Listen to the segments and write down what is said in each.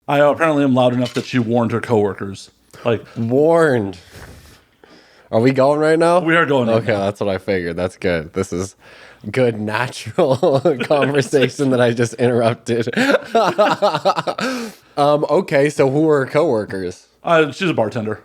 I apparently am loud enough that she warned her coworkers. Like, Warned. Are we going right now? we are going right Okay, now. that's what I figured. That's good. This is good natural conversation that I just interrupted. Okay, so who are her coworkers? She's a bartender.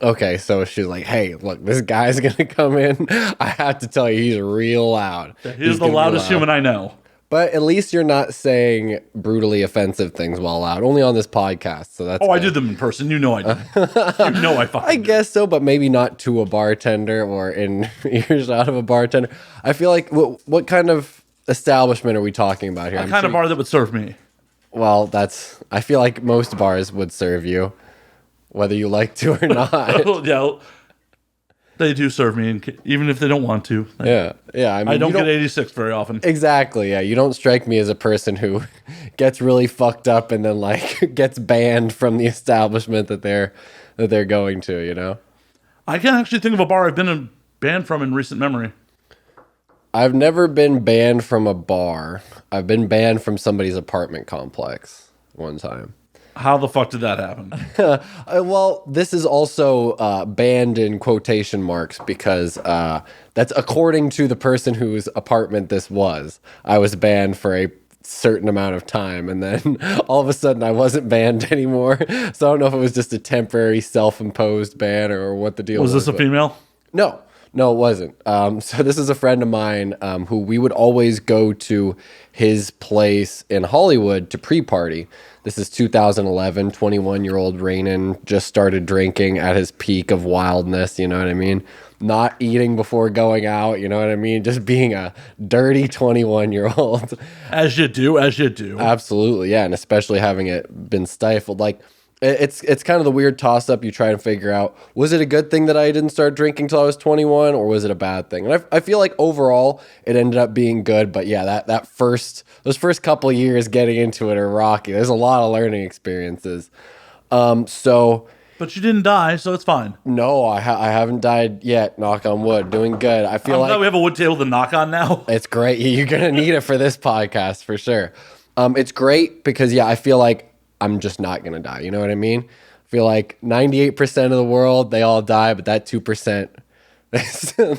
Okay, so she's like, hey, look, this guy's gonna come in. I have to tell you, he's real loud. He's the gonna be loudest loud. human I know. But at least you're not saying brutally offensive things while loud. Only on this podcast, so that's Oh, I good. did them in person. You know I did. You know I fucking I did. guess so, but maybe not to a bartender or in earshot of a bartender. I feel like, what kind of establishment are we talking about here? The kind of bar that would serve me. Well, I feel like most bars would serve you, whether you like to or not. Yeah, they do serve me, even if they don't want to. Yeah. I mean, I don't you get 86 very often. Exactly. Yeah, you don't strike me as a person who gets really fucked up and then like gets banned from the establishment that they're going to. You know. I can't actually think of a bar I've been banned from in recent memory. I've never been banned from a bar. I've been banned from somebody's apartment complex one time. How the fuck did that happen? Well, this is also banned in quotation marks because that's according to the person whose apartment this was. I was banned for a certain amount of time, and then all of a sudden I wasn't banned anymore. So I don't know if it was just a temporary self-imposed ban or what the deal was. Was this a female? No, it wasn't. So this is a friend of mine who we would always go to his place in Hollywood to pre-party. This is 2011, 21-year-old Raanen just started drinking at his peak of wildness, you know what I mean? Not eating before going out, you know what I mean? Just being a dirty 21-year-old. As you do. Absolutely, yeah, and especially having it been stifled. Like, it's kind of the weird toss-up you try and figure out. Was it a good thing that I didn't start drinking till I was 21, or was it a bad thing? And I feel like overall it ended up being good, but yeah, those first couple of years getting into it are rocky. There's a lot of learning experiences. But you didn't die, so it's fine. No, I haven't died yet, knock on wood. Doing good. I feel I'm like glad we have a wood table to knock on now. it's great. You're going to need it for this podcast for sure. It's great because, yeah, I feel like I'm just not going to die. You know what I mean? I feel like 98% of the world, they all die, but that 2%,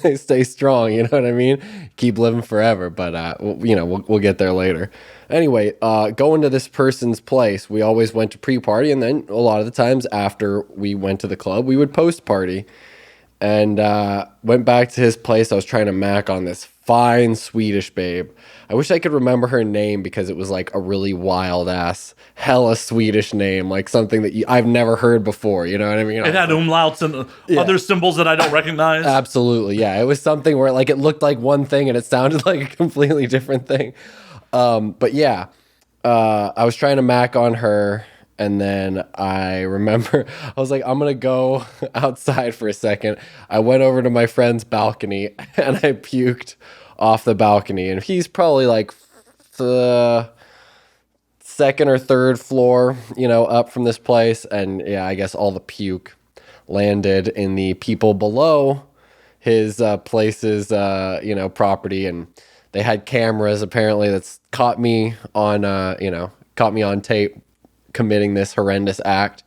they stay strong. You know what I mean? Keep living forever. But, we'll get there later. Anyway, going to this person's place, we always went to pre-party. And then a lot of the times after we went to the club, we would post-party. And went back to his place. I was trying to mac on this fine Swedish babe. I wish I could remember her name because it was like a really wild ass, hella Swedish name, like something that I've never heard before. You know what I mean? It had umlauts and other symbols that I don't recognize. Absolutely, yeah. It was something where like it looked like one thing and it sounded like a completely different thing. But yeah, I was trying to mac on her. And then I remember, I was like, I'm going to go outside for a second. I went over to my friend's balcony and I puked off the balcony. And he's probably like the second or third floor, up from this place. And yeah, I guess all the puke landed in the people below his place's, property. And they had cameras apparently that's caught me on tape committing this horrendous act.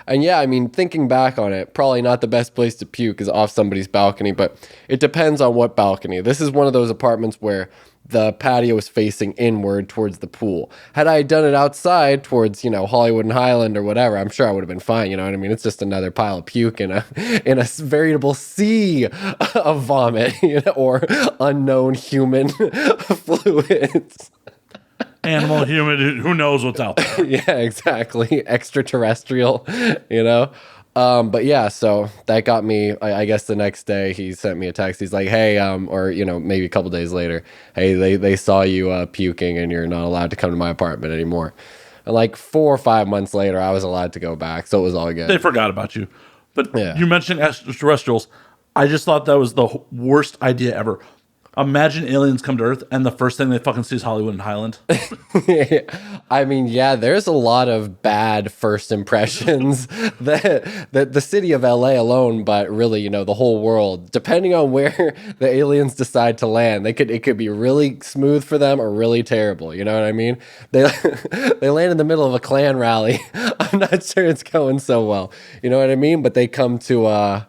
And yeah, I mean, thinking back on it, probably not the best place to puke is off somebody's balcony, but it depends on what balcony. This is one of those apartments where the patio is facing inward towards the pool. Had I done it outside towards, Hollywood and Highland or whatever, I'm sure I would have been fine. You know what I mean? It's just another pile of puke in a veritable sea of vomit, or unknown human fluids. Animal, human, who knows what's out there. Yeah, exactly. Extraterrestrial, But yeah, so that got me, I guess the next day he sent me a text. He's like, hey, or, maybe a couple days later, hey, they saw you puking and you're not allowed to come to my apartment anymore. And like 4 or 5 months later, I was allowed to go back. So it was all good. They forgot about you. But Yeah. You mentioned extraterrestrials. I just thought that was the worst idea ever. Imagine aliens come to Earth and the first thing they fucking see is Hollywood and Highland. I mean, yeah, there's a lot of bad first impressions that the city of LA alone, but really, the whole world, depending on where the aliens decide to land, it could be really smooth for them or really terrible. You know what I mean? They they land in the middle of a Klan rally. I'm not sure it's going so well. You know what I mean? But they come to I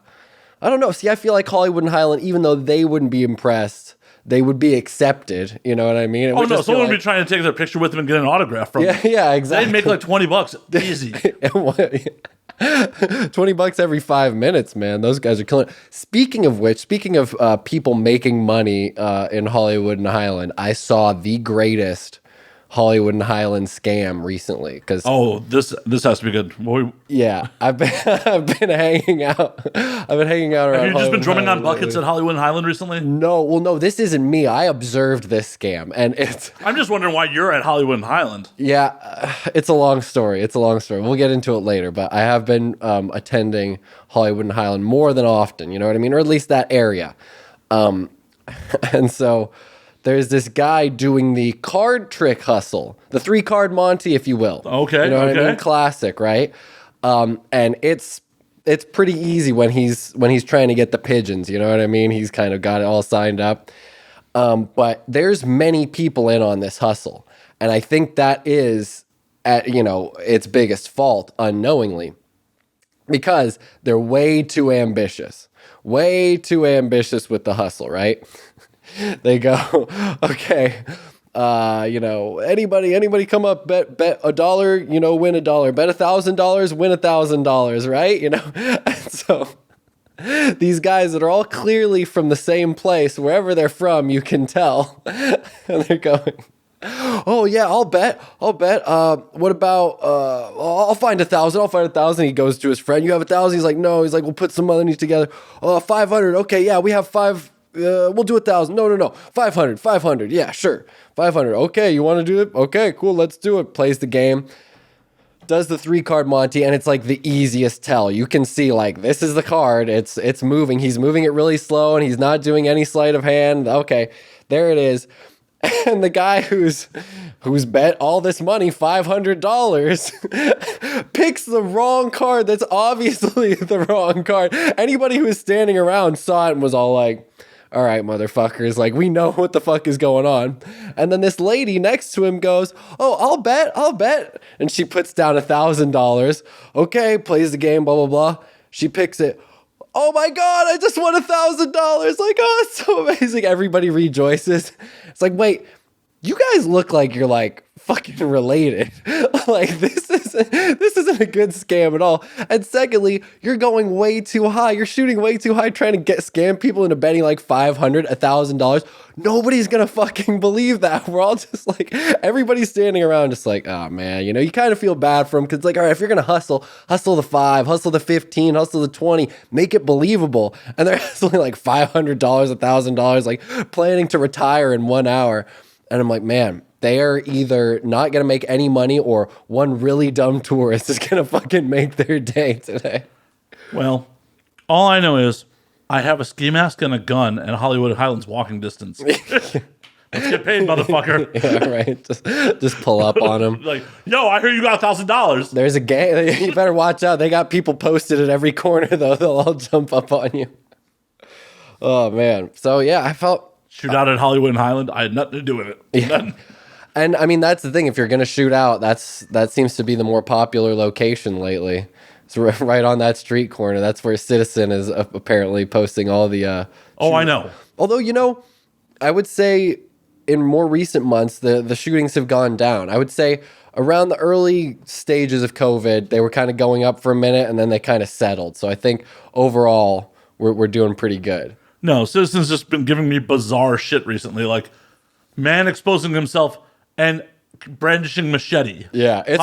don't know. See, I feel like Hollywood and Highland, even though they wouldn't be impressed, they would be accepted. You know what I mean? Oh, no. Someone would be trying to take their picture with them and get an autograph from them. Yeah, exactly. They'd make like $20. Easy. $20 every 5 minutes, man. Those guys are killing it. Speaking of people making money in Hollywood and Highland, I saw the greatest Hollywood and Highland scam recently. This has to be good. Yeah, I've been hanging out. I've been hanging out around. Have you just been drumming on buckets at Hollywood and Highland recently? No, this isn't me. I observed this scam, and I'm just wondering why you're at Hollywood and Highland. Yeah, it's a long story. We'll get into it later, but I have been attending Hollywood and Highland more than often. You know what I mean, or at least that area. And so there's this guy doing the card trick hustle, the 3-card Monty, if you will. Okay, you know what I mean? Classic, right? And it's pretty easy when he's trying to get the pigeons. You know what I mean? He's kind of got it all signed up. But there's many people in on this hustle, and I think that is at its biggest fault unknowingly, because they're way too ambitious with the hustle, right? They go, okay, anybody come up, bet $1, win $1, bet $1,000, win $1,000, right? And so these guys that are all clearly from the same place, wherever they're from, you can tell, and they're going, oh yeah, I'll bet. What about, I'll find $1,000. He goes to his friend, you have $1,000? He's like, no. He's like, we'll put some money together. 500. Okay, yeah, we have 5. We'll do 1,000. No. 500. Yeah, sure. 500. Okay, you want to do it? Okay, cool. Let's do it. Plays the game. Does the 3-card Monty, and it's like the easiest tell. You can see like this is the card. It's moving. He's moving it really slow, and he's not doing any sleight of hand. Okay, there it is. And the guy who's bet all this money, $500, picks the wrong card. That's obviously the wrong card. Anybody who was standing around saw it and was all like, all right, motherfuckers, like, we know what the fuck is going on. And then this lady next to him goes, oh, I'll bet. And she puts down $1,000. Okay, plays the game, blah, blah, blah. She picks it. Oh my God, I just won $1,000. Like, oh, it's so amazing. Everybody rejoices. It's like, wait, you guys look like you're like fucking related. Like this isn't a good scam at all. And secondly, you're going way too high. You're shooting way too high, trying to scam people into betting like $500, $1,000. Nobody's gonna fucking believe that. We're all just like, everybody's standing around just like, oh man, you kind of feel bad for them, because like, all right, if you're gonna hustle the 5, hustle the 15, hustle the 20, make it believable. And they're hustling like $500, $1,000, like planning to retire in 1 hour. And I'm like, man, they are either not going to make any money, or one really dumb tourist is going to fucking make their day today. Well, all I know is I have a ski mask and a gun, and Hollywood Highlands walking distance. Let's get paid, motherfucker. Yeah, right. Just pull up on them. Like, yo, I hear you got $1,000. There's a gang. You better watch out. They got people posted at every corner, though. They'll all jump up on you. Oh, man. So, yeah, I felt... Shoot out at Hollywood and Highland. I had nothing to do with it. Yeah. And I mean, that's the thing. If you're going to shoot out, that seems to be the more popular location lately. It's right on that street corner. That's where Citizen is apparently posting all the... I know. Although, I would say in more recent months, the shootings have gone down. I would say around the early stages of COVID, they were kind of going up for a minute, and then they kind of settled. So I think overall, we're doing pretty good. No, Citizen's just been giving me bizarre shit recently, like man exposing himself and brandishing machete. Yeah, it's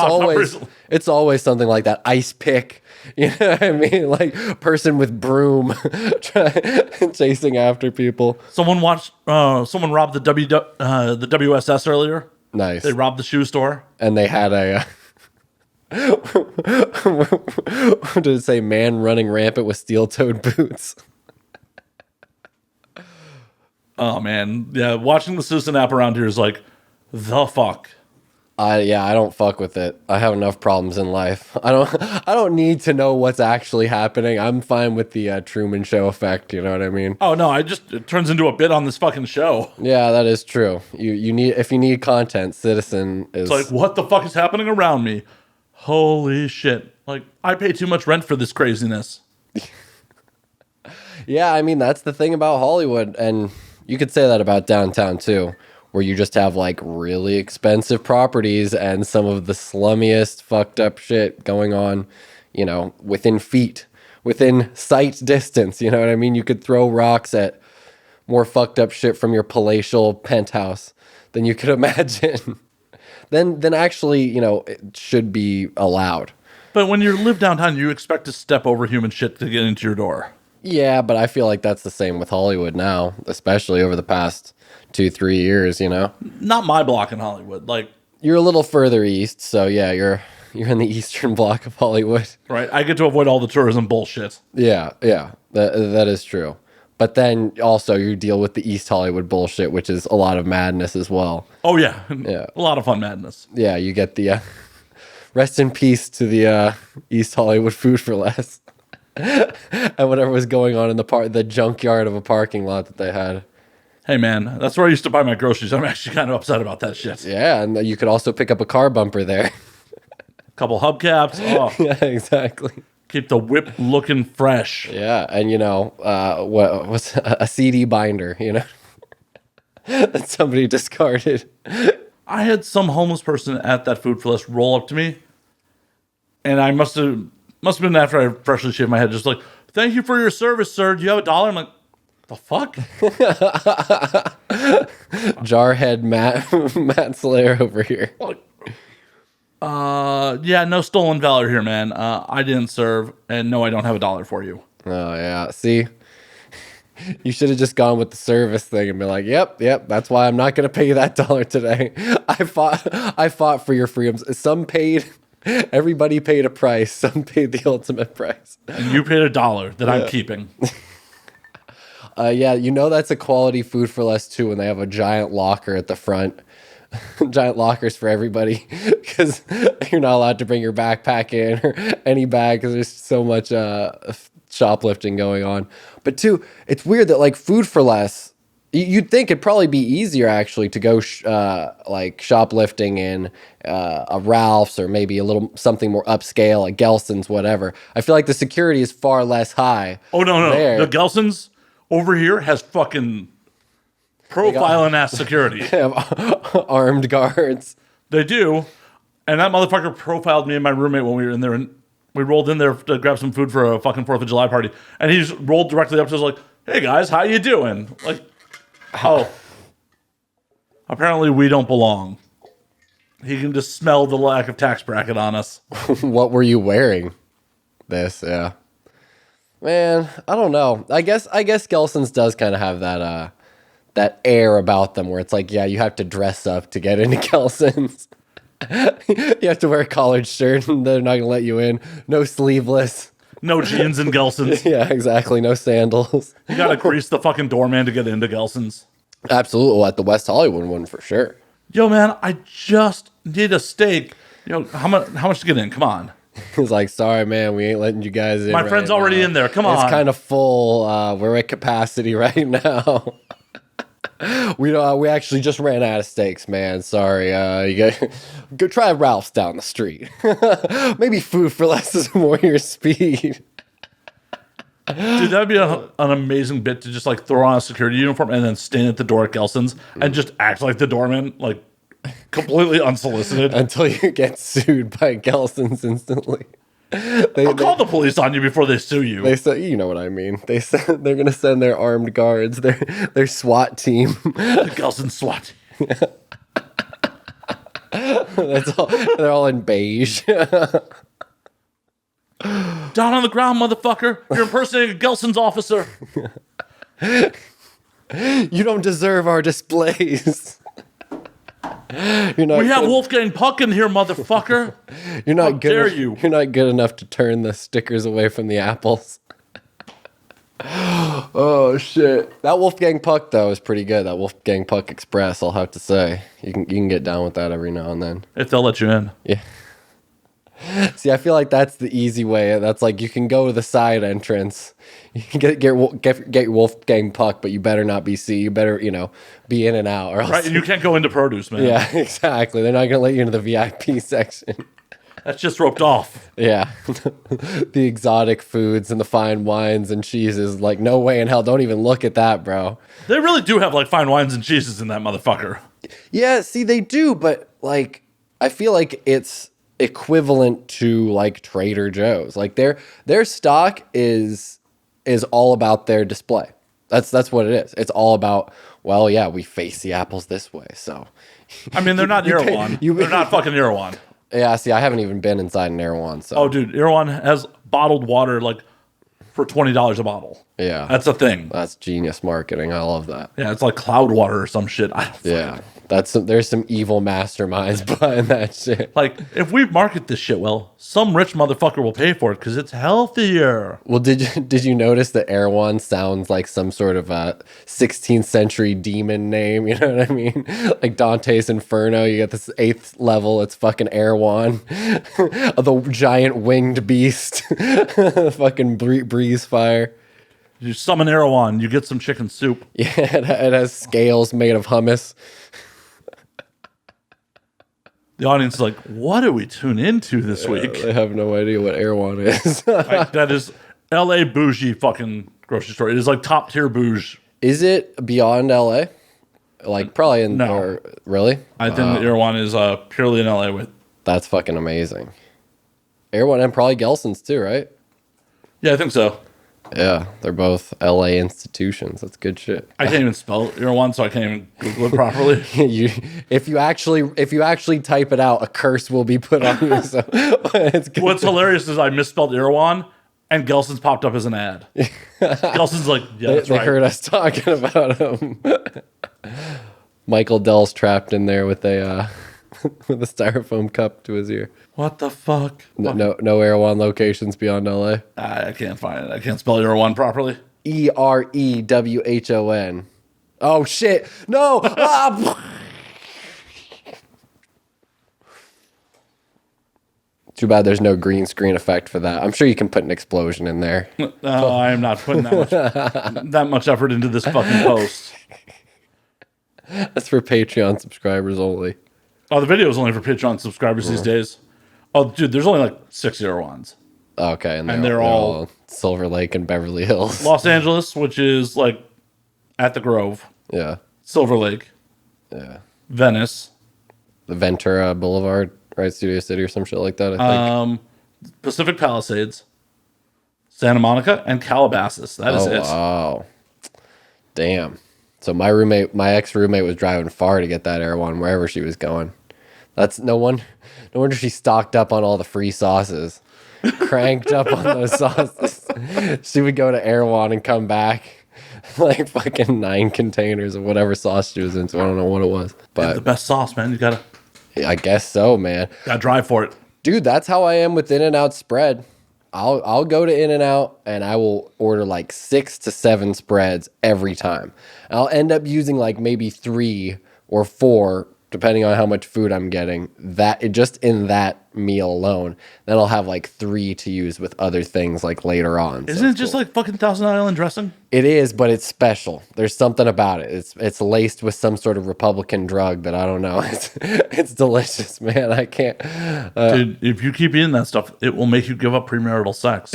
always something like that. Ice pick, you know what I mean? Like person with broom chasing after people. Someone robbed the WSS earlier. Nice. They robbed the shoe store, and they had a. Did it say man running rampant with steel-toed boots? Oh man, yeah. Watching the Citizen app around here is like the fuck. I don't fuck with it. I have enough problems in life. I don't need to know what's actually happening. I'm fine with the Truman Show effect. You know what I mean? Oh no, it turns into a bit on this fucking show. Yeah, that is true. You need if you need content, Citizen is It's like, what the fuck is happening around me? Holy shit! Like, I pay too much rent for this craziness. Yeah, I mean that's the thing about Hollywood, and you could say that about downtown too, where you just have like really expensive properties and some of the slummiest fucked up shit going on, you know, within sight distance, you know what I mean? You could throw rocks at more fucked up shit from your palatial penthouse than you could imagine. then actually, you know, it should be allowed. But when you live downtown, you expect to step over human shit to get into your door. Yeah, but I feel like that's the same with Hollywood now, especially over the past 2-3 years, you know? Not my block in Hollywood. Like, You're a little further east, so yeah, you're in the eastern block of Hollywood. right, I get to avoid all the tourism bullshit. Yeah, that is true. But then also you deal with the East Hollywood bullshit, which is a lot of madness as well. Oh yeah, Yeah. a lot of fun madness. Yeah, you get the rest in peace to the East Hollywood Food for Less. And whatever was going on in the junkyard of a parking lot that they had. Hey man, that's where I used to buy my groceries. I'm actually kind of upset about that shit. Yeah, and you could also pick up a car bumper there. Couple hubcaps. Oh, Yeah, exactly. keep the whip looking fresh. Yeah, and you know, what's a CD binder, you know, that somebody discarded. I had some homeless person at that Food for Less roll up to me, and I must have been after I freshly shaved my head, just like, "Thank you for your service, sir. Do you have a dollar?" I'm like, "The fuck?" Jarhead Matt Slayer over here. Yeah, no stolen valor here, man. I didn't serve, and no, I don't have a dollar for you. Oh yeah, see, you should have just gone with the service thing and been like, "Yep, that's why I'm not gonna pay you that dollar today. I fought for your freedoms. Some paid." Everybody paid a price. Some paid the ultimate price. And you paid a dollar that I'm keeping. Yeah, you know that's a quality Food for Less too when they have a giant locker at the front. Giant lockers for everybody because you're not allowed to bring your backpack in or any bag because there's so much shoplifting going on. But two, it's weird that like Food for Less, you'd think it'd probably be easier actually to go like shoplifting in a Ralph's or maybe a little something more upscale like Gelson's, whatever. I feel like the security is far less high. Oh no, there. the Gelson's over here has fucking profiling ass security. They have armed guards. They do, and that motherfucker profiled me and my roommate when we were in there, and we rolled in there to grab some food for a fucking 4th of July party, and he just rolled directly up to us like, "Hey guys, how you doing?" Like, oh, apparently we don't belong. He can just smell the lack of tax bracket on us. What were you wearing? Yeah. Man, I don't know. I guess Gelson's does kind of have that air about them where it's like, yeah, you have to dress up to get into Gelson's. You have to wear a collared shirt and they're not going to let you in. No sleeveless. No jeans and Gelson's. Yeah, exactly. No sandals. You gotta grease the fucking doorman to get into Gelson's. Absolutely. At the West Hollywood one for sure. Yo, man, I just need a steak. You know, how much to get in? Come on. He's like, sorry, man, we ain't letting you guys in. My friend's already in there. Come on. It's kind of full. We're at capacity right now. We actually just ran out of steaks, man. Sorry. You go try Ralph's down the street. Maybe Food for Less is more your speed. Dude, that'd be an amazing bit to just like throw on a security uniform and then stand at the door at Gelson's and just act like the doorman, like completely unsolicited. Until you get sued by Gelson's instantly. I'll call the police on you before they sue you. They say, you know what I mean. They're gonna send their armed guards, their SWAT team. The Gelson SWAT. They're all in beige. Down on the ground, motherfucker. You're impersonating a Gelson's officer. You don't deserve our displays. We have Wolfgang Puck in here, motherfucker. You're not How good. dare you? You're not good enough to turn the stickers away from the apples. Oh shit! That Wolfgang Puck though is pretty good. That Wolfgang Puck Express, I'll have to say. You can get down with that every now and then. If they'll let you in. Yeah. See, I feel like that's the easy way. That's like you can go to the side entrance. You can get your Wolfgang Puck, but you better not be You better be in and out, or else. Right, and you can't go into produce, man. Yeah, exactly. They're not gonna let you into the VIP section. That's just roped off. Yeah, the exotic foods and the fine wines and cheeses. Like, no way in hell. Don't even look at that, bro. They really do have like fine wines and cheeses in that motherfucker. Yeah, see, they do, but like, I feel like it's equivalent to like Trader Joe's. Like their stock is all about their display. That's what it is. It's all about, well, yeah, we face the apples this way. So, I mean, they're not Erewhon. They're not fucking Erewhon. Yeah, see, I haven't even been inside an Erewhon. So. Oh, dude, Erewhon has bottled water like for $20 a bottle. Yeah, that's a thing. That's genius marketing. I love that. Yeah, it's like cloud water or some shit. Yeah, there's some evil masterminds behind that shit. Like, if we market this shit well, some rich motherfucker will pay for it because it's healthier. Well, did you notice that Erewhon sounds like some sort of a 16th century demon name? You know what I mean? Like Dante's Inferno. You got this 8th level. It's fucking Erewhon, the giant winged beast, fucking breeze fire. You summon Erewhon, you get some chicken soup. Yeah, it has scales made of hummus. The audience is like, what do we tune into this week? They have no idea what Erewhon is. Like, that is LA bougie fucking grocery store. It is like top tier bougie. Is it beyond LA? Like probably in No. Or, really? I think that Erewhon is purely in LA with. That's fucking amazing. Erewhon and probably Gelson's too, right? Yeah, I think so. Yeah, they're both LA institutions. That's good shit. I can't even spell Erewhon, so I can't even Google it properly. If you actually type it out, a curse will be put on you. So it's good. What's hilarious is I misspelled Erewhon, and Gelson's popped up as an ad. Gelson's like, yeah, that's they right. heard us talking about him. Michael Dell's trapped in there with a with a styrofoam cup to his ear. What the fuck? No Erewhon locations beyond LA. I can't find it. I can't spell Erewhon properly. Erewhon. Oh shit! No! Too bad there's no green screen effect for that. I'm sure you can put an explosion in there. No, I am not putting that much effort into this fucking post. That's for Patreon subscribers only. Oh, the video is only for Patreon subscribers these days. Oh, dude, there's only like 6 Erewhons. Okay, and they're all Silver Lake and Beverly Hills. Los Angeles, which is like at the Grove. Yeah. Silver Lake. Yeah. Venice. The Ventura Boulevard, right? Studio City or some shit like that, I think. Pacific Palisades. Santa Monica and Calabasas. That is it. Wow. Damn. So my ex-roommate was driving far to get that Erewhon wherever she was going. That's no wonder she stocked up on all the free sauces. Cranked up on those sauces. She would go to Erewhon and come back like fucking 9 containers of whatever sauce she was into. I don't know what it was. But the best sauce, man. You gotta I guess so, man. gotta drive for it. Dude, that's how I am with In-N-Out spread. I'll go to In-N-Out and I will order like 6 to 7 spreads every time. I'll end up using like maybe 3 or 4, depending on how much food I'm getting. Just in that meal alone. Then I'll have like 3 to use with other things like later on. Isn't it just like fucking Thousand Island dressing? It is, but it's special. There's something about it. It's laced with some sort of Republican drug that I don't know. It's delicious, man. I can't. Dude, if you keep eating that stuff, it will make you give up premarital sex.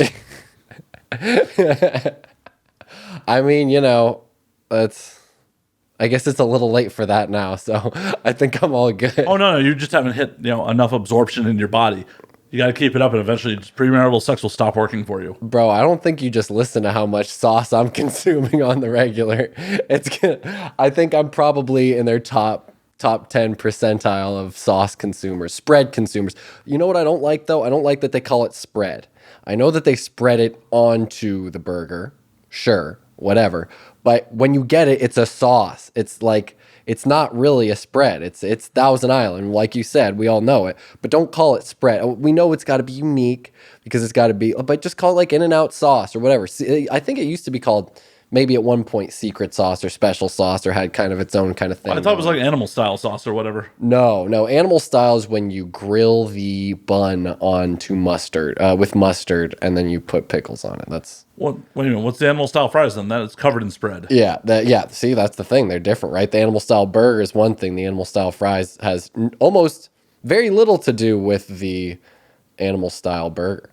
I mean, I guess it's a little late for that now, so I think I'm all good. Oh no, you just haven't hit enough absorption in your body. You got to keep it up, and eventually, premarital sex will stop working for you. Bro, I don't think you just listen to how much sauce I'm consuming on the regular. I think I'm probably in their top 10 percentile of sauce consumers, spread consumers. You know what I don't like though? I don't like that they call it spread. I know that they spread it onto the burger. Sure, whatever. But when you get it, it's a sauce. It's like, it's not really a spread. It's Thousand Island. Like you said, we all know it. But don't call it spread. We know it's got to be unique because it's got to be, but just call it like In-N-Out sauce or whatever. See, I think it used to be called maybe at one point secret sauce or special sauce or had kind of its own kind of thing. I thought it was like animal style sauce or whatever. No. Animal style is when you grill the bun onto mustard, with mustard, and then you put pickles on it. That's What? Wait a minute. What's the animal style fries then? That is covered in spread. yeah. See, that's the thing. They're different, right? The animal style burger is one thing. The animal style fries has almost very little to do with the animal style burger.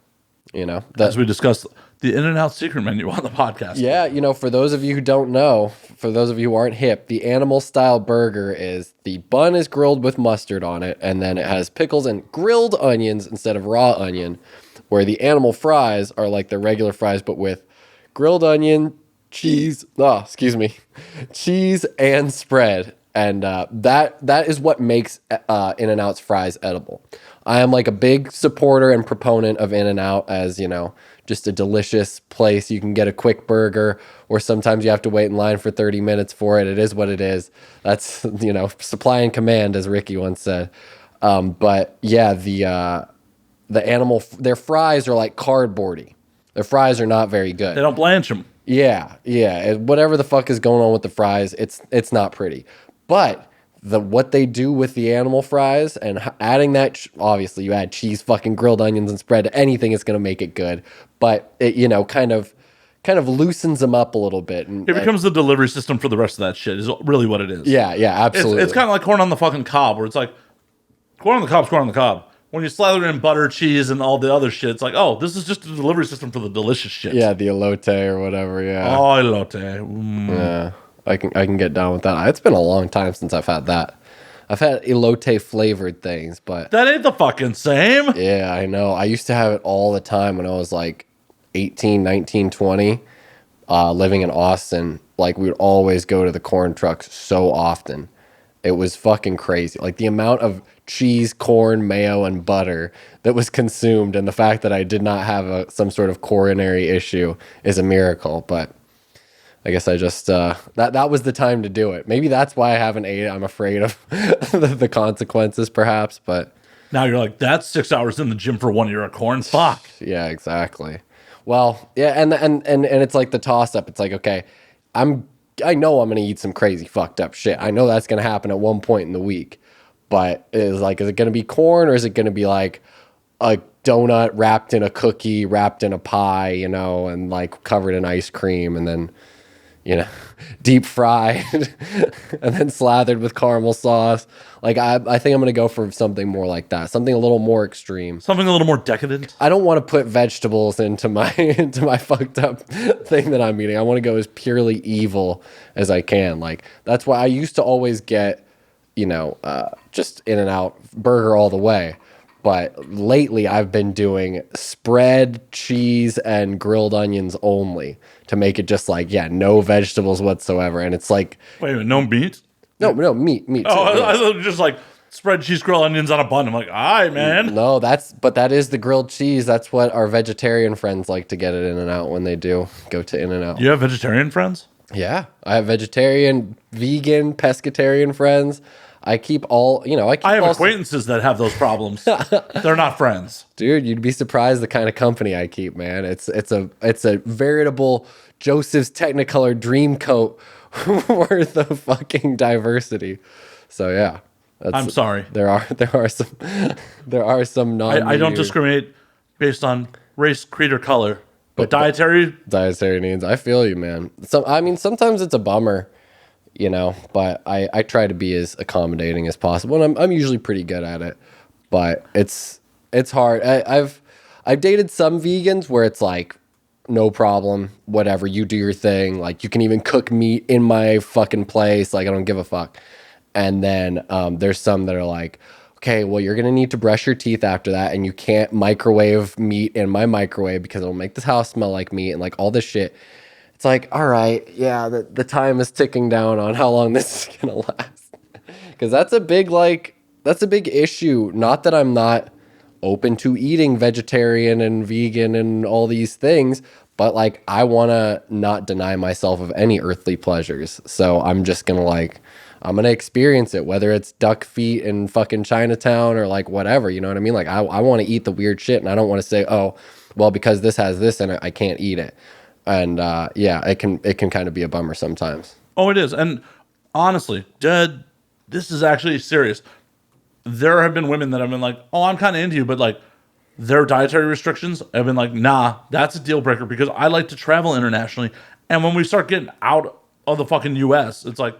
You know, As we discussed the In-N-Out secret menu on the podcast. yeah, you know, for those of you who don't know, for those of you who aren't hip, the animal style burger is the bun is grilled with mustard on it, and then it has pickles and grilled onions instead of raw onion, where the animal fries are like the regular fries, but with grilled onion, cheese, cheese and spread. And that is what makes In-N-Out's fries edible. I am like a big supporter and proponent of In-N-Out as, you know, just a delicious place. You can get a quick burger, or sometimes you have to wait in line for 30 minutes for it. It is what it is. That's, you know, supply and command, as Ricky once said. But yeah, the their fries are like cardboardy. Their fries are not very good. They don't blanch them. Yeah. Whatever the fuck is going on with the fries, it's not pretty. But what they do with the animal fries and adding that, obviously you add cheese, fucking grilled onions and spread to anything, it's going to make it good. But it, you know, kind of loosens them up a little bit. And It becomes the delivery system for the rest of that shit is really what it is. yeah, absolutely. It's kind of like corn on the fucking cob, where it's like, corn on the cob's corn on the cob. When you slather it in butter, cheese, and all the other shit, it's like, oh, this is just a delivery system for the delicious shit. Yeah, the elote or whatever, yeah. Oh, elote. Mm. Yeah, I can get down with that. It's been a long time since I've had that. I've had elote flavored things, but That ain't the fucking same. yeah, I know. I used to have it all the time when I was like 18, 19, 20, living in Austin. Like, we would always go to the corn trucks so often. It was fucking crazy. Like, the amount of cheese, corn, mayo, and butter that was consumed, and the fact that I did not have some sort of coronary issue is a miracle. But I guess I just that was the time to do it. Maybe that's why I haven't ate it. I'm afraid of the consequences, perhaps. But Now you're like, that's 6 hours in the gym for 1 year of corn. Fuck. yeah, exactly. Well, yeah, and it's like the toss up. It's like, okay, I know I'm gonna eat some crazy fucked up shit. I know that's gonna happen at one point in the week. But is it gonna be corn, or is it gonna be like a donut wrapped in a cookie, wrapped in a pie, you know, and like covered in ice cream, and then, you know, deep fried and then slathered with caramel sauce? Like, I think I'm going to go for something more like that. Something a little more extreme. Something a little more decadent. I don't want to put vegetables into my fucked up thing that I'm eating. I want to go as purely evil as I can. Like, that's why I used to always get, you know, just In-N-Out burger all the way. But lately I've been doing spread, cheese, and grilled onions only to make it just like, yeah, no vegetables whatsoever. And it's like, Wait a minute, no meat? no, meat. Oh, too. I thought it was just like spread cheese, grilled onions on a bun. I'm like, all right, man. No, that is the grilled cheese. That's what our vegetarian friends like to get at In-N-Out when they do go to In-N-Out. You have vegetarian friends? Yeah, I have vegetarian, vegan, pescatarian friends. I keep all, you know, I have acquaintances that have those problems. They're not friends. Dude, you'd be surprised the kind of company I keep, man. It's a veritable Joseph's Technicolor dream coat worth of fucking diversity. So yeah, I'm sorry. There are some non. I don't discriminate based on race, creed, or color. But dietary needs. I feel you, man. I mean, sometimes it's a bummer, you know, but I try to be as accommodating as possible, and I'm usually pretty good at it. But it's hard. I've dated some vegans where it's like, no problem, whatever, you do your thing. Like, you can even cook meat in my fucking place. Like, I don't give a fuck. And then there's some that are like, okay, well, you're going to need to brush your teeth after that, and you can't microwave meat in my microwave because it'll make this house smell like meat, and like all this shit. It's like, all right, yeah, the time is ticking down on how long this is going to last. Because that's a big issue. Not that I'm not open to eating vegetarian and vegan and all these things, but like, I want to not deny myself of any earthly pleasures. So I'm just going to I'm going to experience it, whether it's duck feet in fucking Chinatown or like whatever, you know what I mean? Like, I want to eat the weird shit, and I don't want to say, oh, well, because this has this in it, I can't eat it. And yeah, it can kind of be a bummer sometimes. Oh, it is. And honestly, this is actually serious. There have been women that have been like, oh, I'm kind of into you, but like their dietary restrictions have been like, nah, that's a deal breaker because I like to travel internationally. And when we start getting out of the fucking US, it's like,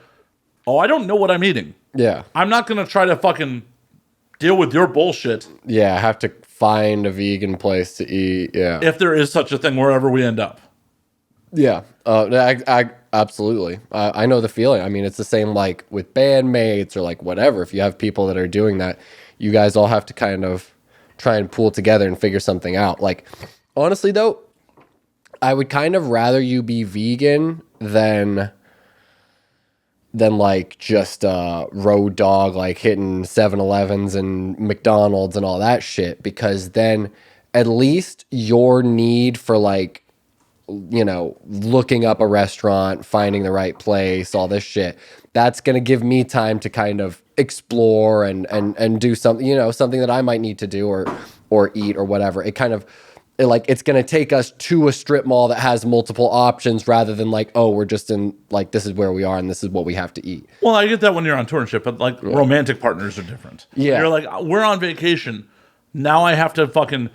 oh, I don't know what I'm eating. Yeah. I'm not going to try to fucking deal with your bullshit. Yeah, I have to find a vegan place to eat. Yeah. If there is such a thing wherever we end up. Yeah, I absolutely. I know the feeling. I mean, it's the same like with bandmates or like whatever. If you have people that are doing that, you guys all have to kind of try and pool together and figure something out. Like, honestly, though, I would kind of rather you be vegan than like just road dog, like hitting 7-Elevens and McDonald's and all that shit. Because then at least your need for like, you know, looking up a restaurant, finding the right place, all this shit, that's going to give me time to kind of explore and do something, you know, something that I might need to do or eat or whatever. It kind of it's going to take us to a strip mall that has multiple options rather than like, oh, we're just in like, this is where we are and this is what we have to eat. Well, I get that when you're on tour and shit, but like romantic partners are different. Yeah. You're like, we're on vacation. Now I have to fucking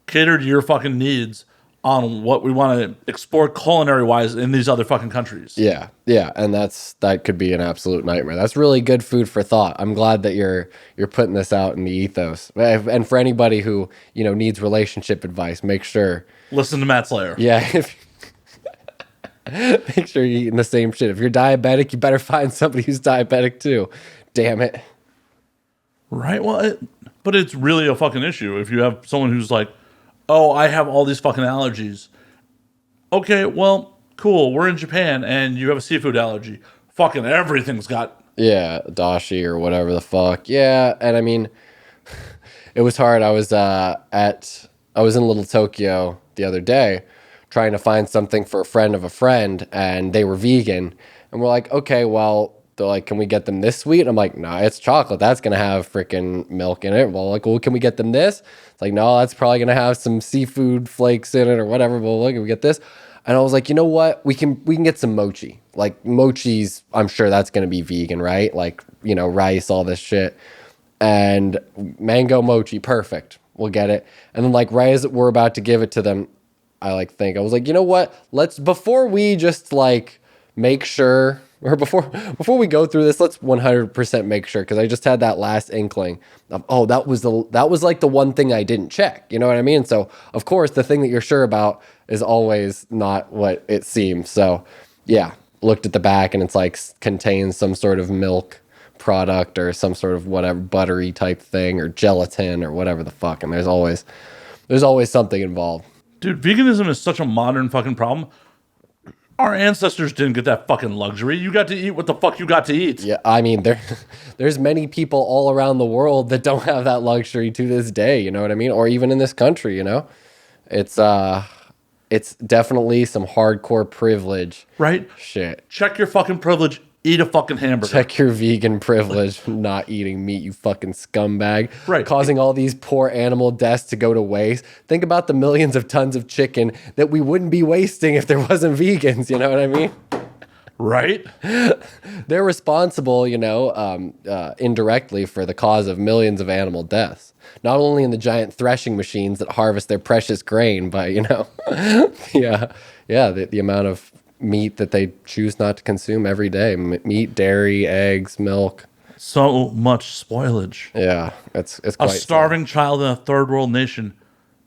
cater to your fucking needs on what we want to explore culinary wise in these other fucking countries. Yeah. Yeah. And that could be an absolute nightmare. That's really good food for thought. I'm glad that you're putting this out in the ethos. And for anybody who, you know, needs relationship advice, make sure. Listen to Matt Slayer. Yeah. Make sure you're eating the same shit. If you're diabetic, you better find somebody who's diabetic too. Damn it. Right. Well, but it's really a fucking issue if you have someone who's like, oh, I have all these fucking allergies. Okay, well, cool. We're in Japan and you have a seafood allergy. Fucking everything's got... Yeah, dashi or whatever the fuck. Yeah, and I mean, it was hard. I was in Little Tokyo the other day trying to find something for a friend of a friend, and they were vegan. And we're like, okay, well, they're like, can we get them this sweet? And I'm like, nah, it's chocolate. That's going to have freaking milk in it. Well, like, well, can we get them this? It's like, no, that's probably going to have some seafood flakes in it or whatever. Well, look, can we get this? And I was like, you know what? We can get some mochi. Like, mochi's, I'm sure that's going to be vegan, right? Like, you know, rice, all this shit. And mango mochi, perfect. We'll get it. And then, like, right as we're about to give it to them, I was like, you know what? Before we just, like, make sure... Or before we go through this, let's 100% make sure, because I just had that last inkling of, oh, that was like the one thing I didn't check. You know what I mean? So of course the thing that you're sure about is always not what it seems. So yeah, looked at the back and it's like contains some sort of milk product or some sort of whatever buttery type thing or gelatin or whatever the fuck. And there's always something involved. Dude, veganism is such a modern fucking problem. Our ancestors didn't get that fucking luxury. You got to eat what the fuck you got to eat. Yeah, I mean, there's many people all around the world that don't have that luxury to this day, you know what I mean? Or even in this country, you know? It's definitely some hardcore privilege. Right? Shit. Check your fucking privilege. Eat a fucking hamburger. Check your vegan privilege, not eating meat, you fucking scumbag. Right. Causing all these poor animal deaths to go to waste. Think about the millions of tons of chicken that we wouldn't be wasting if there wasn't vegans, you know what I mean? Right? They're responsible, you know, indirectly for the cause of millions of animal deaths. Not only in the giant threshing machines that harvest their precious grain, but, you know, the amount of meat that they choose not to consume every day. Meat, dairy, eggs, milk. So much spoilage. Yeah, it's a quite starving child in a third world nation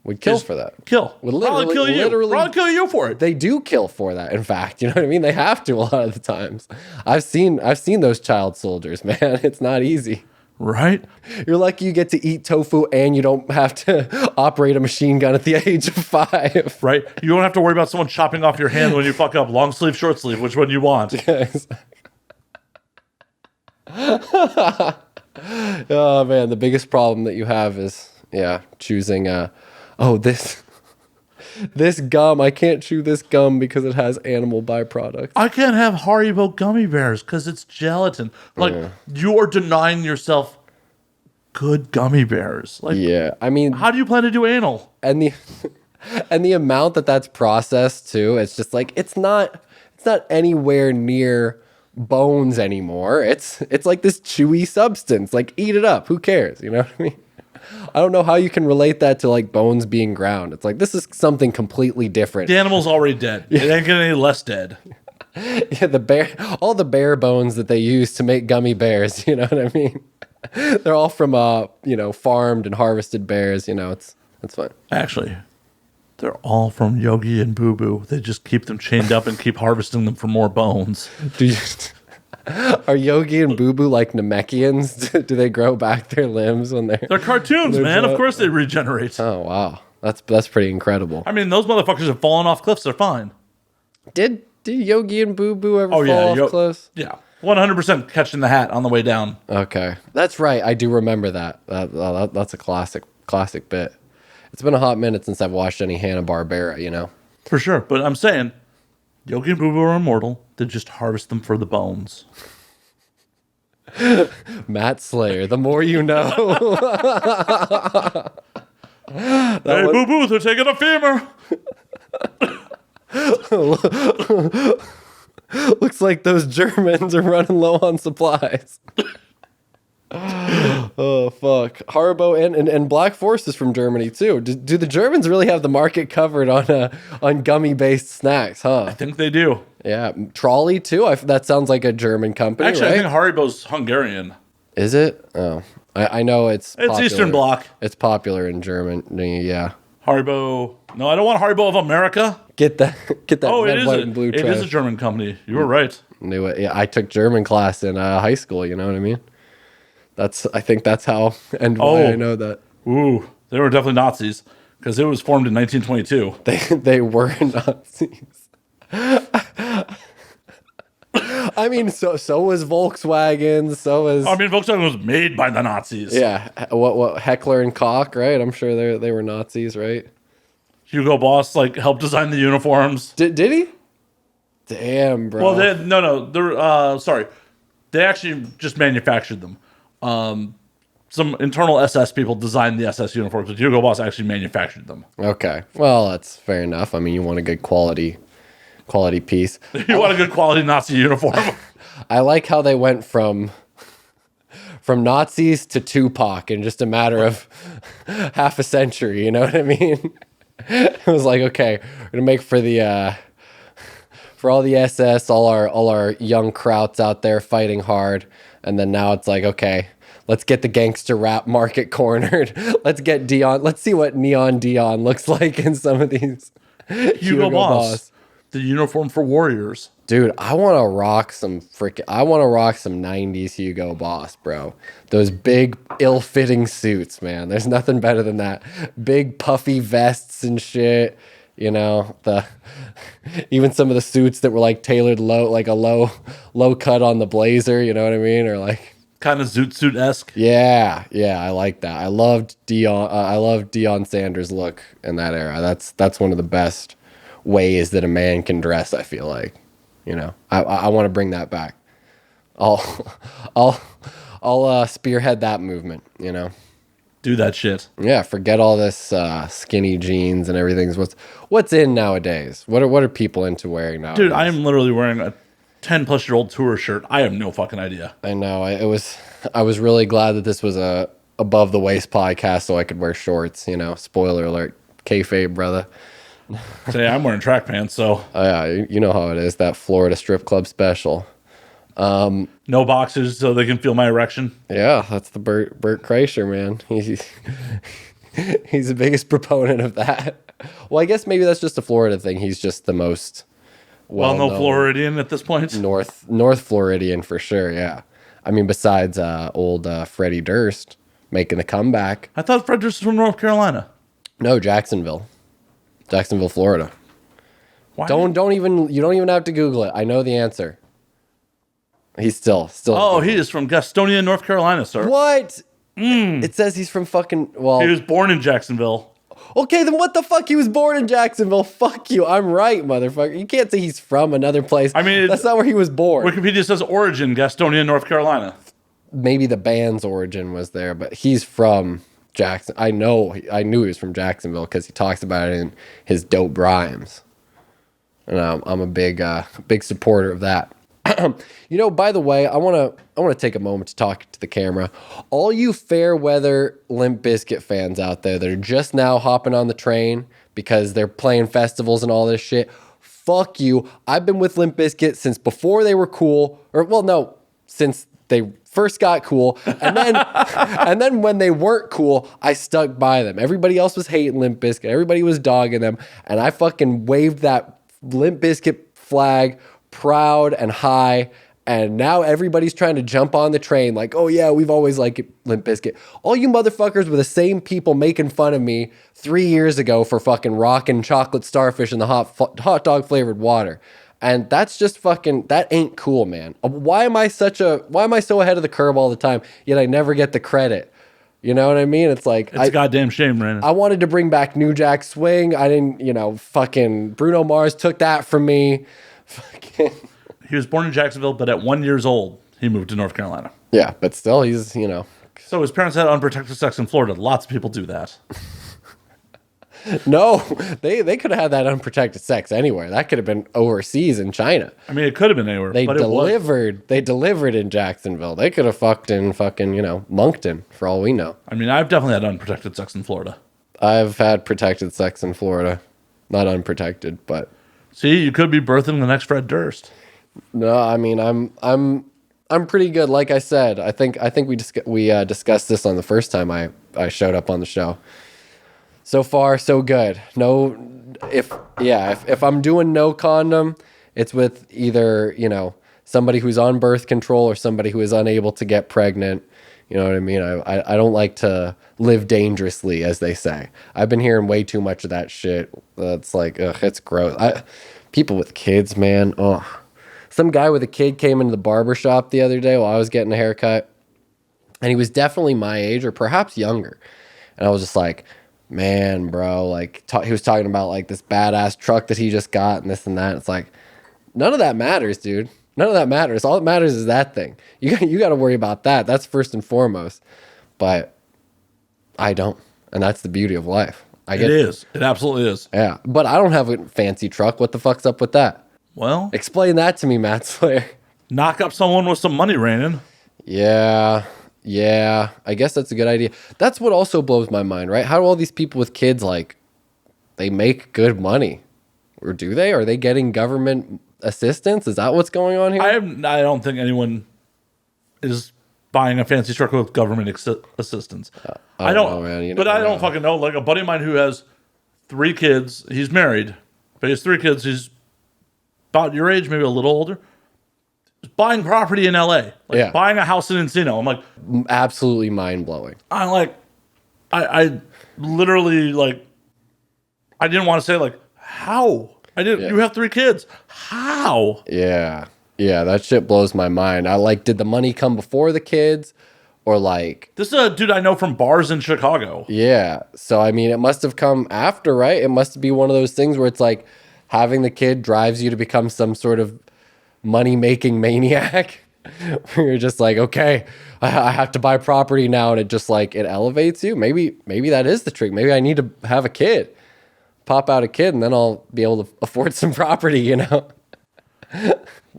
would kill for that. Kill. Would probably kill you. Probably kill you for it. They do kill for that. In fact, you know what I mean? They have to a lot of the times. I've seen those child soldiers, man. It's not easy. Right? You're lucky you get to eat tofu and you don't have to operate a machine gun at the age of 5. Right? You don't have to worry about someone chopping off your hand when you fuck up long sleeve, short sleeve, which one you want. Oh, man. The biggest problem that you have is, choosing, this gum, I can't chew this gum because it has animal byproducts. I can't have Haribo gummy bears because it's gelatin. Like, you are denying yourself good gummy bears. Like, yeah, I mean... How do you plan to do anal? And And the amount that's processed too, it's just like it's not anywhere near bones anymore. It's like this chewy substance. Like eat it up. Who cares? You know what I mean? I don't know how you can relate that to like bones being ground. It's like this is something completely different. The animal's already dead. It ain't getting any less dead. Yeah, all the bear bones that they use to make gummy bears, you know what I mean? They're all from farmed and harvested bears, it's fun. Actually, they're all from Yogi and Boo Boo. They just keep them chained up and keep harvesting them for more bones. Are Yogi and Boo Boo like Namekians? Do they grow back their limbs when they're cartoons, man. Of course they regenerate. Oh wow. That's pretty incredible. I mean, those motherfuckers have fallen off cliffs, they're fine. Did Yogi and Boo Boo ever fall off cliffs? Yeah. 100% catching the hat on the way down. Okay. That's right. I do remember that. That's a classic bit. It's been a hot minute since I've watched any Hanna-Barbera, For sure. But I'm saying, Yogi and Boo Boo are immortal. They just harvest them for the bones. Matt Slayer, the more you know. Hey, Boo Boo, they're taking a femur. Looks like those Germans are running low on supplies. Oh, fuck. Haribo and Black Forest is from Germany, too. Do the Germans really have the market covered on gummy-based snacks, huh? I think they do. Yeah. Trolley, too? That sounds like a German company, Actually, right? I think Haribo's Hungarian. Is it? Oh. I know it's popular. Eastern Bloc. It's popular in Germany, yeah. Haribo. No, I don't want Haribo of America. Get that Oh, red, white, and blue trash. It is a German company. You were right. Knew it. Yeah, I took German class in high school, you know what I mean? I think that's how and why I know that. Ooh, they were definitely Nazis because it was formed in 1922. They were Nazis. I mean, so was Volkswagen. So was. I mean, Volkswagen was made by the Nazis. Yeah, what Heckler and Koch, right? I'm sure they were Nazis, right? Hugo Boss helped design the uniforms. Did he? Damn, bro. Well, no. They're sorry. They actually just manufactured them. Some internal SS people designed the SS uniforms, but Hugo Boss actually manufactured them. Okay, well, that's fair enough. I mean, you want a good quality piece. You want a good quality Nazi uniform. I like how they went from Nazis to Tupac in just a matter of half a century. You know what I mean? It was like, okay, we're gonna make for all the SS, all our young krauts out there fighting hard, and then now it's like, okay, let's get the gangster rap market cornered. Let's get Dion. Let's see what Neon Dion looks like in some of these. Hugo Boss, the uniform for warriors. Dude, I want to rock some 90s Hugo Boss, bro. Those big, ill-fitting suits, man. There's nothing better than that. Big, puffy vests and shit. Even some of the suits that were tailored low, like a low cut on the blazer, you know what I mean? Or kind of zoot suit-esque. Yeah, I like that. I loved Deion Sanders' look in that era. That's one of the best ways that a man can dress, I feel like. I want to bring that back. I'll spearhead that movement, Do that shit. Yeah, forget all this skinny jeans and everything. What's in nowadays? What are people into wearing now? Dude, I am literally wearing a 10-plus-year-old tour shirt. I have no fucking idea. I know. I was really glad that this was a above the waist podcast so I could wear shorts. Spoiler alert, kayfabe, brother. Say I'm wearing track pants, so yeah, you know how it is. That Florida strip club special. No boxers, so they can feel my erection. Yeah, that's the Bert Kreischer, man. He's the biggest proponent of that. Well, I guess maybe that's just a Florida thing. He's just the most well-known Floridian at this point. North Floridian for sure. Yeah, I mean, besides old Freddie Durst making the comeback. I thought Fred Durst was from North Carolina. No, Jacksonville, Florida. Why? You don't even have to Google it. I know the answer. He's still. Oh, he is from Gastonia, North Carolina, sir. What? It says he's from fucking. Well, he was born in Jacksonville. Okay, then what the fuck? He was born in Jacksonville. Fuck you. I'm right, motherfucker. You can't say he's from another place. I mean, that's not where he was born. Wikipedia says origin, Gastonia, North Carolina. Maybe the band's origin was there, but he's from Jackson. I knew he was from Jacksonville because he talks about it in his dope rhymes. And I'm a big supporter of that. By the way, I want to take a moment to talk to the camera. All you fair weather Limp Bizkit fans out there that are just now hopping on the train because they're playing festivals and all this shit, fuck you. I've been with Limp Bizkit since before they were cool, since they first got cool, and then and then when they weren't cool, I stuck by them. Everybody else was hating Limp Bizkit. Everybody was dogging them, and I fucking waved that Limp Bizkit flag proud and high, and now everybody's trying to jump on the train like, oh yeah, we've always liked Limp Bizkit. All you motherfuckers were the same people making fun of me 3 years ago for fucking rocking chocolate starfish in the hot dog flavored water. And that's just fucking, that ain't cool, man. Why am I so ahead of the curve all the time, yet I never get the credit? You know what I mean? It's like... It's a goddamn shame, Raanen. I wanted to bring back New Jack Swing. I didn't, fucking Bruno Mars took that from me. Fucking... He was born in Jacksonville, but at 1 year old, he moved to North Carolina. Yeah, but still, he's, So his parents had unprotected sex in Florida. Lots of people do that. No, they could have had that unprotected sex anywhere. That could have been overseas in China. I mean, it could have been anywhere. They delivered in Jacksonville. They could have fucked in fucking, Moncton for all we know. I mean, I've definitely had unprotected sex in Florida. I've had protected sex in Florida. Not unprotected, but... See, you could be birthing the next Fred Durst. No, I mean, I'm pretty good. Like I said, I think we discussed this on the first time I showed up on the show. So far, so good. No, if I'm doing no condom, it's with either, somebody who's on birth control or somebody who is unable to get pregnant. You know what I mean? I don't like to live dangerously, as they say. I've been hearing way too much of that shit. It's like, ugh, it's gross. People with kids, man. Ugh. Some guy with a kid came into the barber shop the other day while I was getting a haircut, and he was definitely my age or perhaps younger. And I was just like, man, bro, like he was talking about like this badass truck that he just got and this and that. It's like, none of that matters, dude. None of that matters. All that matters is that thing. You got to worry about that. That's first and foremost. But I don't, and that's the beauty of life. It is. It absolutely is. Yeah, but I don't have a fancy truck. What the fuck's up with that? Well, explain that to me, Matt Slayer. Knock up someone with some money, Raanen. Yeah, I guess that's a good idea. That's what also blows my mind, right? How do all these people with kids, like, they make good money? Or do they? Are they getting government assistance? Is that what's going on here? I don't think anyone is buying a fancy truck with government assistance. I don't know, man. But I don't fucking know. Like, a buddy of mine who has 3 kids, he's married, but he has 3 kids, he's about your age, maybe a little older. Buying property in LA, buying a house in Encino. I'm like, absolutely mind blowing. I literally like, I didn't want to say like, how? You have 3 kids. How? Yeah, that shit blows my mind. Did the money come before the kids, or like? This is a dude I know from bars in Chicago. Yeah, so I mean, it must have come after, right? It must be one of those things where it's like having the kid drives you to become some sort of money-making maniac where you're just like, okay, I have to buy property now, and it just like it elevates you. Maybe that is the trick. Maybe I need to have a kid, pop out a kid, and then I'll be able to afford some property, a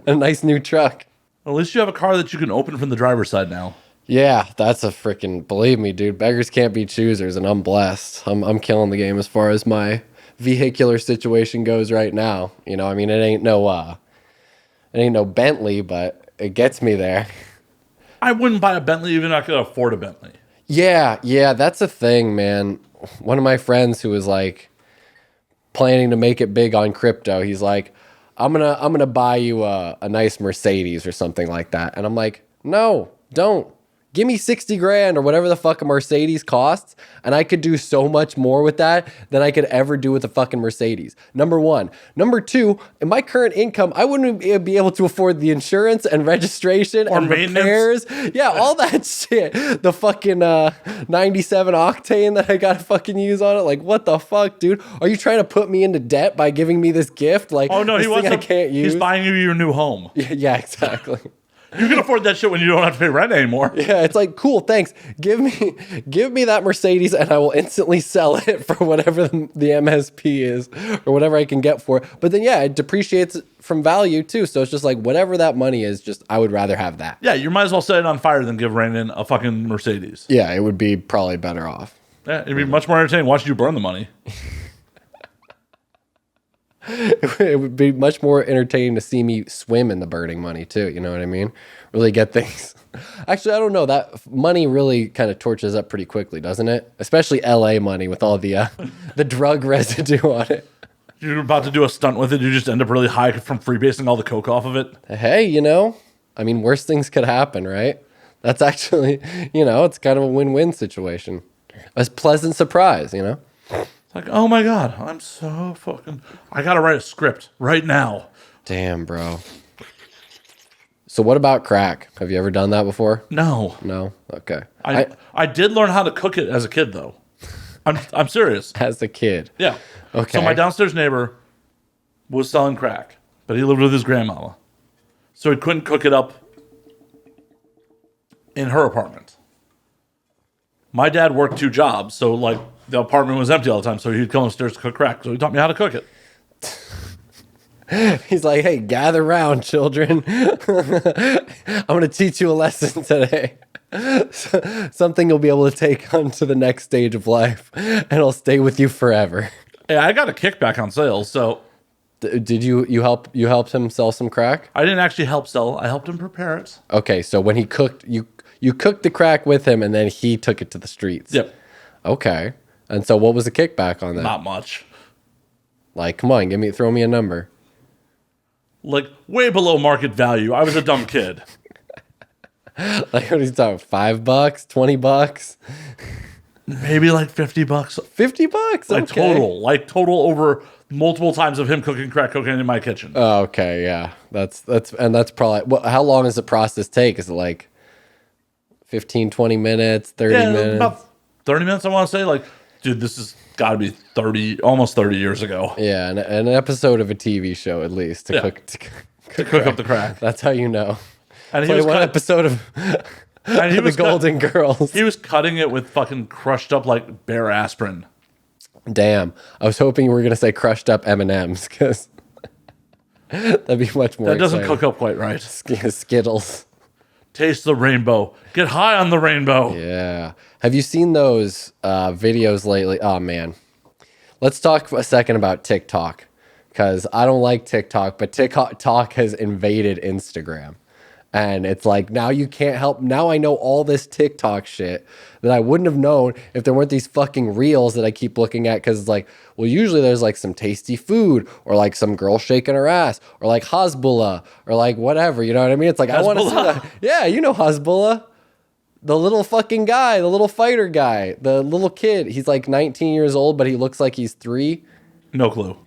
nice new truck. At least you have a car that you can open from the driver's side now. Yeah, that's a freaking, believe me, dude, beggars can't be choosers, and I'm blessed. I'm killing the game as far as my vehicular situation goes right now. I mean, it ain't no Bentley, but it gets me there. I wouldn't buy a Bentley even if I could afford a Bentley. Yeah, that's a thing, man. One of my friends who was like planning to make it big on crypto, he's like, I'm gonna buy you a nice Mercedes or something like that. And I'm like, no, don't. Give me 60 grand or whatever the fuck a Mercedes costs, and I could do so much more with that than I could ever do with a fucking Mercedes. Number one. Number two, in my current income, I wouldn't be able to afford the insurance and registration or and repairs. Yeah, all that shit. The fucking 97 octane that I gotta fucking use on it. Like, what the fuck, dude? Are you trying to put me into debt by giving me this gift? Like, oh no, he wasn't. I can't use. He's buying you your new home. Yeah, exactly. You can afford that shit when you don't have to pay rent anymore. Yeah, it's like, cool, thanks. Give me that Mercedes and I will instantly sell it for whatever the MSP is or whatever I can get for it. But then, yeah, it depreciates from value too. So it's just like whatever that money is, just I would rather have that. Yeah, you might as well set it on fire than give Raanen a fucking Mercedes. Yeah, it would be probably better off. Yeah, it'd be much more entertaining watching you burn the money. It would be much more entertaining to see me swim in the burning money too. You know what I mean? Really get things. Actually, I don't know. That money really kind of torches up pretty quickly, doesn't it? Especially LA money with all the drug residue on it. You're about to do a stunt with it. You just end up really high from freebasing all the coke off of it. Hey, I mean, worse things could happen, right? That's actually, it's kind of a win-win situation. A pleasant surprise, Like, oh my God, I'm so fucking... I gotta write a script right now. Damn, bro. So what about crack? Have you ever done that before? No. No? Okay. I did learn how to cook it as a kid, though. I'm serious. As a kid? Yeah. Okay. So my downstairs neighbor was selling crack, but he lived with his grandmama. So he couldn't cook it up in her apartment. My dad worked 2 jobs, so like the apartment was empty all the time, so he'd come upstairs to cook crack. So he taught me how to cook it. He's like, hey, gather round, children. I'm going to teach you a lesson today. Something you'll be able to take on to the next stage of life, and it'll stay with you forever. Yeah, I got a kickback on sales, so... Did you helped him sell some crack? I didn't actually help sell. I helped him prepare it. Okay, so when he cooked, you cooked the crack with him, and then he took it to the streets. Yep. Okay. And so what was the kickback on that? Not much. Like, come on, throw me a number. Like, way below market value. I was a dumb kid. Like, what are you talking? $5, $20? Maybe like $50. $50? Like Okay. total over multiple times of him cooking crack cocaine in my kitchen. Oh, okay, yeah. That's probably, how long does the process take? Is it like 15, 20 minutes, 30 minutes? About 30 minutes, I want to say. Like, dude, this has got to be almost 30 years ago. Yeah, and an episode of a TV show at least to cook up the crack. That's how you know. And he was one episode of the Golden Girls. He was cutting it with fucking crushed up like Bear aspirin. Damn, I was hoping you were gonna say crushed up M&Ms because that'd be much more. That doesn't exciting. cook up quite right. Skittles. Taste the rainbow. Get high on the rainbow. Yeah. Have you seen those videos lately? Oh man, let's talk a second about TikTok because I don't like TikTok, but TikTok has invaded Instagram. And it's like, now you can't help. Now I know all this TikTok shit that I wouldn't have known if there weren't these fucking reels that I keep looking at. Cause it's like, well, usually there's like some tasty food or like some girl shaking her ass or like Hezbollah or like whatever. You know what I mean? It's like, I want to see that. Yeah, you know Hezbollah. The little fucking guy, the little fighter guy, the little kid. He's like 19 years old, but he looks like he's 3. No clue.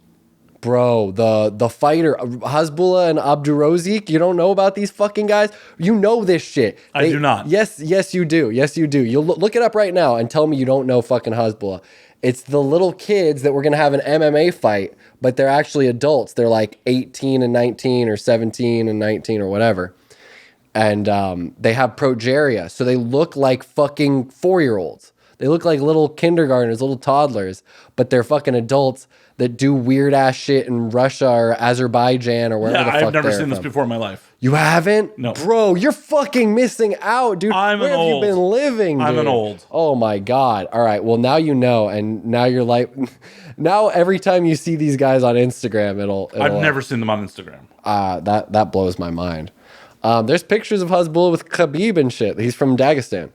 Bro, the fighter, Hezbollah and Abdurazik, you don't know about these fucking guys? You know this shit. I do not. Yes, you do. Yes, you do. You'll look it up right now and tell me you don't know fucking Hezbollah. It's the little kids that were going to have an MMA fight, but they're actually adults. They're like 18 and 19 or 17 and 19 or whatever. And they have progeria. So they look like fucking 4-year-olds. They look like little kindergartners, little toddlers, but they're fucking adults that do weird ass shit in Russia or Azerbaijan or wherever the fuck I've never they're seen this from. before in my life. You haven't? No. Bro, you're fucking missing out, dude. I'm Where an have old. you been living, dude? I'm an old. Oh my God. All right. Well, now you know. And now you're like, now every time you see these guys on Instagram, it'll I've never seen them on Instagram. that blows my mind. There's pictures of Hezbollah with Khabib and shit. He's from Dagestan.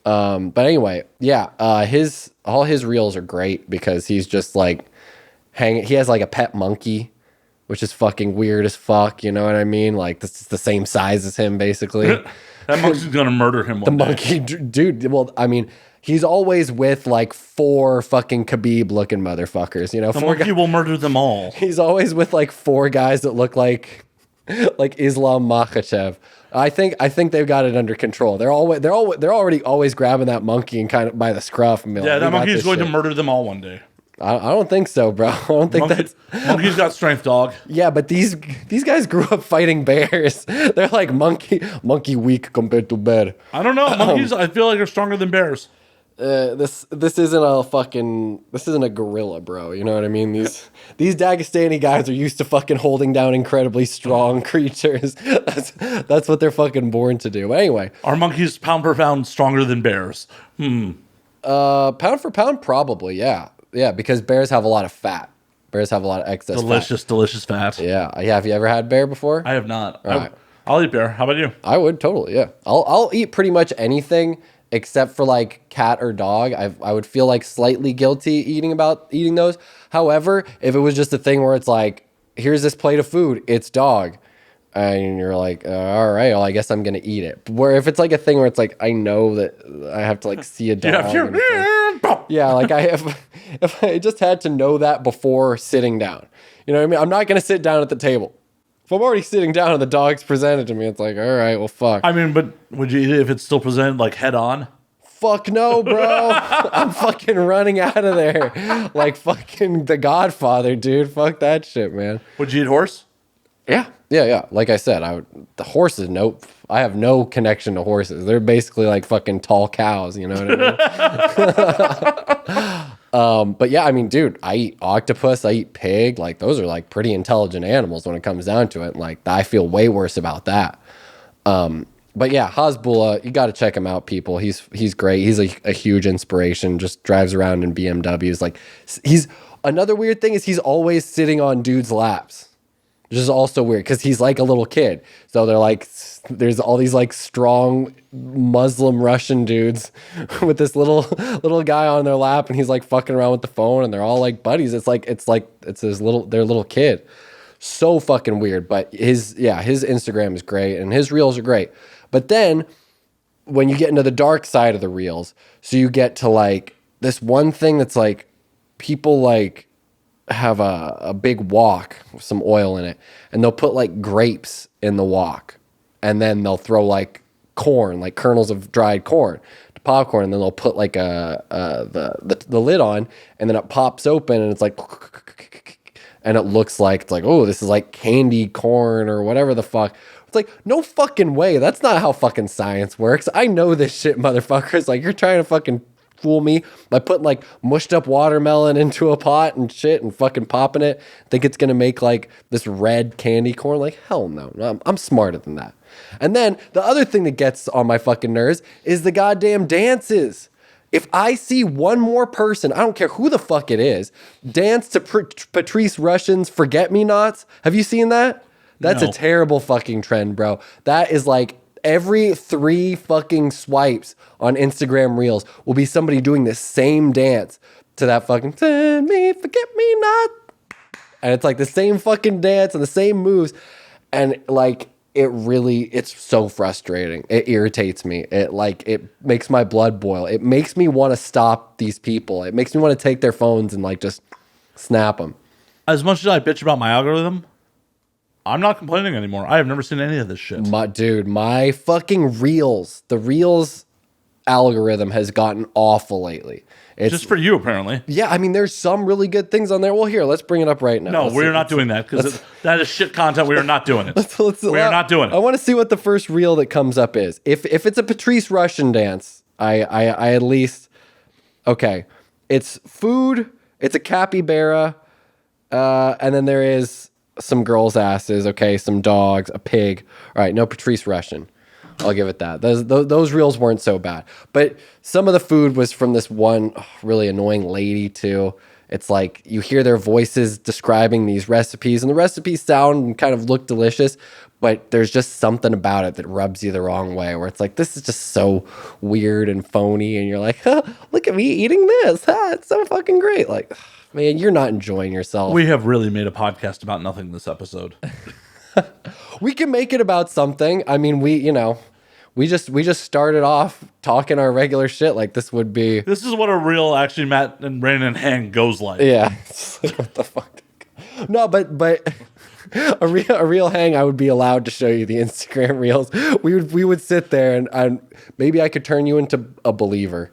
But anyway, yeah, all his reels are great because he's just like he has like a pet monkey, which is fucking weird as fuck. You know what I mean? Like this is the same size as him, basically. That monkey's gonna murder him one The day. monkey, dude. Well, I mean, he's always with like 4 fucking Khabib looking motherfuckers. You know, The monkey will murder them all. He's always with like 4 guys that look like Islam Makhachev. I think they've got it under control. They're already always grabbing that monkey and kind of by the scruff. And Yeah, that monkey is going to murder them all one day. I don't think so, bro. I don't think that's. Monkey's got strength, dog. Yeah, but these guys grew up fighting bears. They're like monkey weak compared to bear. I don't know. Monkeys, I feel like, are stronger than bears. This isn't a gorilla, bro. You know what I mean? These Dagestani guys are used to fucking holding down incredibly strong creatures. That's what they're fucking born to do. But anyway, are monkeys pound per pound stronger than bears? Pound for pound, probably, yeah. Yeah, because bears have a lot of fat. Bears have a lot of excess delicious fat. Yeah. Have you ever had bear before? I have not. Right. I'll eat bear. How about you? I would totally, yeah. I'll eat pretty much anything except for like cat or dog. I would feel like slightly guilty eating those. However, if it was just a thing where it's like, here's this plate of food, it's dog, and you're like, all right, well, I guess I'm gonna eat it. Where if it's like a thing where it's like, I know that I have to like see a dog. Yeah, like if I just had to know that before sitting down. You know what I mean? I'm not gonna sit down at the table. If I'm already sitting down and the dog's presented to me, it's like, all right, well, fuck. I mean, but would you eat it if it's still presented like head on? Fuck no, bro. I'm fucking running out of there. Like fucking The Godfather, dude. Fuck that shit, man. Would you eat horse? Yeah. Like I said, the horses, nope. I have no connection to horses. They're basically like fucking tall cows, you know what I mean? But yeah, I mean, dude, I eat octopus, I eat pig. Like those are like pretty intelligent animals when it comes down to it. Like I feel way worse about that. But yeah, Hasbulla, you got to check him out, people. He's great. He's a huge inspiration. Just drives around in BMWs. Like another weird thing is he's always sitting on dudes' laps. Which is also weird because he's like a little kid. So they're like, there's all these like strong Muslim Russian dudes with this little guy on their lap, and he's like fucking around with the phone, and they're all like buddies. It's their little kid. So fucking weird. But his Instagram is great, and his reels are great. But then when you get into the dark side of the reels, so you get to like this one thing that's like people like have a big wok with some oil in it, and they'll put like grapes in the wok, and then they'll throw like corn, like kernels of dried corn to popcorn, and then they'll put like the lid on, and then it pops open, and it's like, and it looks like it's like, oh, this is like candy corn or whatever the fuck. It's like, no fucking way. That's not how fucking science works. I know this shit, motherfuckers. Like, you're trying to fucking fool me by putting like mushed up watermelon into a pot and shit and fucking popping it. Think it's gonna make like this red candy corn? Like, hell no. I'm smarter than that. And then the other thing that gets on my fucking nerves is the goddamn dances. If I see one more person, I don't care who the fuck it is, dance to Patrice Rushen's Forget Me Nots. Have you seen that? That's a terrible fucking trend, bro. That is like every 3 fucking swipes on Instagram Reels will be somebody doing the same dance to that fucking Send Me Forget Me Not. And it's like the same fucking dance and the same moves. And like, it's so frustrating. It irritates me. It makes my blood boil. It makes me want to stop these people. It makes me want to take their phones and like just snap them. As much as I bitch about my algorithm, I'm not complaining anymore. I have never seen any of this shit. My fucking Reels, the Reels algorithm has gotten awful lately. It's just for you, apparently. Yeah, I mean, there's some really good things on there. Well, here, let's bring it up right now. No, we're not doing that because that is shit content. We are not doing it. We are not doing it. I want to see what the first reel that comes up is. If it's a Patrice Rushen dance, I at least, okay, it's food, it's a capybara, and then there is some girls' asses, okay, some dogs, a pig. All right, no Patrice Rushen. I'll give it that. Those reels weren't so bad. But some of the food was from this one really annoying lady, too. It's like you hear their voices describing these recipes, and the recipes sound and kind of look delicious, but there's just something about it that rubs you the wrong way, where it's like, this is just so weird and phony, and you're like, huh, look at me eating this. It's so fucking great. Like, man, you're not enjoying yourself. We have really made a podcast about nothing this episode. We can make it about something. I mean, we just started off talking our regular shit like this would be. This is what a real actually Matt and Raanen hang goes like. Yeah. It's like, what the fuck? No, but a real hang, I would be allowed to show you the Instagram reels. We would sit there and maybe I could turn you into a believer.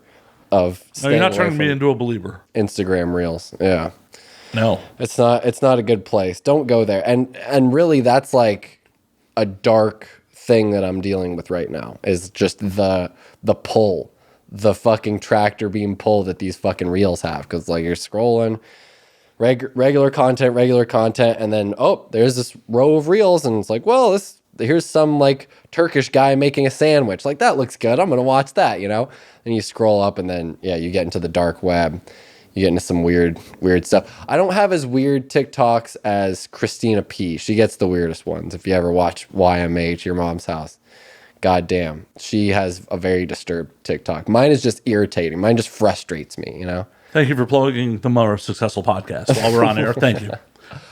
of No, staying you're not away turning me from into a believer. Instagram Reels. Yeah. No. It's not a good place. Don't go there. And really that's like a dark thing that I'm dealing with right now is just the pull, the fucking tractor being pulled that these fucking Reels have. Cause like you're scrolling regular content, and then, oh, there's this row of Reels and it's like, well, here's some like Turkish guy making a sandwich. Like that looks good. I'm going to watch that, you know? And you scroll up and then, yeah, you get into the dark web. You get into some weird stuff. I don't have as weird TikToks as Christina P. She gets the weirdest ones. If you ever watch YMH, Your Mom's House, god damn, she has a very disturbed TikTok. Mine is just irritating. Mine just frustrates me, you know? Thank you for plugging the more successful podcast while we're on air. Thank you.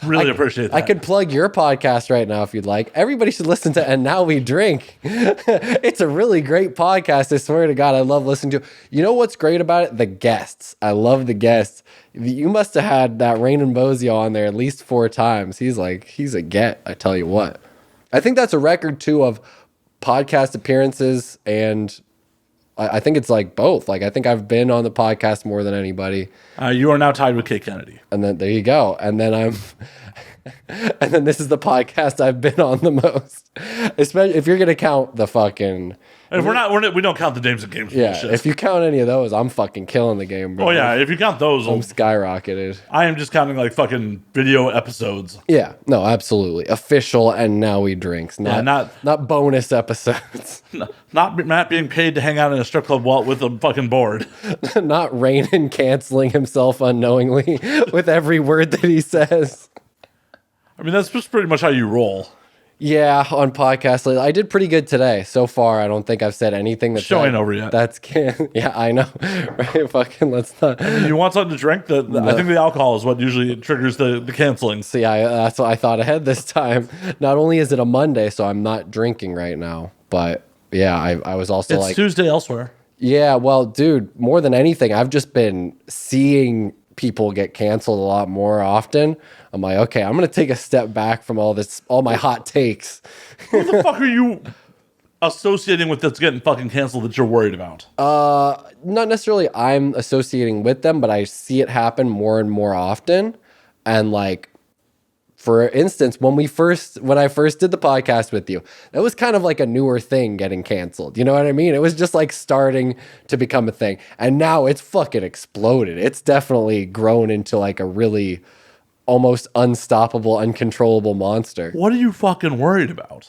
Really appreciate that. I could plug your podcast right now if you'd like. Everybody should listen to And Now We Drink. It's a really great podcast. I swear to God, I love listening to it. You know what's great about it? The guests. I love the guests. You must have had that Raanen Bozzio on there at least 4 times. He's a get, I tell you what. I think that's a record too of podcast appearances, and I think it's like both. Like I think I've been on the podcast more than anybody. You are now tied with Kate Kennedy. And then there you go. And then and then this is the podcast I've been on the most. Especially if you're gonna count the fucking. And if we don't count the names and games. Yeah, bullshit. if you count any of those, I'm fucking killing the game, bro. Oh yeah, if you count those, I'm skyrocketed. I am just counting like fucking video episodes. Yeah, no, absolutely. Official And Now We Drinks, not bonus episodes. Not Matt being paid to hang out in a strip club with a fucking board. Not Raanen canceling himself unknowingly with every word that he says. I mean, that's just pretty much how you roll. Yeah, on podcasts lately. I did pretty good today. So far, I don't think I've said anything that's Show ain't over yet. Yeah, I know. Right? Fucking let's not. I mean, you want something to drink? I think the alcohol is what usually triggers the canceling. See, that's what I thought ahead this time. Not only is it a Monday, so I'm not drinking right now, but yeah, I was also It's Tuesday elsewhere. Yeah, well, dude, more than anything, I've just been seeing people get canceled a lot more often. I'm like, okay, I'm going to take a step back from all my hot takes. Who the fuck are you associating with that's getting fucking canceled that you're worried about? Not necessarily I'm associating with them, but I see it happen more and more often. And like, for instance, when I first did the podcast with you, that was kind of like a newer thing getting canceled. You know what I mean? It was just like starting to become a thing. And now it's fucking exploded. It's definitely grown into like a really almost unstoppable, uncontrollable monster. What are you fucking worried about?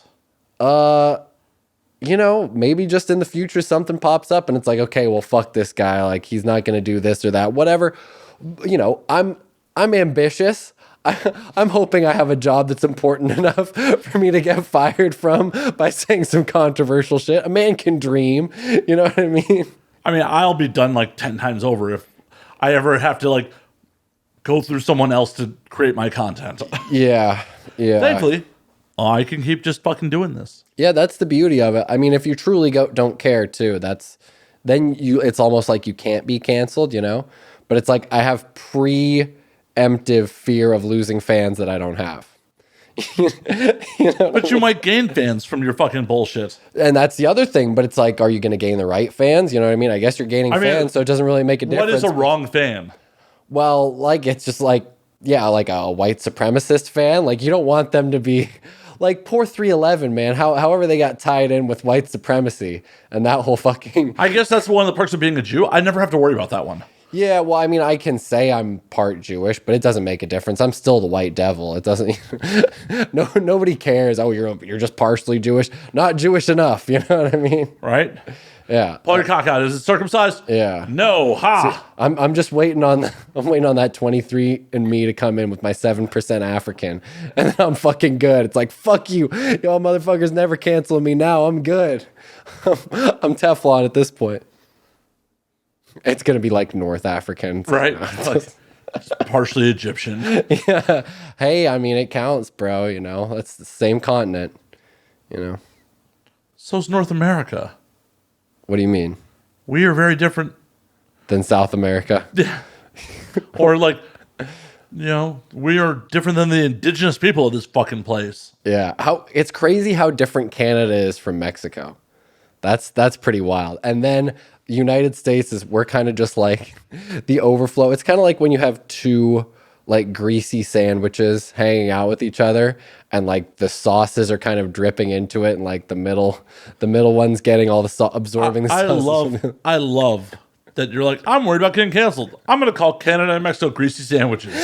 You know, maybe just in the future something pops up and it's like, okay, well, fuck this guy. Like he's not going to do this or that, whatever. You know, I'm ambitious. I'm hoping I have a job that's important enough for me to get fired from by saying some controversial shit. A man can dream. You know what I mean? I mean, I'll be done like 10 times over if I ever have to like go through someone else to create my content. Yeah. Thankfully, I can keep just fucking doing this. Yeah, that's the beauty of it. I mean, if you truly don't care too, it's almost like you can't be canceled, you know? But it's like I have preemptive fear of losing fans that I don't have. You know? But you might gain fans from your fucking bullshit. And that's the other thing. But it's like, are you going to gain the right fans? You know what I mean? I guess you're gaining fans, so it doesn't really make a difference. What is a wrong fan? Well, like, it's just like, yeah, like a white supremacist fan. Like, you don't want them to be like poor 311, man. However they got tied in with white supremacy and that whole fucking. I guess that's one of the perks of being a Jew. I never have to worry about that one. Yeah, well, I mean, I can say I'm part Jewish, but it doesn't make a difference. I'm still the white devil. It doesn't. Nobody cares. Oh, you're just partially Jewish, not Jewish enough. You know what I mean? Right. Yeah. Pull your cock out. Is it circumcised? Yeah. No. Ha. See, I'm just waiting on that 23 and me to come in with my 7% African, and then I'm fucking good. It's like, fuck you, y'all motherfuckers never canceling me now. I'm good. I'm Teflon at this point. It's gonna be like North African, right? Partially Egyptian. Yeah. Hey, I mean, it counts, bro. You know, that's the same continent. You know. So's North America. What do you mean? We are very different than South America. Yeah. Or like, you know, we are different than the indigenous people of this fucking place. Yeah. It's crazy how different Canada is from Mexico. That's pretty wild. And then United States we're kind of just like the overflow. It's kind of like when you have two like greasy sandwiches hanging out with each other, and like the sauces are kind of dripping into it, and like the middle one's getting all the absorbing the sauces. I love that you're like, I'm worried about getting canceled. I'm going to call Canada and Mexico greasy sandwiches.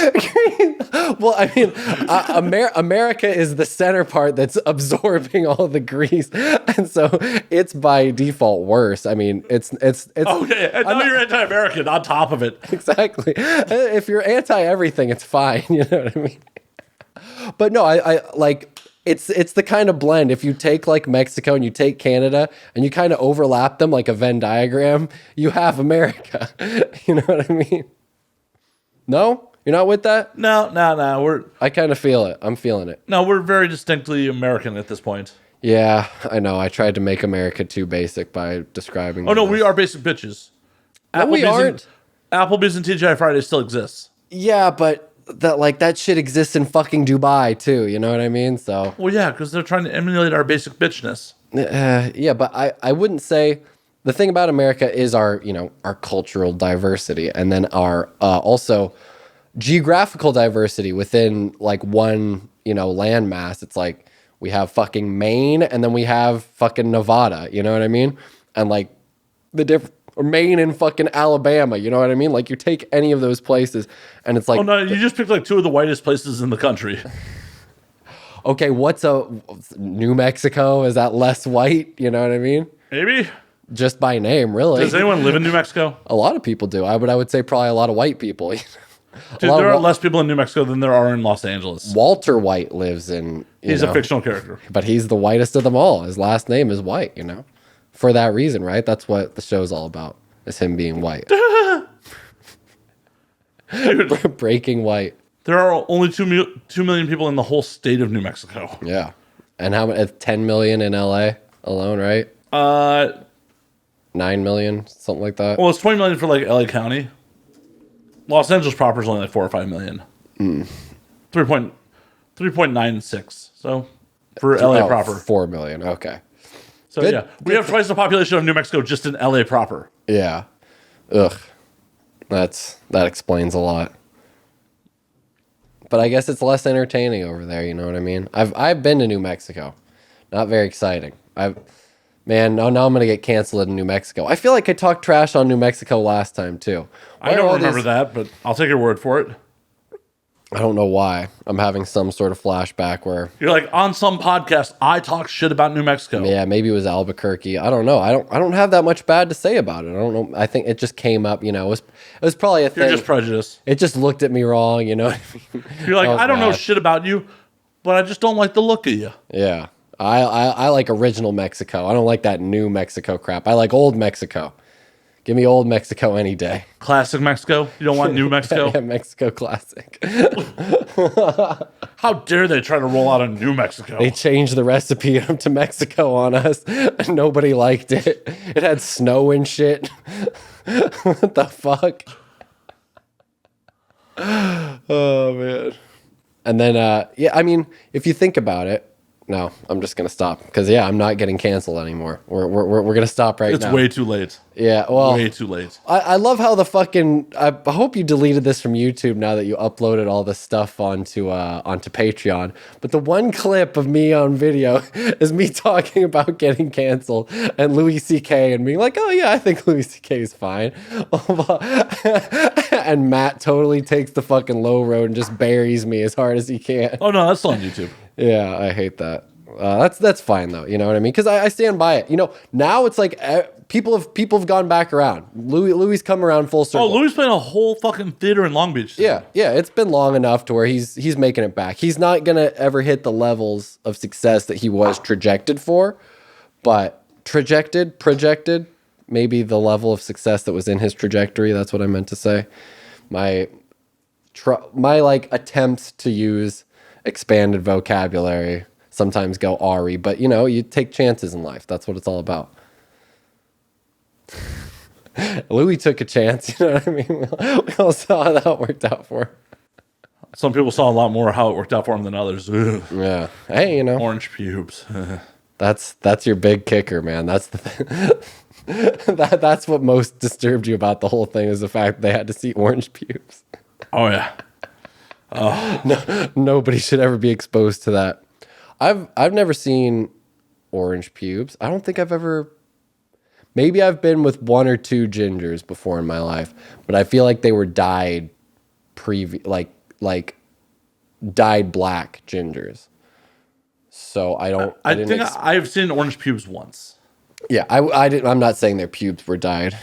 Well, I mean, America is the center part that's absorbing all the grease, and so it's by default worse. I mean, it's okay. And now you're anti-American on top of it. Exactly. If you're anti everything, it's fine. You know what I mean? But no, I like it's the kind of blend. If you take like Mexico and you take Canada and you kind of overlap them like a Venn diagram, you have America. You know what I mean? No? You're not with that? No. I kind of feel it. I'm feeling it. No, we're very distinctly American at this point. Yeah, I know. I tried to make America too basic by describing. Oh no, we are basic bitches. No, we aren't. Applebee's and TGI Fridays still exists. Yeah, but that shit exists in fucking Dubai too. You know what I mean? So. Well, yeah, because they're trying to emulate our basic bitchness. Yeah, but I wouldn't say the thing about America is our cultural diversity, and then our also geographical diversity within like one landmass. It's like we have fucking Maine, and then we have fucking Nevada. You know what I mean? And like or Maine and fucking Alabama. You know what I mean? Like you take any of those places, and it's like, oh no, you just picked like two of the whitest places in the country. Okay, what's New Mexico? Is that less white? You know what I mean? Maybe. Just by name, really. Does anyone live in New Mexico? A lot of people do. I would say probably a lot of white people. Dude, there are less people in New Mexico than there are in Los Angeles. Walter White lives in... He's a fictional character. But he's the whitest of them all. His last name is White, For that reason, right? That's what the show's all about, is him being white. Dude, Breaking White. There are only 2 million people in the whole state of New Mexico. Yeah. And how many? 10 million in LA alone, right? 9 million, something like that. Well, it's 20 million for like LA County. Los Angeles proper is only like 4 or 5 million. 3.96. So for LA proper, 4 million. Okay. So yeah, we have twice the population of New Mexico just in LA proper. Yeah. Ugh. That explains a lot. But I guess it's less entertaining over there. You know what I mean? I've been to New Mexico. Not very exciting. Now I'm gonna get canceled in New Mexico. I feel like I talked trash on New Mexico last time too. I don't remember that, but I'll take your word for it. I don't know why. I'm having some sort of flashback where you're like, on some podcast I talk shit about New Mexico. Yeah, maybe it was Albuquerque. I don't know. I don't have that much bad to say about it. I don't know. I think it just came up. It was probably a thing. You're just prejudiced. It just looked at me wrong. You know. You're like, I don't know shit about you, but I just don't like the look of you. Yeah. I like original Mexico. I don't like that New Mexico crap. I like old Mexico. Give me old Mexico any day. Classic Mexico? You don't want New Mexico? Yeah, Mexico classic. How dare they try to roll out a New Mexico? They changed the recipe to Mexico on us, and nobody liked it. It had snow and shit. What the fuck? Oh, man. And then, I mean, if you think about it, no, I'm just gonna stop because I'm not getting canceled anymore. We're gonna stop right now. It's way too late. Yeah, well, way too late. I love how the fucking. I hope you deleted this from YouTube now that you uploaded all this stuff onto Patreon. But the one clip of me on video is me talking about getting canceled and Louis C.K. and being like, oh yeah, I think Louis C.K. is fine. And Matt totally takes the fucking low road and just buries me as hard as he can. Oh no, that's still on YouTube. Yeah, I hate that. That's fine though. You know what I mean? Because I stand by it. Now it's like people have gone back around. Louis come around full circle. Oh, Louis playing a whole fucking theater in Long Beach. Yeah. It's been long enough to where he's making it back. He's not gonna ever hit the levels of success that he was projected for, but projected, maybe the level of success that was in his trajectory. That's what I meant to say. My like attempts to use expanded vocabulary sometimes go awry, but you take chances in life. That's what it's all about. Louis took a chance, you know what I mean? We all saw how that worked out for him. Some people saw a lot more how it worked out for him than others. Ugh. Yeah. Hey, Orange pubes. That's your big kicker, man. That's the thing. That's what most disturbed you about the whole thing is the fact they had to see orange pubes. Oh yeah. No, nobody should ever be exposed to that. I've never seen orange pubes. I don't think I've ever. Maybe I've been with one or two gingers before in my life, but I feel like they were dyed like dyed black gingers. So I think I've seen orange pubes once. Yeah, I'm not saying their pubes were dyed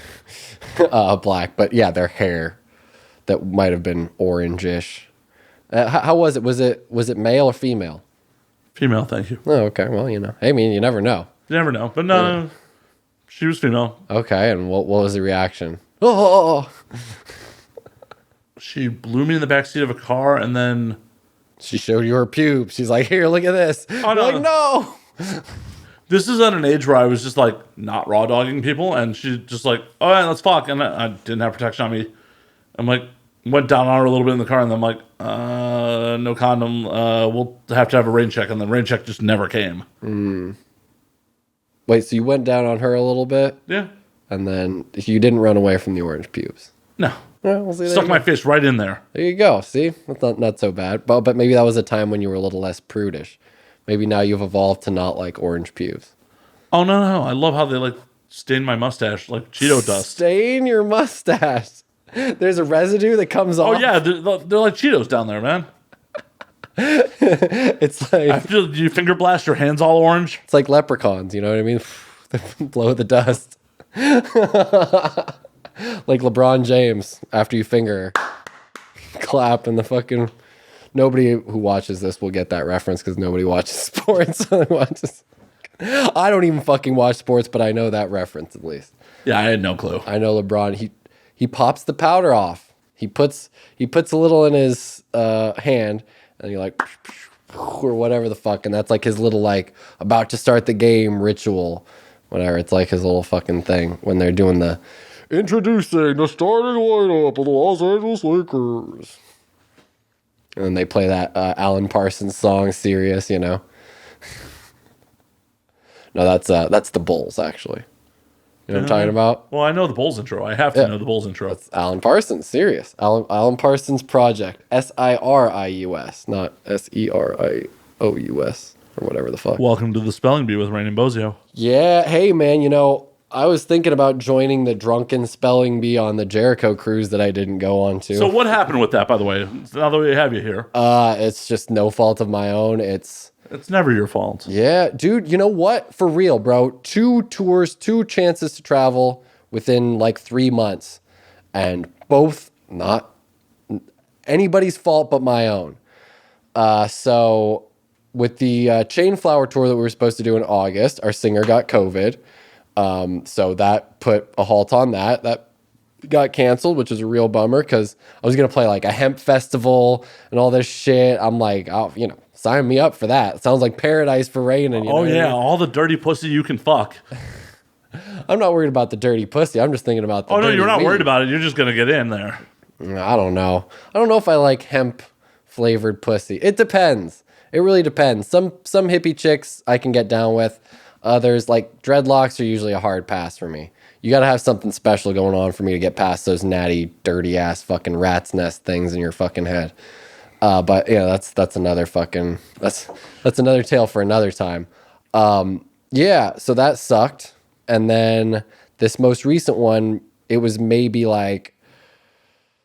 black, but yeah, their hair that might have been orangish. How was it? Was it male or female? Female, thank you. Oh, okay. Well, I mean, you never know. You never know, but no, yeah. She was female. Okay, and what was the reaction? Oh! She blew me in the backseat of a car, and then she showed you her pubes. She's like, "Here, look at this." Oh, no. Like, no. This is at an age where I was just like not raw dogging people, and she just like, "Oh yeah, let's fuck," and I didn't have protection on me. I'm like, went down on her a little bit in the car, and then I'm like, no condom. We'll have to have a rain check, and the rain check just never came. Wait, so you went down on her a little bit? Yeah. And then you didn't run away from the orange pubes? No. Well, we'll see. Stuck my face right in there. There you go. See? That's not so bad. But maybe that was a time when you were a little less prudish. Maybe now you've evolved to not like orange pubes. Oh, no. I love how they like stain my mustache like Cheeto dust. Stain your mustache. There's a residue that comes off. Oh, yeah. They're like Cheetos down there, man. It's like after you finger blast, your hands all orange. It's like leprechauns, you know what I mean? They blow the dust. Like LeBron James after you finger clap and the fucking nobody who watches this will get that reference because nobody watches sports. I don't even fucking watch sports, but I know that reference at least. Yeah, I had no clue. I know LeBron. He pops the powder off. He puts a little in his hand. And you're like, or whatever the fuck. And that's like his little, like, about to start the game ritual. Whatever. It's like his little fucking thing when they're doing the introducing the starting lineup of the Los Angeles Lakers. And then they play that Alan Parsons song, Serious, No, that's the Bulls, actually. You know what I'm talking about? Well, I know the Bulls intro. I have to know the Bulls intro. That's Alan Parsons, Serious. Alan Parsons Project. SIRIUS, not SERIOUS, or whatever the fuck. Welcome to the Spelling Bee with Raanen Bozzio. Yeah, hey man, I was thinking about joining the drunken spelling bee on the Jericho cruise that I didn't go on to. So what happened with that, by the way? Now that we have you here. It's just no fault of my own. It's never your fault. Yeah, dude, you know what? For real, bro. 2 tours, 2 chances to travel within like 3 months. And both not anybody's fault but my own. So with the Chain Flower tour that we were supposed to do in August, our singer got COVID. So that put a halt on that. That got canceled, which is a real bummer because I was going to play like a hemp festival and all this shit. I'm like, oh, sign me up for that. It sounds like paradise for Raanen. Oh, yeah. All the dirty pussy you can fuck. I'm not worried about the dirty pussy. I'm just thinking about the Oh, no, you're not weed. worried about it. You're just going to get in there. I don't know. I don't know if I like hemp flavored pussy. It depends. It really depends. Some hippie chicks I can get down with. Others, like dreadlocks, are usually a hard pass for me. You got to have something special going on for me to get past those natty, dirty ass fucking rat's nest things in your fucking head. But that's another fucking that's another tale for another time. Yeah, so that sucked. And then this most recent one, it was maybe like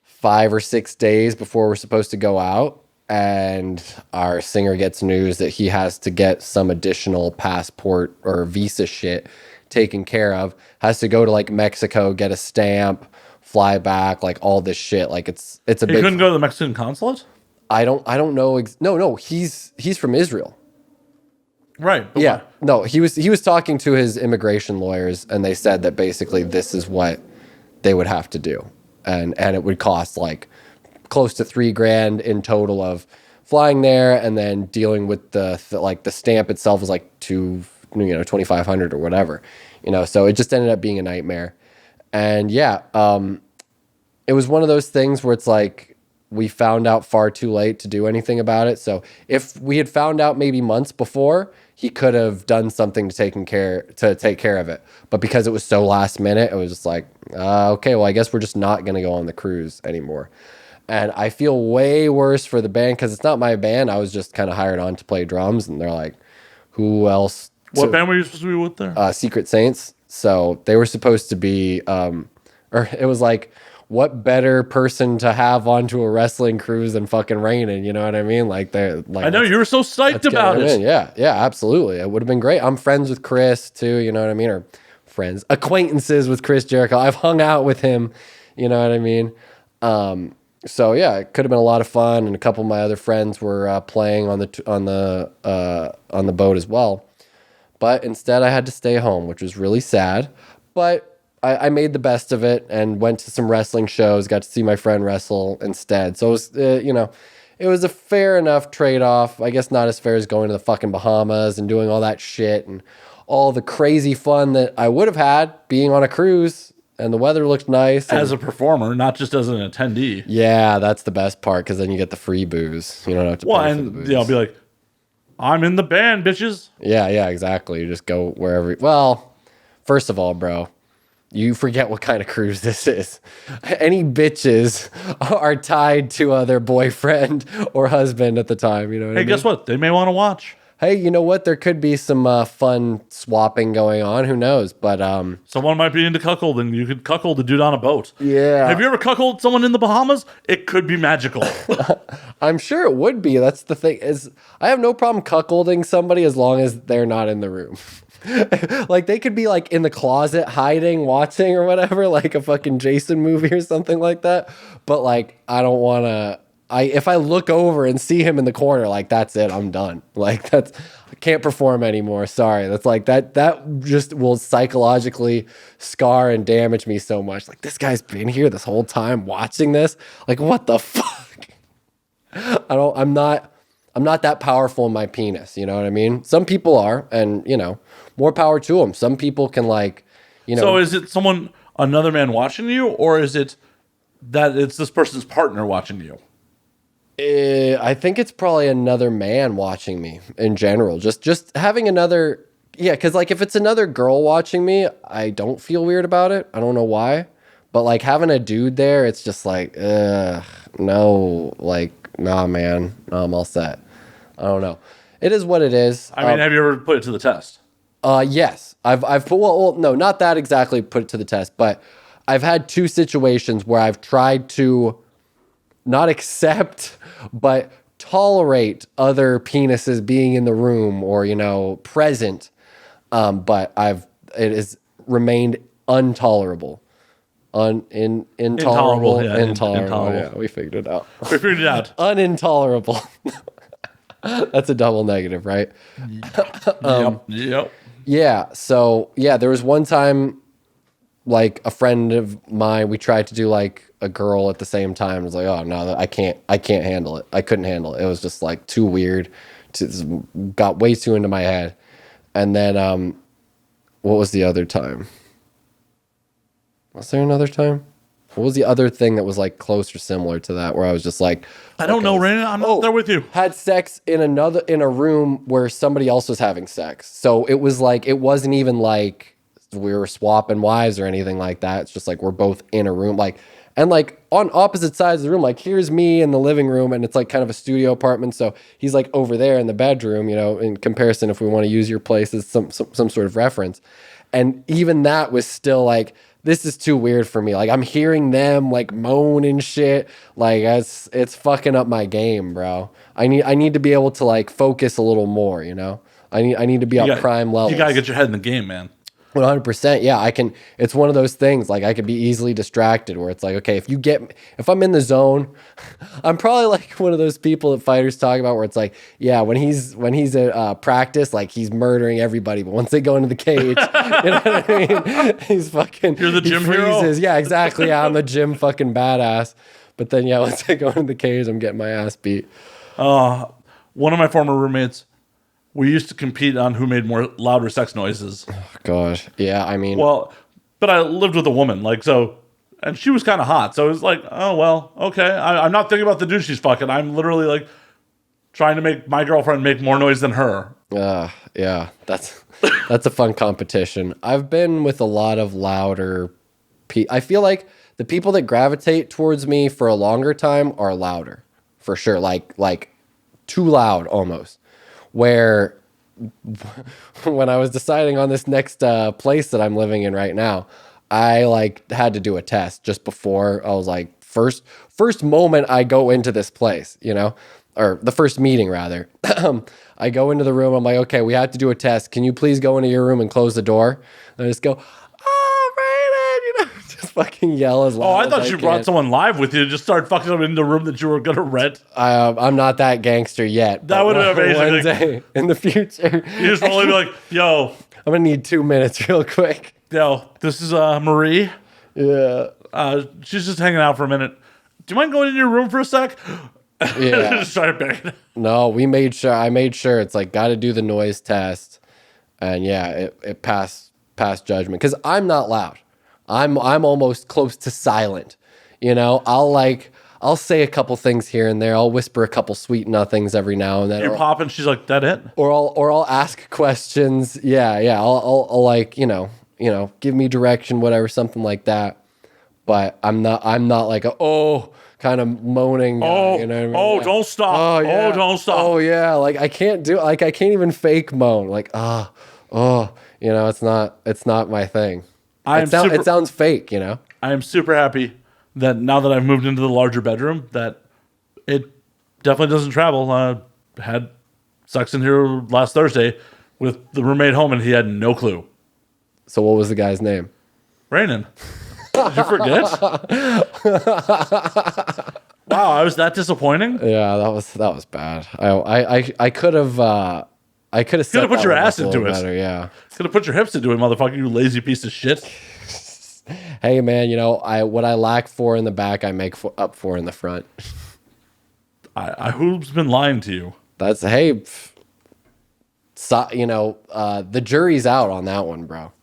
5 or 6 days before we're supposed to go out, and our singer gets news that he has to get some additional passport or visa shit taken care of. Has to go to like Mexico, get a stamp, fly back, like all this shit. Like it's a big. You couldn't go to the Mexican consulate? I don't know. No, he's from Israel. Right. Yeah. No, he was talking to his immigration lawyers, and they said that basically this is what they would have to do, and it would cost like close to $3,000 in total of flying there, and then dealing with the stamp itself was like $2,500 or whatever, So it just ended up being a nightmare, and yeah, it was one of those things where it's like we found out far too late to do anything about it. So if we had found out maybe months before, he could have done something to take care of it. But because it was so last minute, it was just like, okay, well, I guess we're just not going to go on the cruise anymore. And I feel way worse for the band because it's not my band. I was just kind of hired on to play drums, and they're like, who else? What band were you supposed to be with there? Secret Saints. So they were supposed to be, or it was like, what better person to have onto a wrestling cruise than fucking Raanen? You know what I mean? Like they're like, I know you were so psyched about it. Yeah, absolutely. It would have been great. I'm friends with Chris too. You know what I mean? Or acquaintances with Chris Jericho. I've hung out with him. You know what I mean? So yeah, it could have been a lot of fun, and a couple of my other friends were playing on the boat as well. But instead, I had to stay home, which was really sad. But I made the best of it and went to some wrestling shows. Got to see my friend wrestle instead. So it was, it was a fair enough trade-off. I guess not as fair as going to the fucking Bahamas and doing all that shit and all the crazy fun that I would have had being on a cruise. And the weather looked nice. As a performer, not just as an attendee. Yeah, that's the best part because then you get the free booze. You don't have to pay for the booze. Yeah, I'll be like, I'm in the band, bitches. Yeah, exactly. You just go wherever. Well, first of all, bro, you forget what kind of cruise this is. Any bitches are tied to their boyfriend or husband at the time. You know what I mean? Hey, guess what? They may want to watch. Hey, you know what? There could be some fun swapping going on. Who knows? But someone might be into cuckolding. You could cuckold a dude on a boat. Yeah. Have you ever cuckolded someone in the Bahamas? It could be magical. I'm sure it would be. That's the thing. Is I have no problem cuckolding somebody as long as they're not in the room. Like they could be like in the closet hiding, watching or whatever, like a fucking Jason movie or something like that. But like I don't want to. If I look over and see him in the corner, like that's it, I'm done. Like I can't perform anymore. Sorry. That's like that just will psychologically scar and damage me so much. Like this guy's been here this whole time watching this. Like what the fuck? I'm not that powerful in my penis, you know what I mean? Some people are, and more power to them. Some people can So is it another man watching you, or is it that it's this person's partner watching you? I think it's probably another man watching me in general. Just having another, because like if it's another girl watching me, I don't feel weird about it. I don't know why, but like having a dude there, it's just like, no, like nah, man, no, I'm all set. I don't know. It is what it is. I mean, have you ever put it to the test? Yes, I've put well, no, not that exactly put it to the test, but I've had two situations where I've tried to not accept, but tolerate other penises being in the room or, present. But it has remained intolerable. Intolerable. Yeah, intolerable. Yeah, we figured it out. We figured it out. Unintolerable. That's a double negative, right? Yep. Yeah. So yeah, there was one time, like a friend of mine, we tried to do like a girl at the same time. It was like, oh no, I can't handle it. I couldn't handle it. It was just like too weird. Got way too into my head. And then, what was the other time? Was there another time? What was the other thing that was like close or similar to that, where I was just like, I don't know, Raanen. I'm not there with you. Had sex in a room where somebody else was having sex. So it was like, it wasn't even like we were swapping wives or anything like that. It's just like we're both in a room, and like on opposite sides of the room. Like here's me in the living room, and it's like kind of a studio apartment. So he's like over there in the bedroom, in comparison, if we want to use your place as some sort of reference. And even that was still like, this is too weird for me. Like I'm hearing them like moan and shit. Like it's fucking up my game, bro. I need to be able to like focus a little more, I need to be at prime level. You gotta get your head in the game, man. 100%. Yeah, I can. It's one of those things. Like I could be easily distracted where it's like, okay, if I'm in the zone, I'm probably like one of those people that fighters talk about where it's like, yeah, when he's at practice, like he's murdering everybody, but once they go into the cage, you know what I mean? He's fucking. You're the gym hero. Yeah, exactly. Yeah, I'm the gym fucking badass. But then yeah, once I go into the cage, I'm getting my ass beat. One of my former roommates, we used to compete on who made more louder sex noises. Oh, gosh. Yeah, I mean. Well, but I lived with a woman, and she was kind of hot. So it was like, oh, well, okay. I'm not thinking about the dude she's fucking. I'm literally like trying to make my girlfriend make more noise than her. Yeah, that's a fun competition. I've been with a lot of louder I feel like the people that gravitate towards me for a longer time are louder, for sure. Like too loud almost. Where when I was deciding on this next place that I'm living in right now, I like had to do a test just before. I was like, first moment I go into this place, you know, or the first meeting rather. I go into the room. I'm like, okay, we have to do a test. Can you please go into your room and close the door? And I just go, oh, Raanen, you know, just fucking yell as loud. Oh, I thought you brought someone live with you to just start fucking them in the room that you were gonna rent. I'm not that gangster yet. That would have been amazing. One day in the future, you just probably be like, yo, I'm gonna need 2 minutes real quick. Yo, this is Marie. Yeah. She's just hanging out for a minute. Do you mind going in your room for a sec? Yeah. Just started banging. No, I made sure it's like got to do the noise test, and yeah, it passed judgment because I'm not loud. I'm almost close to silent. You know, I'll say a couple things here and there. I'll whisper a couple sweet nothings every now and then. You're popping. She's like, that it? Or I'll ask questions. Yeah. I'll like give me direction, whatever, something like that. But I'm not like kind of moaning guy, you know what I mean? Oh, yeah. Don't stop. Oh, yeah. Don't stop. Oh yeah, like I can't even fake moan. Like you know, it's not my thing. It sounds fake, you know. I am super happy that now that I've moved into the larger bedroom, that it definitely doesn't travel. Had sex in here last Thursday with the roommate home, and he had no clue. So what was the guy's name? Raanen. Did you forget? Wow, I was that disappointing. Yeah, that was bad. I could have put your ass into it. Better, yeah. Could have put your hips into it, motherfucker. You lazy piece of shit. Hey man, you know what I lack for in the back, I make up for in the front. Who's been lying to you? That's you know, the jury's out on that one, bro.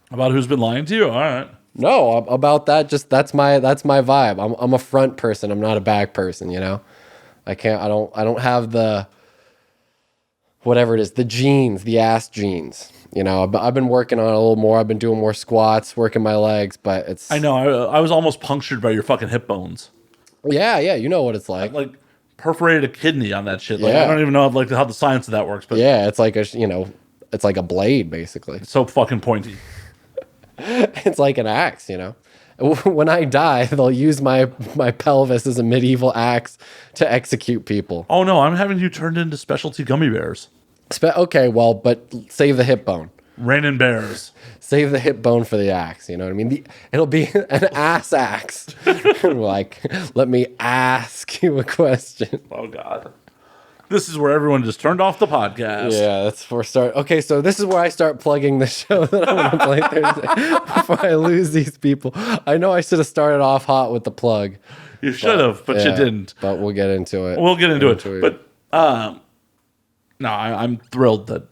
About who's been lying to you? All right. No, about that. Just that's my vibe. I'm a front person. I'm not a back person. You know, I don't have the whatever it is, the genes, the ass genes. You know, I've been working on it a little more. I've been doing more squats, working my legs, but it's. I know. I was almost punctured by your fucking hip bones. Yeah. You know what it's like. I, like perforated a kidney on that shit. Like, I don't even know like how the science of that works. But yeah, it's like it's like a blade basically. It's so fucking pointy. It's like an axe, you know. When I die, they'll use my pelvis as a medieval axe to execute people. Oh no, I'm having you turned into specialty gummy bears. Okay, well, but save the hip bone. Raining bears. Save the hip bone for the axe. You know what I mean? It'll be an ass axe. Like, let me ask you a question. Oh God. This is where everyone just turned off the podcast. Yeah, that's where start. Okay, so this is where I start plugging the show that I'm going to play Thursday before I lose these people. I know I should have started off hot with the plug. You should have, but you didn't. But we'll get into it. We'll get into it. But no, I'm thrilled that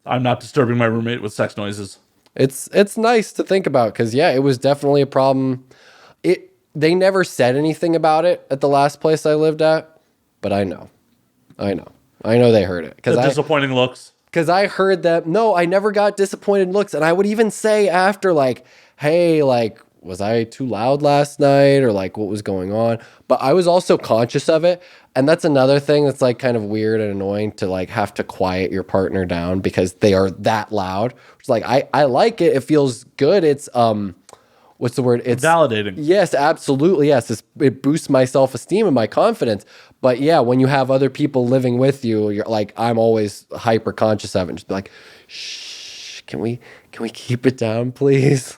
I'm not disturbing my roommate with sex noises. It's nice to think about because it was definitely a problem. They never said anything about it at the last place I lived at, but I know they heard it. The disappointing looks. Because I heard that, no, I never got disappointed looks. And I would even say after, like, hey, like, was I too loud last night? Or, like, what was going on? But I was also conscious of it. And that's another thing that's, like, kind of weird and annoying to, like, have to quiet your partner down because they are that loud. It's like, I like it. It feels good. It's, what's the word? It's validating. Yes, absolutely. Yes. It boosts my self-esteem and my confidence. But yeah, when you have other people living with you, you're like, I'm always hyper conscious of it. And just be like, shh, can we keep it down, please?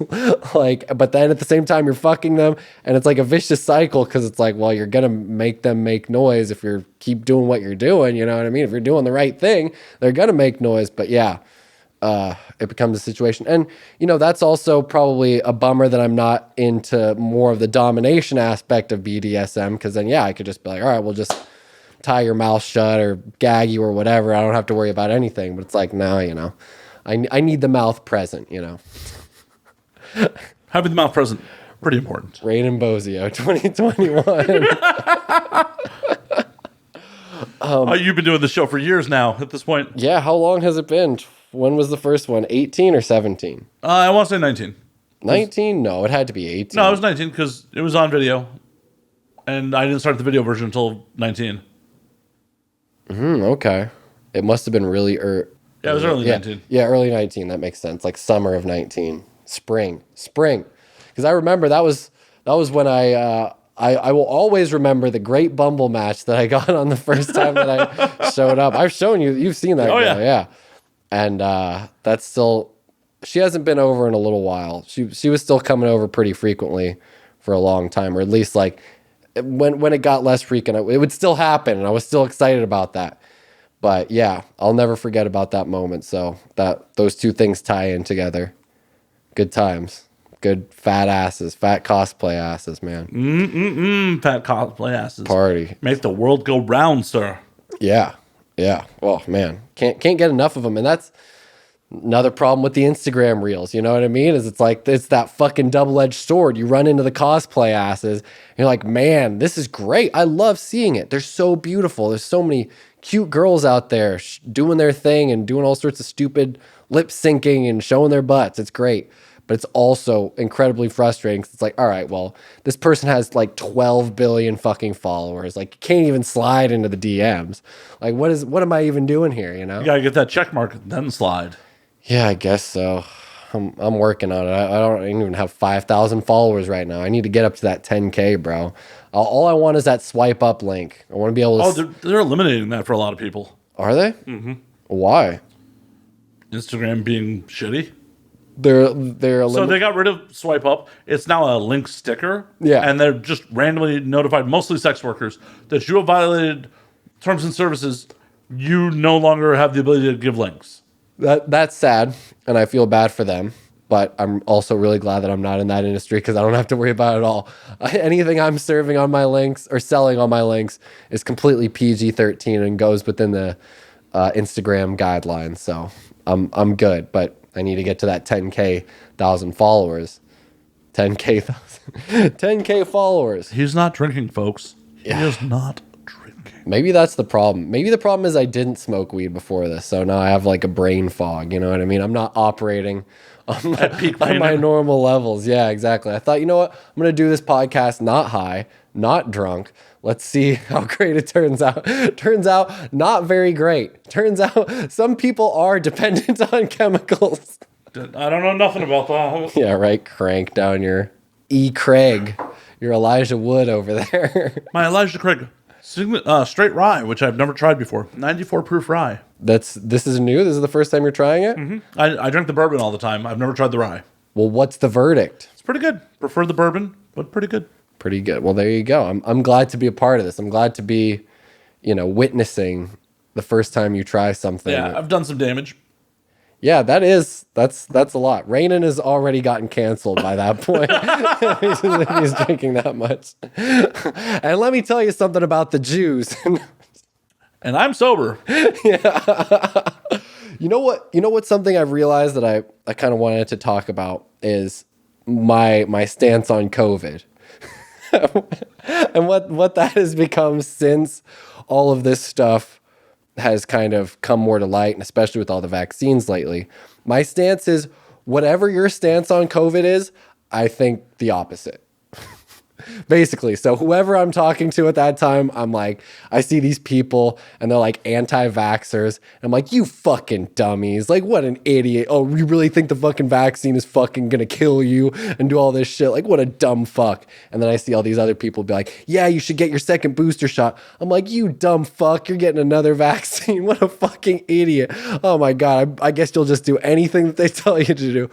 Like, but then at the same time, you're fucking them. And it's like a vicious cycle because it's like, well, you're going to make them make noise if you keep doing what you're doing. You know what I mean? If you're doing the right thing, they're going to make noise. But yeah. It becomes a situation. And, you know, that's also probably a bummer that I'm not into more of the domination aspect of BDSM because then, I could just be like, all right, we'll just tie your mouth shut or gag you or whatever. I don't have to worry about anything. But it's like, no, you know, I need the mouth present, you know. Having the mouth present, pretty important. Raanen Bozzio, 2021. You've been doing the show for years now at this point. Yeah, how long has it been? When was the first one? 18 or 17? I want to say 19. 19? No, it had to be 18. No, it was 19 because it was on video. And I didn't start the video version until 19. Okay. It must have been really early. Yeah, it was early 19. Yeah, early 19. That makes sense. Like summer of 19. Spring. Because I remember that was when I will always remember the great Bumble match that I got on the first time that I showed up. I've shown you. You've seen that. Oh, girl, yeah. And that's still... She hasn't been over in a little while. She was still coming over pretty frequently for a long time, or at least like when it got less frequent, it would still happen, and I was still excited about that. But yeah, I'll never forget about that moment. So those two things tie in together. Good times. Good fat asses, fat cosplay asses, man. Fat cosplay asses. Party. Make the world go round, sir. Yeah. Oh man, can't get enough of them, and that's another problem with the Instagram reels. You know what I mean? Is it's that fucking double-edged sword. You run into the cosplay asses, and you're like, man, this is great. I love seeing it. They're so beautiful. There's so many cute girls out there doing their thing and doing all sorts of stupid lip syncing and showing their butts. It's great. But it's also incredibly frustrating because it's like, all right, well, this person has like 12 billion fucking followers. Like, you can't even slide into the DMs. Like, what am I even doing here, you know? You gotta get that check mark, then slide. Yeah, I guess so. I'm working on it. I don't even have 5,000 followers right now. I need to get up to that 10K, bro. All I want is that swipe up link. I want to be able to... They're eliminating that for a lot of people. Are they? Mm-hmm. Why? Instagram being shitty. So they got rid of swipe up. It's now a link sticker. Yeah. And they're just randomly notified, mostly sex workers, that you have violated terms and services. You no longer have the ability to give links. That's sad, and I feel bad for them. But I'm also really glad that I'm not in that industry because I don't have to worry about it at all. Anything I'm serving on my links or selling on my links is completely PG-13 and goes within the Instagram guidelines. So I'm good, but I need to get to that 10,000 followers. 10K followers. He's not drinking, folks. He is not drinking. Maybe that's the problem. Maybe the problem is I didn't smoke weed before this, so now I have like a brain fog. You know what I mean? I'm not operating on my normal levels. Yeah, exactly. I thought, you know what? I'm going to do this podcast not high, not drunk. Let's see how great it turns out. Turns out not very great. Turns out some people are dependent on chemicals. I don't know nothing about that. Yeah, right. Crank down your E. Craig. Your Elijah Wood over there. My Elijah Craig straight rye, which I've never tried before. 94 proof rye. This is new? This is the first time you're trying it? Mm-hmm. I drink the bourbon all the time. I've never tried the rye. Well, what's the verdict? It's pretty good. Prefer the bourbon, but pretty good. Pretty good. Well, there you go. I'm glad to be a part of this. I'm glad to be, witnessing the first time you try something. Yeah, I've done some damage. Yeah, that's a lot. Raanen has already gotten canceled by that point. If he's drinking that much. And let me tell you something about the Jews. And I'm sober. Yeah. You know what? Something I've realized that I kind of wanted to talk about is my stance on COVID. And what that has become since all of this stuff has kind of come more to light, and especially with all the vaccines lately. My stance is, whatever your stance on COVID is, I think the opposite. Basically. So whoever I'm talking to at that time, I'm like, I see these people and they're like anti-vaxxers. And I'm like, you fucking dummies. Like, what an idiot. Oh, you really think the fucking vaccine is fucking gonna kill you and do all this shit? Like, what a dumb fuck. And then I see all these other people be like, yeah, you should get your second booster shot. I'm like, you dumb fuck. You're getting another vaccine. What a fucking idiot. Oh my God. I guess you'll just do anything that they tell you to do.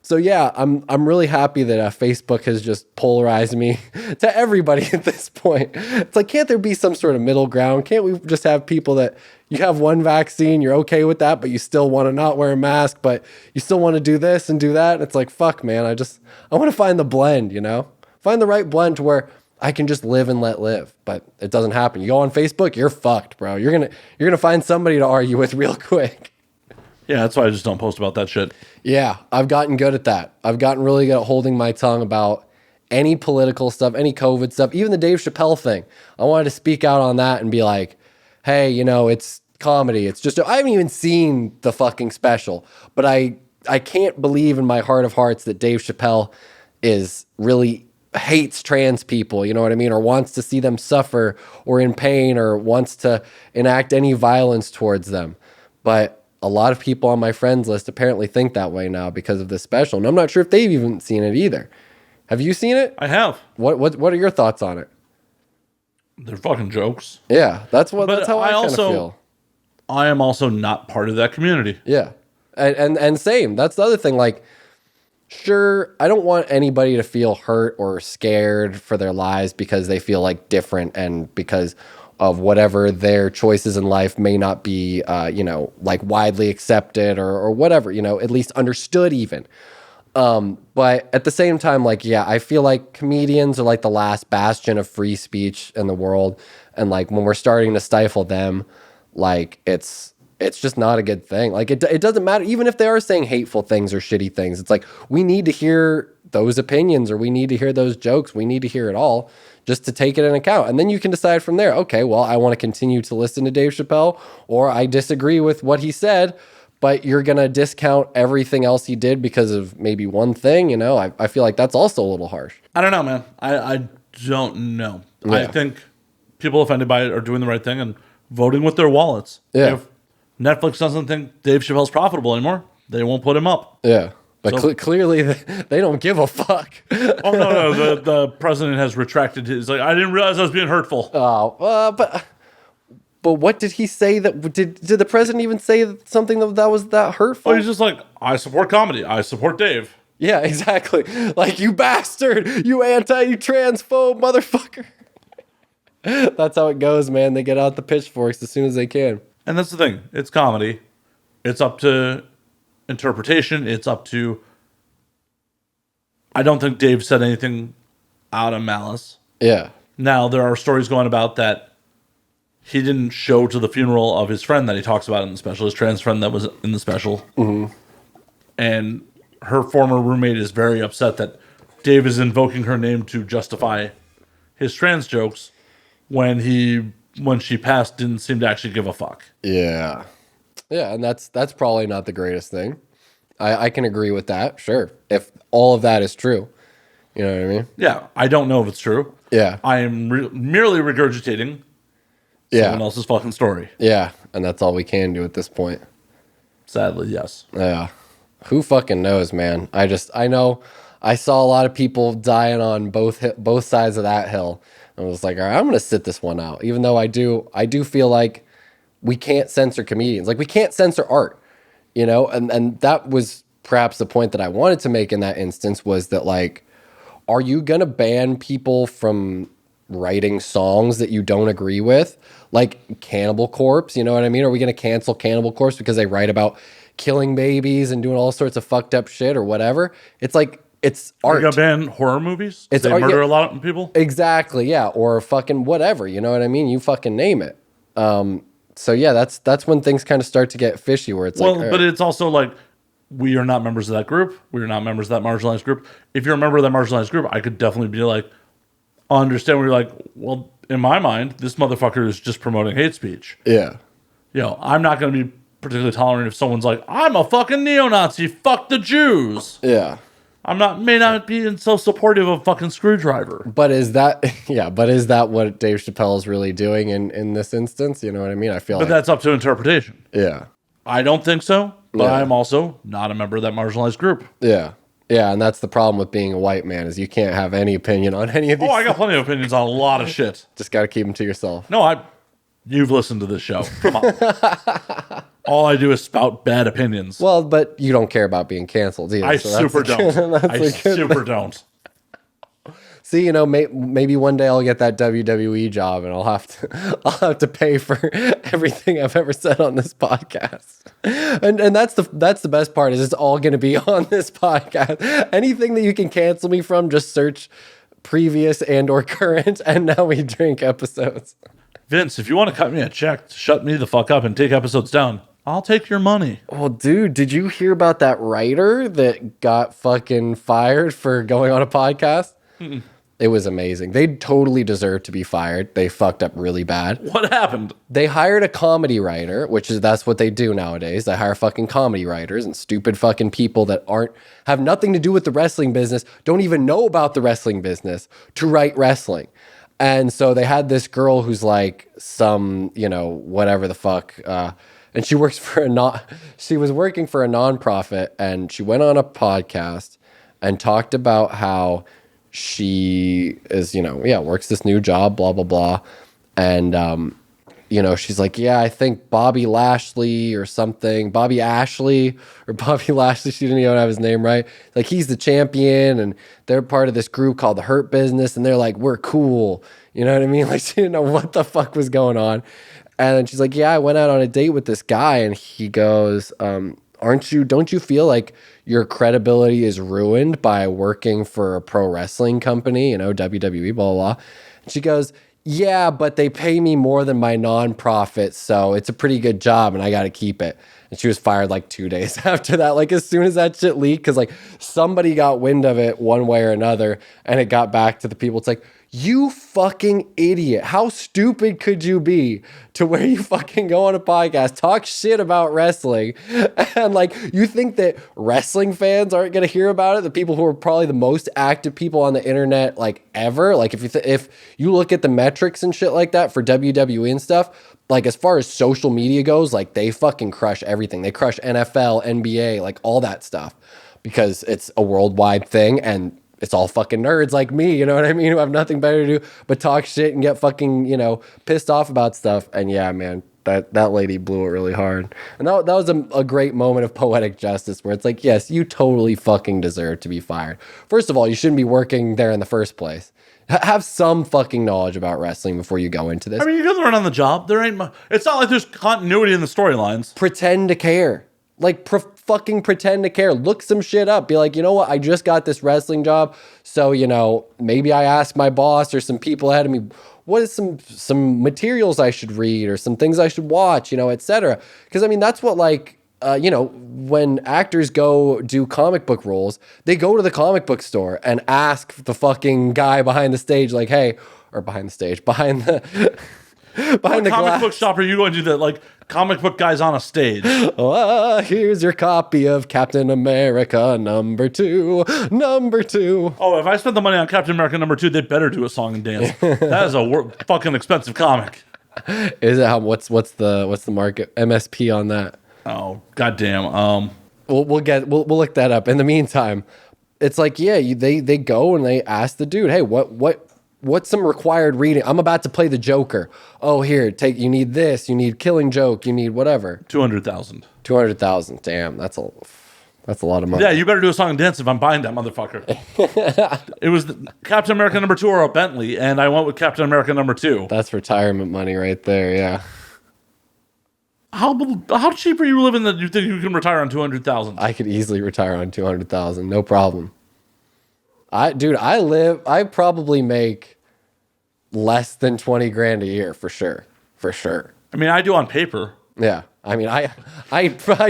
So yeah, I'm really happy that Facebook has just polarized me to everybody at this point. It's like, can't there be some sort of middle ground? Can't we just have people that you have one vaccine, you're okay with that, but you still want to not wear a mask, but you still want to do this and do that? And it's like, fuck, man, I want to find the blend, Find the right blend to where I can just live and let live, but it doesn't happen. You go on Facebook, you're fucked, bro. You're gonna find somebody to argue with real quick. Yeah, that's why I just don't post about that shit. Yeah, I've gotten good at that. I've gotten really good at holding my tongue about any political stuff, any COVID stuff, even the Dave Chappelle thing. I wanted to speak out on that and be like, hey, it's comedy. It's just, I haven't even seen the fucking special, but I can't believe in my heart of hearts that Dave Chappelle is really hates trans people, you know what I mean? Or wants to see them suffer or in pain or wants to enact any violence towards them. But a lot of people on my friends list apparently think that way now because of this special. And I'm not sure if they've even seen it either. Have you seen it? I have. What are your thoughts on it? They're fucking jokes. Yeah, that's how I kind of feel. I am also not part of that community. Yeah. And same. That's the other thing. Like, sure, I don't want anybody to feel hurt or scared for their lives because they feel like different and because of whatever their choices in life may not be, like widely accepted or whatever, at least understood even. But at the same time, like, yeah, I feel like comedians are like the last bastion of free speech in the world. And like when we're starting to stifle them, like it's just not a good thing. Like it doesn't matter. Even if they are saying hateful things or shitty things, it's like, we need to hear those opinions or we need to hear those jokes. We need to hear it all just to take it in account. And then you can decide from there, okay, well, I want to continue to listen to Dave Chappelle or I disagree with what he said, but you're going to discount everything else he did because of maybe one thing, I feel like that's also a little harsh. I don't know, man. I don't know. Yeah. I think people offended by it are doing the right thing and voting with their wallets. Yeah. If Netflix doesn't think Dave Chappelle's profitable anymore, they won't put him up. Yeah. But clearly they don't give a fuck. Oh, no. The president has retracted his, like, I didn't realize I was being hurtful. Oh, but what did he say did the president even say something that was that hurtful? Oh, he's just like, I support comedy. I support Dave. Yeah, exactly. Like, you bastard, you transphobe motherfucker. That's how it goes, man. They get out the pitchforks as soon as they can. And that's the thing. It's comedy. It's up to interpretation. It's up to... I don't think Dave said anything out of malice. Yeah. Now, there are stories going about that he didn't show to the funeral of his friend that he talks about in the special, his trans friend that was in the special. Mm-hmm. And her former roommate is very upset that Dave is invoking her name to justify his trans jokes when she passed didn't seem to actually give a fuck. Yeah. Yeah, and that's probably not the greatest thing. I can agree with that, sure. If all of that is true. You know what I mean? Yeah, I don't know if it's true. Yeah. I am merely regurgitating someone else's fucking story. Yeah, and that's all we can do at this point. Sadly, yes. Yeah. Who fucking knows, man? I know I saw a lot of people dying on both sides of that hill. I was like, all right, I'm going to sit this one out. Even though I do feel like we can't censor comedians. Like, we can't censor art, and that was perhaps the point that I wanted to make in that instance was that, like, are you going to ban people from writing songs that you don't agree with? Like Cannibal Corpse, you know what I mean? Are we going to cancel Cannibal Corpse because they write about killing babies and doing all sorts of fucked up shit or whatever? It's like, it's art. You're going to ban horror movies? It's they art, murder a lot of people? Exactly, yeah. Or fucking whatever, you know what I mean? You fucking name it. So yeah, that's when things kind of start to get fishy where it's like... But it's also like, we are not members of that group. We are not members of that marginalized group. If you're a member of that marginalized group, I could definitely be like, understand where you're like, well, in my mind, this motherfucker is just promoting hate speech. Yeah. I'm not going to be particularly tolerant if someone's like, I'm a fucking neo-Nazi, fuck the Jews. Yeah. May not be so supportive of fucking Screwdriver. But is that what Dave Chappelle is really doing in this instance? You know what I mean? I feel But that's up to interpretation. Yeah. I don't think so, but Yeah. I'm also not a member of that marginalized group. Yeah. Yeah, and that's the problem with being a white man is you can't have any opinion on any of these. Oh, I got plenty of opinions on a lot of shit. Just got to keep them to yourself. No, you've listened to this show. Come on. All I do is spout bad opinions. Well, but you don't care about being canceled either. I super don't. See, maybe one day I'll get that WWE job and I'll have to pay for everything I've ever said on this podcast. And that's the best part is it's all going to be on this podcast. Anything that you can cancel me from, just search previous and or current and Now We Drink episodes. Vince, if you want to cut me a check to shut me the fuck up and take episodes down, I'll take your money. Well, dude, did you hear about that writer that got fucking fired for going on a podcast? Mm-mm. It was amazing. They totally deserved to be fired. They fucked up really bad. What happened? They hired a comedy writer, that's what they do nowadays. They hire fucking comedy writers and stupid fucking people that have nothing to do with the wrestling business, don't even know about the wrestling business, to write wrestling. And so they had this girl who's like some, whatever the fuck, and she works for she was working for a nonprofit, and she went on a podcast and talked about how she is, works this new job, blah, blah, blah. And, she's like, yeah, I think Bobby Lashley, she didn't even have his name right. Like, he's the champion, and they're part of this group called the Hurt Business, and they're like, we're cool. You know what I mean? Like, she didn't know what the fuck was going on. And then she's like, yeah, I went out on a date with this guy, and he goes, don't you feel like your credibility is ruined by working for a pro wrestling company, WWE, blah, blah, blah. And she goes, yeah, but they pay me more than my nonprofit, so it's a pretty good job, and I got to keep it. And she was fired like 2 days after that, like as soon as that shit leaked, because like somebody got wind of it one way or another, and it got back to the people. It's like, you fucking idiot. How stupid could you be to where you fucking go on a podcast, talk shit about wrestling, and like you think that wrestling fans aren't going to hear about it? The people who are probably the most active people on the internet like ever. Like if you look at the metrics and shit like that for WWE and stuff, like as far as social media goes, like they fucking crush everything. They crush NFL, NBA, like all that stuff, because it's a worldwide thing, and it's all fucking nerds like me, you know what I mean, who have nothing better to do but talk shit and get fucking, pissed off about stuff. And yeah, man, that lady blew it really hard. And that was a great moment of poetic justice where it's like, yes, you totally fucking deserve to be fired. First of all, you shouldn't be working there in the first place. Have some fucking knowledge about wrestling before you go into this. I mean, you can learn on the job. It's not like there's continuity in the storylines. Pretend to care. Like, fucking pretend to care. Look some shit up. Be like, you know what? I just got this wrestling job. So, maybe I ask my boss or some people ahead of me, what is some materials I should read or some things I should watch, et cetera. Because, I mean, that's what, like, when actors go do comic book roles, they go to the comic book store and ask the fucking guy behind the stage, like, hey, or behind the stage, behind the... behind the comic glass. book shop are you going to do that? Like comic book guys on a stage. Here's your copy of Captain America number 2. Oh, if I spent the money on Captain America number 2, they better do a song and dance. That is a fucking expensive comic. Is it what's the market MSP on that? Oh, goddamn. We'll look that up. In the meantime, it's like, yeah, they go and they ask the dude, hey, what's some required reading? I'm about to play the Joker. Oh, here, you need this. You need Killing Joke. You need whatever. 200,000. 200,000. Damn, that's a lot of money. Yeah, you better do a song and dance if I'm buying that motherfucker. It was Captain America number 2 or a Bentley, and I went with Captain America number 2. That's retirement money right there. Yeah. How cheap are you living that you think you can retire on 200,000? I could easily retire on 200,000, no problem. I probably make less than 20 grand a year for sure. I mean, I do on paper. Yeah. I mean, I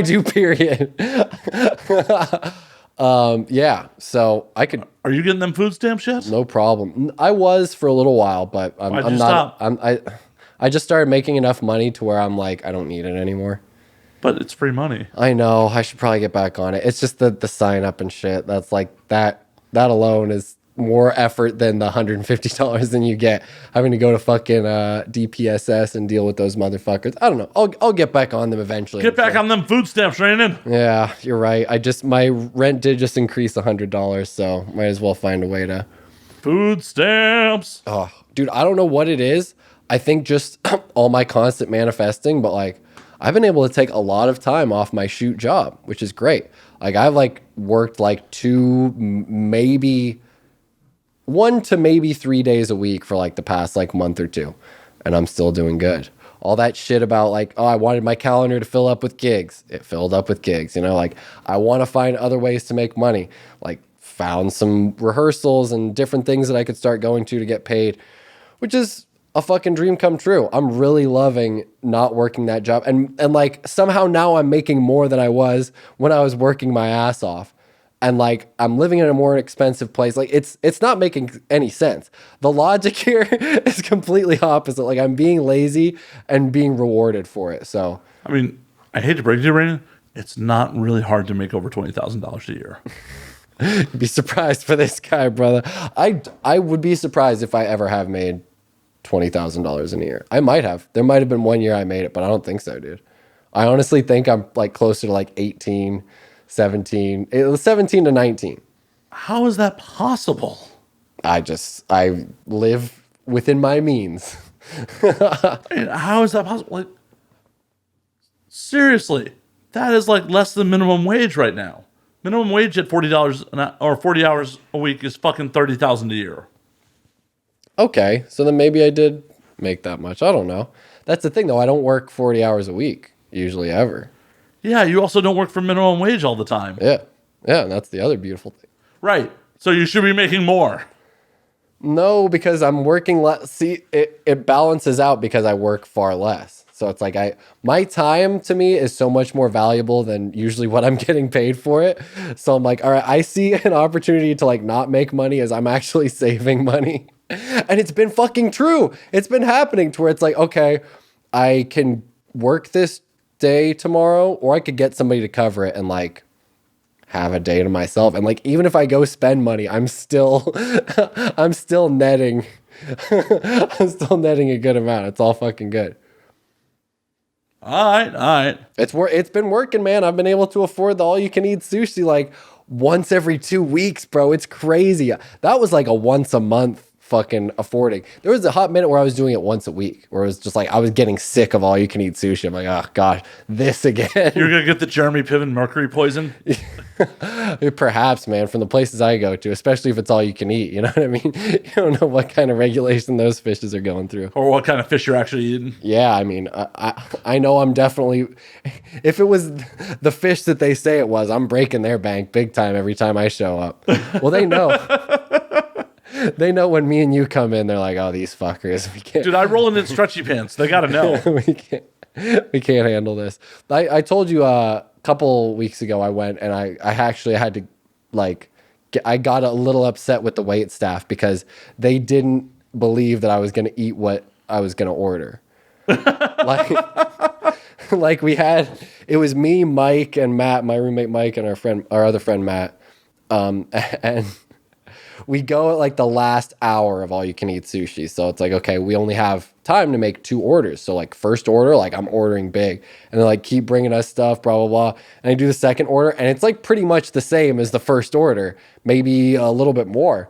do, period. Yeah. So I could. Are you getting them food stamps yet? No problem. I was for a little while, but I'm not. I just started making enough money to where I'm like, I don't need it anymore. But it's free money. I know. I should probably get back on it. It's just the sign up and shit. That's like that alone is more effort than the $150 than you get having to go to fucking DPSS and deal with those motherfuckers. I don't know. I'll get back on them eventually. Get back on them food stamps, Raanen. Yeah, you're right. My rent did just increase $100, so might as well find a way to. Food stamps. Oh, dude, I don't know what it is. I think just all my constant manifesting, but like I've been able to take a lot of time off my shoot job, which is great. Like I've like worked like 1 to maybe 3 days a week for like the past like month or 2, and I'm still doing good. All that shit about like, oh, I wanted my calendar to fill up with gigs. It filled up with gigs, like I want to find other ways to make money. Like found some rehearsals and different things that I could start going to get paid, which is a fucking dream come true. I'm really loving not working that job. And like somehow now I'm making more than I was when I was working my ass off. and like I'm living in a more expensive place. Like it's not making any sense. The logic here is completely opposite. Like I'm being lazy and being rewarded for it. So I mean, I hate to break it to you, Rainen, it's not really hard to make over $20,000 a year. you'd be surprised for this guy, brother. I would be surprised if I ever have made $20,000 in a year. I might have. There might have been one year I made it, but I don't think so, dude. I honestly think I'm like closer to like 18, 17. It was 17 to 19. How is that possible? I live within my means. I mean, how is that possible? Like, seriously, that is like less than minimum wage right now. Minimum wage at $40 or 40 hours a week is fucking $30,000 a year. Okay, so then maybe I did make that much. I don't know. That's the thing, though. I don't work 40 hours a week, usually ever. Yeah, you also don't work for minimum wage all the time. Yeah, and that's the other beautiful thing. Right. So you should be making more. No, because I'm working less. See, it balances out because I work far less. So it's like my time to me is so much more valuable than usually what I'm getting paid for it. So I'm like, all right, I see an opportunity to like not make money as I'm actually saving money. And it's been fucking true. It's been happening to where it's like, okay, I can work this day tomorrow, or I could get somebody to cover it and like have a day to myself. And like, even if I go spend money, I'm still netting. I'm still netting a good amount. It's all fucking good. All right. It's been working, man. I've been able to afford the all-you-can-eat sushi like once every 2 weeks, bro. It's crazy. That was like a once a month fucking affording. There was a hot minute where I was doing it once a week, where it was just like I was getting sick of all-you-can-eat sushi. I'm like, oh gosh, this again. You're gonna get the Jeremy Piven mercury poison? Perhaps, man, from the places I go to, especially if it's all you can eat. You know what I mean? You don't know what kind of regulation those fishes are going through. Or what kind of fish you're actually eating. Yeah, I mean, I know I'm definitely, if it was the fish that they say it was, I'm breaking their bank big time every time I show up. Well, they know. They know when me and you come in, they're like, oh, these fuckers. We can't. Dude, I roll in stretchy pants. They gotta know. we can't handle this. I told you couple weeks ago I went and I actually had to like I got a little upset with the wait staff because they didn't believe that I was going to eat what I was going to order. like we had, it was me, Mike, and Matt, my roommate Mike, and our other friend Matt, and we go at like the last hour of all you can eat sushi. So it's like, okay, we only have time to make 2 orders. So like first order, like I'm ordering big, and they like keep bringing us stuff, blah, blah, blah. And I do the second order and it's like pretty much the same as the first order, maybe a little bit more.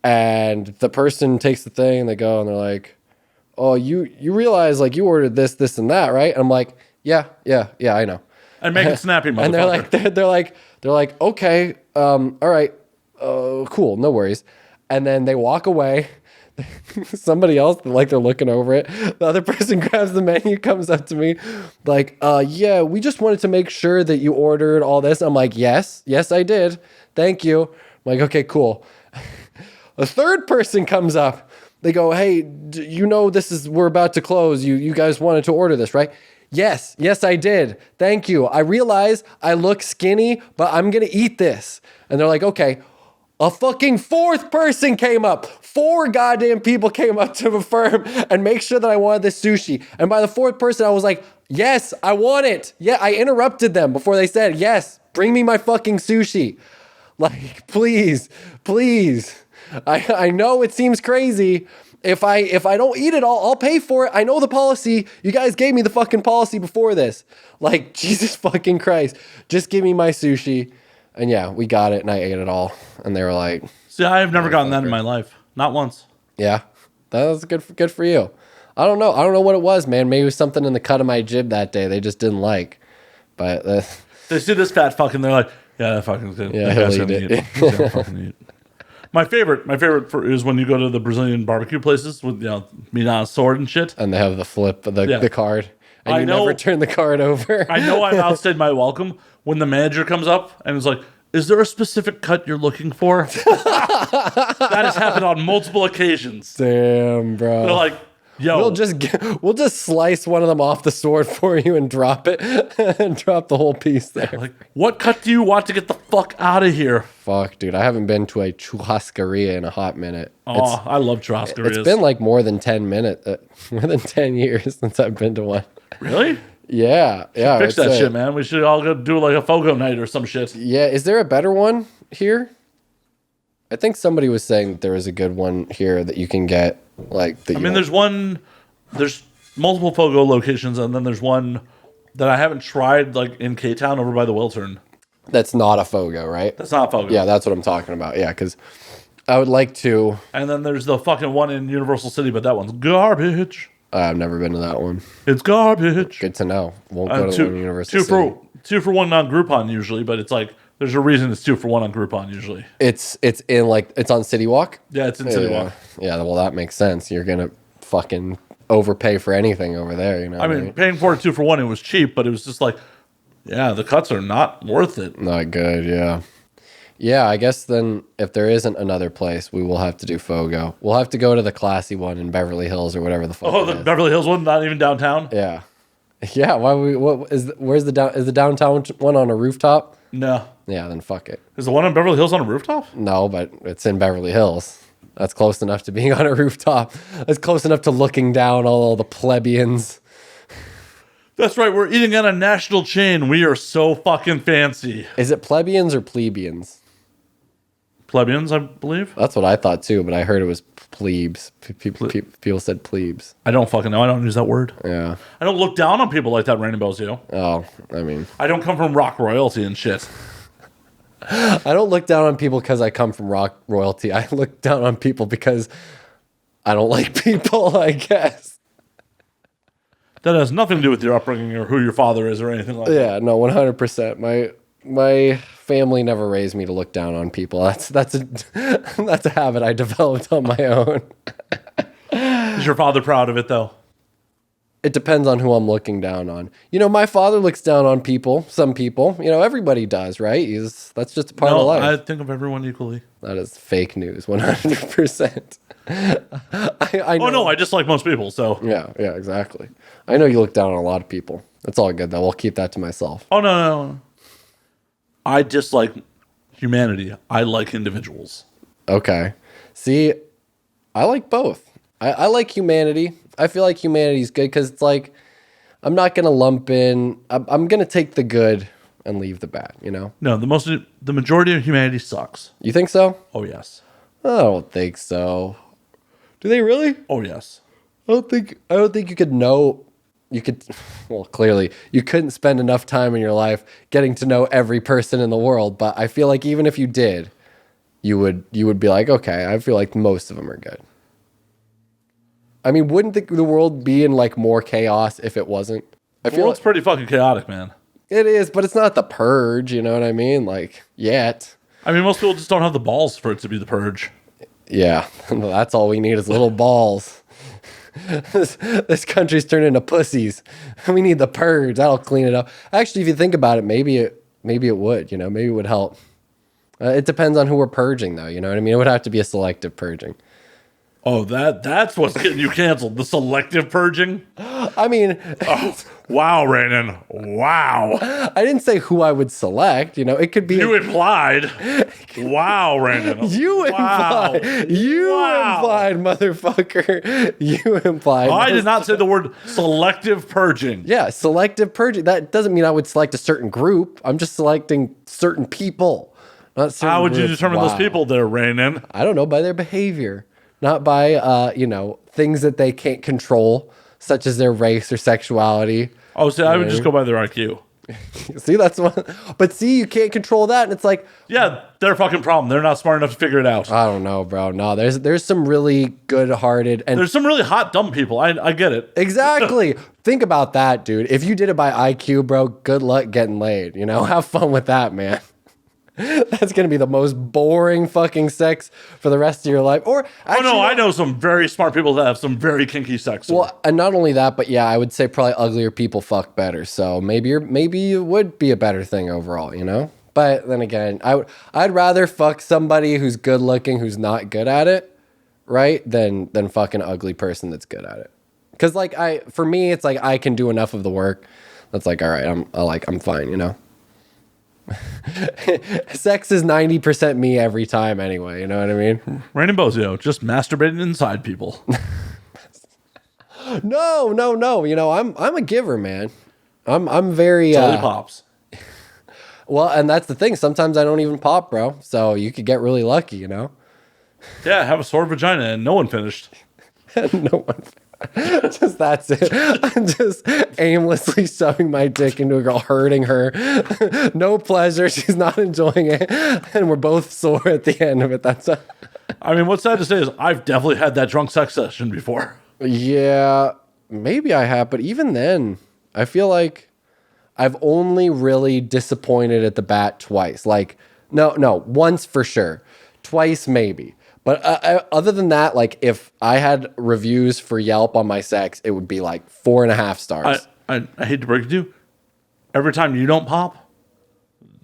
And the person takes the thing and they go and they're like, oh, you realize like you ordered this, this, and that, right? And I'm like, yeah, I know. And make it snappy, motherfucker. And they're like, okay, all right. Cool, no worries. And then they walk away. Somebody else, like they're looking over it. The other person grabs the menu, comes up to me, like, yeah, we just wanted to make sure that you ordered all this. I'm like, yes, I did. Thank you. I'm like, okay, cool. A third person comes up. They go, hey, you know we're about to close. You guys wanted to order this, right? Yes, I did. Thank you. I realize I look skinny, but I'm gonna eat this. And they're like, okay. A fucking fourth person came up. 4 goddamn people came up to affirm and make sure that I wanted this sushi. And by the 4th person, I was like, yes, I want it. Yeah, I interrupted them before they said, yes, bring me my fucking sushi. Like, please. I know it seems crazy. If I don't eat it all, I'll pay for it. I know the policy. You guys gave me the fucking policy before this. Like, Jesus fucking Christ. Just give me my sushi. And yeah, we got it, and I ate it all. And they were like, see, I have never gotten that in my life. Not once. Yeah, that was good for you. I don't know what it was, man. Maybe it was something in the cut of my jib that day they just didn't like. But they see this fat fucking, they're like, yeah, that fucking good. Yeah, he'll eat it. He's gonna fucking eat. My favorite is when you go to the Brazilian barbecue places with meat on a sword and shit. And they have the flip, the card. And you never turn the card over. I know I've outstayed my welcome when the manager comes up and is like, is there a specific cut you're looking for? That has happened on multiple occasions. Damn, bro. They're like, Yo. we'll just slice one of them off the sword for you and drop it and drop the whole piece there. Like, what cut do you want to get the fuck out of here? Fuck, dude, I haven't been to a churrascaria in a hot minute. Oh, I love churrascarias. It's been like more than 10 years since I've been to one. Really? Yeah. Fix that shit, man. We should all go do like a Fogo night or some shit. Yeah, is there a better one here? I think somebody was saying that there is a good one here that you can get. There's multiple Fogo locations, and then there's one that I haven't tried, like in K-Town over by the Wiltern. That's not a Fogo, right? That's not Fogo. Yeah, that's what I'm talking about. Yeah, because I would like to. And then there's the fucking one in Universal City, but that one's garbage. I've never been to that one. It's garbage. Good to know. Won't go to the one in Universal City. Two for one on Groupon usually, but it's like there's a reason it's 2 for 1 on Groupon usually. It's on City Walk. Yeah, it's in City Walk. Yeah, well, that makes sense. You're gonna fucking overpay for anything over there, you know. I mean, paying for it 2 for 1, it was cheap, but it was just like, yeah, the cuts are not worth it. Not good. Yeah. Yeah, I guess then if there isn't another place, we will have to do Fogo. We'll have to go to the classy one in Beverly Hills or whatever the fuck. Oh, the Beverly Hills one, not even downtown. Yeah. Yeah. Where's the downtown one on a rooftop? No. Yeah, then fuck it. Is the one in Beverly Hills on a rooftop? No, but it's in Beverly Hills. That's close enough to being on a rooftop. That's close enough to looking down all the plebeians. That's right. We're eating at a national chain. We are so fucking fancy. Is it plebeians or plebeians? Plebeians, I believe. That's what I thought too, but I heard it was plebes. People said plebes. I don't fucking know. I don't use that word. Yeah. I don't look down on people like that, Raanen Bozzio. Oh, I mean. I don't come from rock royalty and shit. I don't look down on people because I come from rock royalty. I look down on people because I don't like people, I guess. That has nothing to do with your upbringing or who your father is or anything like that. Yeah, no, 100%. My family never raised me to look down on people. That's a habit I developed on my own. Is your father proud of it though? It depends on who I'm looking down on. You know, my father looks down on people, some people. You know, everybody does, right? That's just a part of life. I think of everyone equally. That is fake news, 100%. I know. Oh no, I dislike most people, so. Yeah, exactly. I know you look down on a lot of people. That's all good though. We'll keep that to myself. Oh no. I dislike humanity. I like individuals. Okay. See, I like both. I like humanity. I feel like humanity is good because it's like, I'm not going to lump in, I'm going to take the good and leave the bad, you know? No, the majority of humanity sucks. You think so? Oh, yes. I don't think so. Do they really? Oh, yes. I don't think you could know, well, clearly, you couldn't spend enough time in your life getting to know every person in the world, but I feel like even if you did, you would be like, okay, I feel like most of them are good. I mean, wouldn't the world be in like more chaos if it wasn't? I feel it's pretty fucking chaotic, man. It is, but it's not the purge, you know what I mean? Like, yet. I mean, most people just don't have the balls for it to be the purge. Yeah, that's all we need is little balls. This country's turned into pussies. We need the purge. That'll clean it up. Actually, if you think about it, maybe it would, you know, maybe it would help. It depends on who we're purging, though, you know what I mean? It would have to be a selective purging. Oh, that's what's getting you canceled. The selective purging? I mean... Oh, wow, Raanen. Wow. I didn't say who I would select. You know, it could be... You implied. Wow, Raanen. You implied. You implied, motherfucker. You implied. I did not say the word selective purging. Yeah, selective purging. That doesn't mean I would select a certain group. I'm just selecting certain people. Not certain How would you groups. determine those people there, Raanen? I don't know, by their behavior. Not by, things that they can't control, such as their race or sexuality. Oh, see, I would just go by their IQ. See, that's one. But see, you can't control that. And it's like... Yeah, their fucking problem. They're not smart enough to figure it out. I don't know, bro. No, there's some really good-hearted... and there's some really hot, dumb people. I get it. Exactly. Think about that, dude. If you did it by IQ, bro, good luck getting laid. You know, have fun with that, man. That's going to be the most boring fucking sex for the rest of your life. Or actually, I know some very smart people that have some very kinky sex. Well, and not only that, but yeah, I would say probably uglier people fuck better. So maybe it would be a better thing overall, you know? But then again, I'd rather fuck somebody who's good looking, who's not good at it, right? Than fucking ugly person that's good at it. Because like for me, it's like I can do enough of the work. That's like, all right, I'm fine, you know. Sex is 90% me every time anyway, you know what I mean? Raanen Bozzio, just masturbating inside people. No. You know, I'm a giver, man. I'm very Totally pops. well, and that's the thing. Sometimes I don't even pop, bro. So you could get really lucky, you know? Yeah, have a sore vagina and no one finished. No one. Just that's it. I'm just aimlessly shoving my dick into a girl, hurting her. No pleasure. She's not enjoying it. And we're both sore at the end of it. That's I mean, what's sad to say is I've definitely had that drunk sex session before. Yeah, maybe I have, but even then, I feel like I've only really disappointed at the bat twice. Like, no, once for sure. Twice maybe. But other than that, like if I had reviews for Yelp on my sex, it would be like 4.5 stars. I hate to break it to you. Every time you don't pop,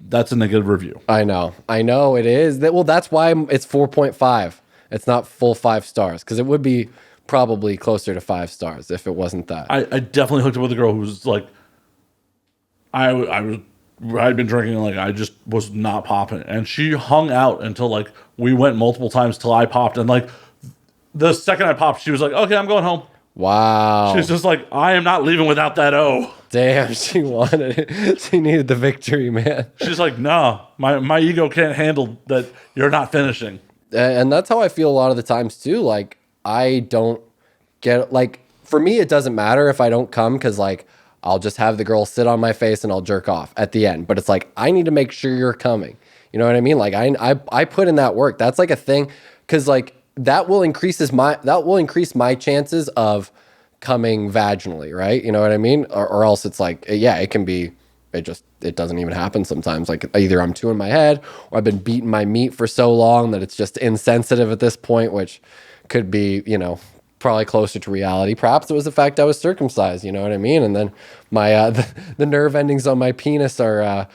that's a negative review. I know it is. Well, that's why it's 4.5. It's not full 5 stars because it would be probably closer to 5 stars if it wasn't that. I definitely hooked up with a girl who was like, I'd been drinking and like I just was not popping, and she hung out until like we went multiple times till I popped, and like the second I popped, she was like, "Okay, I'm going home." Wow. She was just like, "I am not leaving without that O." Damn, she wanted it. She needed the victory, man. She's like, "No, my ego can't handle that. You're not finishing." And that's how I feel a lot of the times too. Like I don't get like for me, it doesn't matter if I don't come because like I'll just have the girl sit on my face and I'll jerk off at the end. But it's like I need to make sure you're coming. You know what I mean? Like I put in that work. That's like a thing because like that will increase my chances of coming vaginally, right? You know what I mean? Or else it's like yeah, it can be. It doesn't even happen sometimes. Like either I'm too in my head or I've been beating my meat for so long that it's just insensitive at this point, which could be, you know, probably closer to reality. Perhaps it was the fact I was circumcised, you know what I mean? And then my the nerve endings on my penis have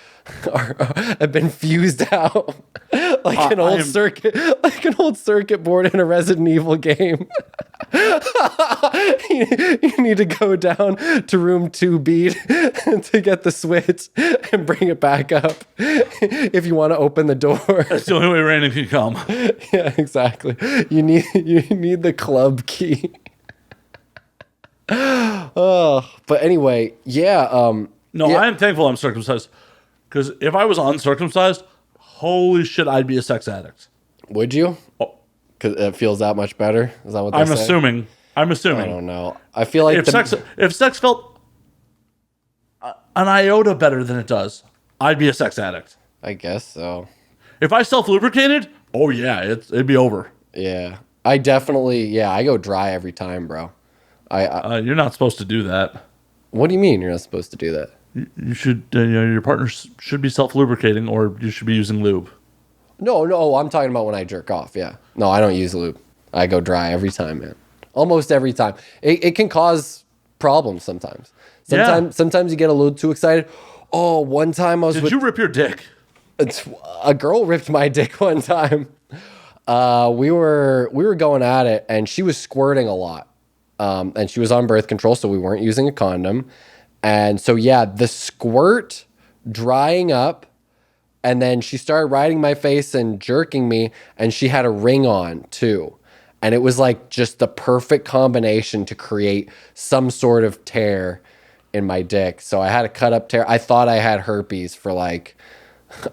been fused out like an old circuit board in a Resident Evil game. You need to go down to room 2B to get the switch and bring it back up if you want to open the door. That's the only way Raanen can come. Yeah, exactly. You need the club key. Oh, but anyway, yeah. No, yeah. I am thankful I'm circumcised because if I was uncircumcised, holy shit, I'd be a sex addict. Would you? Oh. Because it feels that much better. Is that what I'm assuming? I'm assuming. I don't know. I feel like if sex felt an iota better than it does, I'd be a sex addict. I guess so. If I self-lubricated, oh yeah, it'd be over. Yeah, I definitely. Yeah, I go dry every time, bro. You're not supposed to do that. What do you mean you're not supposed to do that? You should. Your partner should be self-lubricating, or you should be using lube. No, I'm talking about when I jerk off. Yeah. No, I don't use lube. I go dry every time, man. Almost every time. It can cause problems sometimes. Sometimes you get a little too excited. Oh, one time I was Did you rip your dick? A girl ripped my dick one time. We were going at it, and she was squirting a lot. And she was on birth control, so we weren't using a condom. And so, yeah, the squirt drying up, and then she started riding my face and jerking me, and she had a ring on too. And it was like just the perfect combination to create some sort of tear in my dick. So I had a cut up tear. I thought I had herpes for like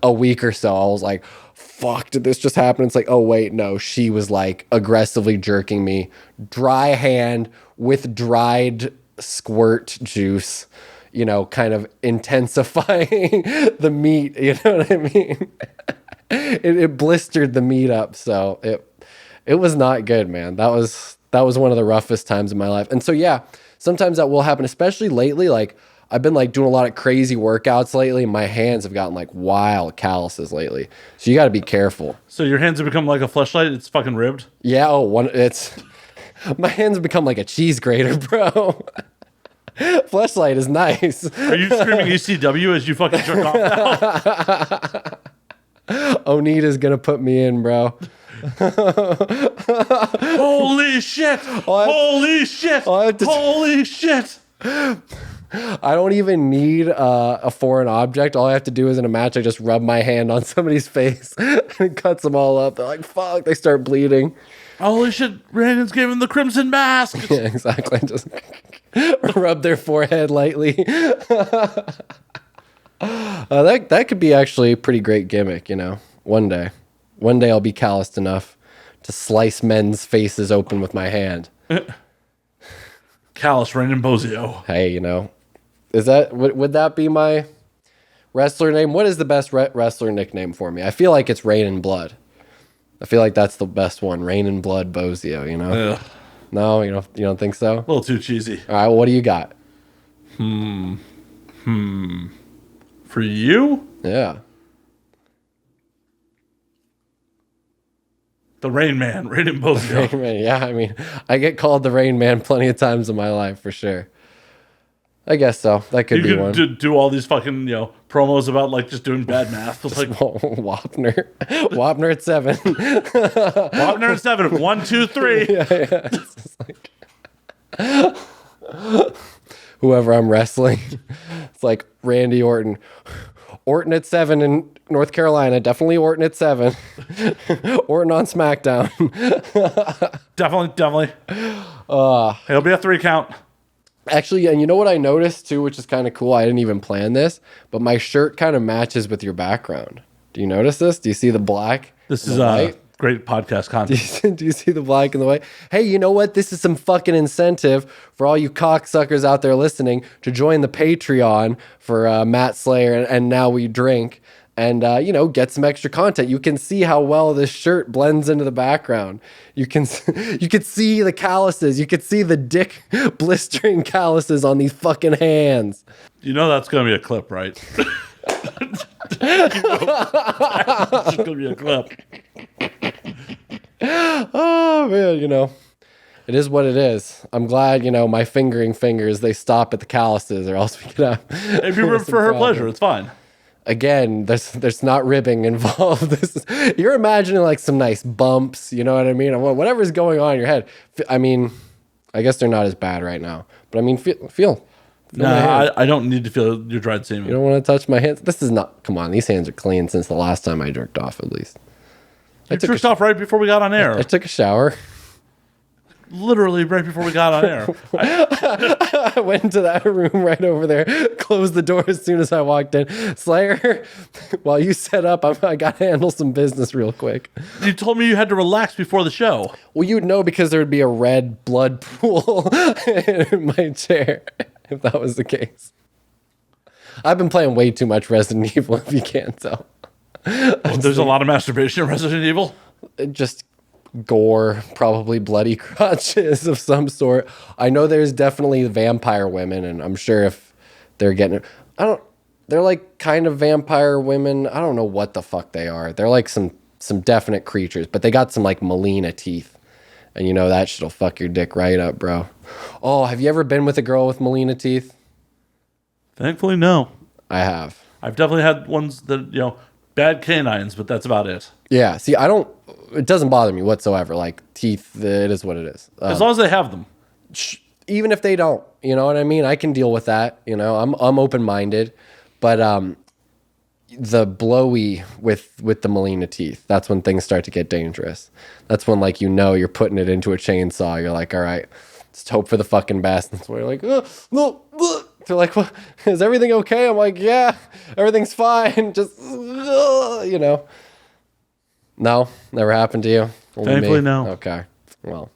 a week or so. I was like, fuck, did this just happen? It's like, oh, wait, no. She was like aggressively jerking me, dry hand with dried squirt juice, you know, kind of intensifying the meat. You know what I mean? It blistered the meat up. So it was not good, man. That was one of the roughest times in my life. And so, yeah, sometimes that will happen, especially lately. Like I've been like doing a lot of crazy workouts lately. And my hands have gotten like wild calluses lately. So you got to be careful. So your hands have become like a fleshlight? It's fucking ribbed? Yeah. My hands have become like a cheese grater, bro. Fleshlight is nice. Are you screaming ECW as you fucking jerk off now? Onita's gonna put me in, bro. Holy shit! Holy shit! Holy shit! I don't even need a foreign object. All I have to do is in a match, I just rub my hand on somebody's face and it cuts them all up. They're like, fuck, they start bleeding. Holy shit, Raanen's giving the crimson mask. Yeah, exactly. Just rub their forehead lightly. That could be actually a pretty great gimmick, you know, one day. One day I'll be calloused enough to slice men's faces open with my hand. Callous Raanen Bozzio. Hey, you know, would that be my wrestler name? What is the best wrestler nickname for me? I feel like it's Rain and Blood. I feel like that's the best one. Rain and Blood Bozzio, you know? Ugh. No, you don't think so? A little too cheesy. All right, well, what do you got? For you? Yeah. The Rain Man, Raanen Bozzio. Rain Man, yeah, I mean, I get called the Rain Man plenty of times in my life, for sure. I guess so. That could be one. You could do all these fucking, promos about, like, just doing bad math. Like, Wapner. Wapner at 7. Wapner at 7. 1, 2, 3. Yeah. It's just like... Whoever I'm wrestling. It's like Randy Orton. Orton at 7 in North Carolina. Definitely Orton at 7. Orton on SmackDown. Definitely. It'll be a 3 count. Actually, and you know what I noticed too, which is kind of cool? I didn't even plan this, but my shirt kind of matches with your background. Do you notice this? Do you see the black? This is great podcast content. Do you see the black and the white? Hey, you know what? This is some fucking incentive for all you cocksuckers out there listening to join the Patreon for Matt Slayer and Now We Drink. And, get some extra content. You can see how well this shirt blends into the background. You could see the calluses. You could see the dick blistering calluses on these fucking hands. You know that's going to be a clip, right? It's going to be a clip. Oh, man, it is what it is. I'm glad, my fingering fingers, they stop at the calluses or else we could have... If you rib for her pleasure, it's fine. Again, there's not ribbing involved. You're imagining like some nice bumps, you know what I mean? Whatever's going on in your head. I mean, I guess they're not as bad right now. But I mean, feel nah, I don't need to feel your dried semen. You don't want to touch my hands? This is not... Come on, these hands are clean since the last time I jerked off, at least. You jerked off right before we got on air. I took a shower. Literally right before we got on air. I went into that room right over there, closed the door as soon as I walked in. Slayer, while you set up, I got to handle some business real quick. You told me you had to relax before the show. Well, you'd know because there would be a red blood pool in my chair if that was the case. I've been playing way too much Resident Evil, if you can't tell. There's a lot of masturbation in Resident Evil? Just... gore, probably bloody crotches of some sort. I know there's definitely vampire women, and I'm sure if they're getting they're like kind of vampire women. I don't know what the fuck they are. They're like some definite creatures, but they got some like Melina teeth. And that shit'll fuck your dick right up, bro. Oh, have you ever been with a girl with Melina teeth? Thankfully, no. I have. I've definitely had ones that, bad canines, but that's about it. Yeah, see, it doesn't bother me whatsoever. Like, teeth, it is what it is. As long as they have them. Even if they don't, you know what I mean? I can deal with that, I'm open-minded. But the blowy with the Melina teeth, that's when things start to get dangerous. That's when, like, you're putting it into a chainsaw. You're like, all right, just hope for the fucking best. That's where you're like, no. They're like, well, is everything okay? I'm like, yeah, everything's fine. Just, No, never happened to you? Only Thankfully, me? No. Okay. Well,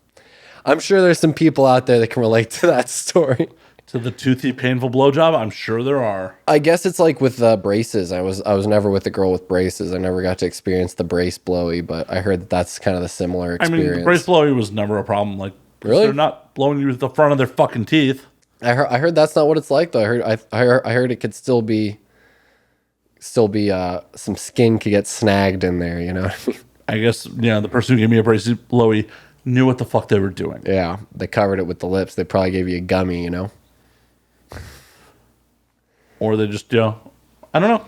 I'm sure there's some people out there that can relate to that story. To the toothy, painful blowjob? I'm sure there are. I guess it's like with braces. I was never with a girl with braces. I never got to experience the brace blowy, but I heard that's kind of the similar experience. I mean, the brace blowy was never a problem. Like, really? They're not blowing you with the front of their fucking teeth. I heard that's not what it's like, though. I heard it could still be some skin could get snagged in there, I guess, the person who gave me a brace blowy knew what the fuck they were doing. Yeah, they covered it with the lips. They probably gave you a gummy, Or they just, I don't know.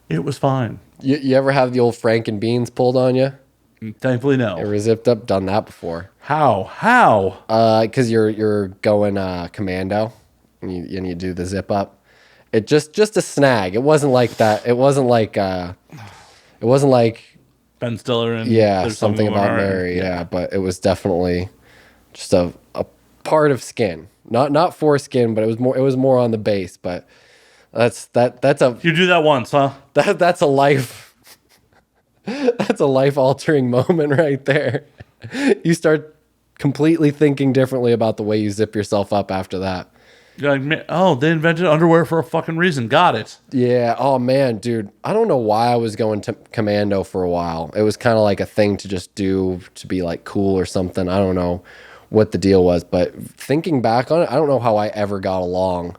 It was fine. You ever have the old Frank and beans pulled on you? Thankfully, no. Ever zipped up? Done that before. How? Because you're going commando, and you do the zip up. It just a snag. It wasn't like that. It wasn't like Ben Stiller and yeah, There's something Going about On. Mary. Yeah, but it was definitely just a part of skin, not foreskin, but it was more on the base. But that's a You do that once, huh? that's a life. That's a life-altering moment right there. You start completely thinking differently about the way you zip yourself up after that. You're like, man, oh, they invented underwear for a fucking reason. Got it. Yeah. Oh, man, dude. I don't know why I was going to commando for a while. It was kind of like a thing to just do to be like cool or something. I don't know what the deal was. But thinking back on it, I don't know how I ever got along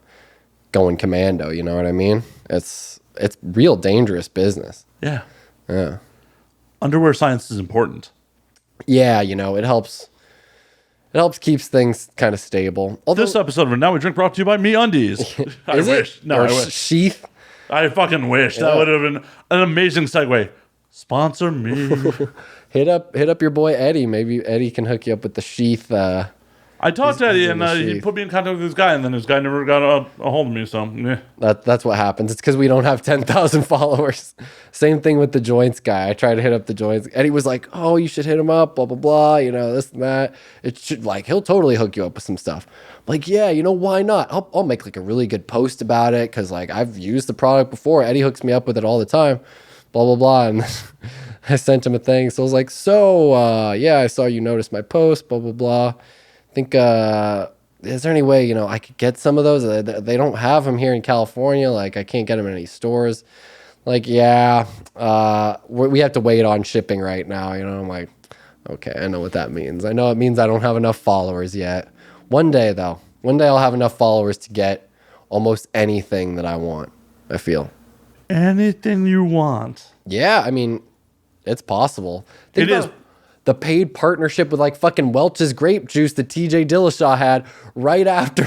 going commando. You know what I mean? It's real dangerous business. Yeah. Yeah. Underwear science is important. Yeah, it helps. It helps keeps things kind of stable. Although, This episode of Now We Drink brought to you by MeUndies. I is wish. it? No, Or I wish. Sheath? I fucking wish. That would have been an amazing segue. Sponsor me. Hit up your boy Eddie. Maybe Eddie can hook you up with the Sheath. I talked to Eddie, he's and in the he sheath. put me in contact with this guy, and then this guy never got a hold of me, so, yeah. That's what happens. It's because we don't have 10,000 followers. Same thing with the joints guy. I tried to hit up the joints. Eddie was like, "Oh, you should hit him up. Blah blah blah. This and that. It should he'll totally hook you up with some stuff." Like, yeah, why not? I'll make like a really good post about it because like I've used the product before. Eddie hooks me up with it all the time. Blah blah blah. And I sent him a thing. So I was like, yeah, I saw you notice my post. Blah blah blah. I think, is there any way, I could get some of those? They don't have them here in California. Like, I can't get them in any stores. Like, yeah, we have to wait on shipping right now. I'm like, okay, I know what that means. I know it means I don't have enough followers yet. One day, though. One day I'll have enough followers to get almost anything that I want, I feel. Anything you want. Yeah, I mean, it's possible. Think It is. about the paid partnership with like fucking Welch's grape juice that TJ Dillashaw had right after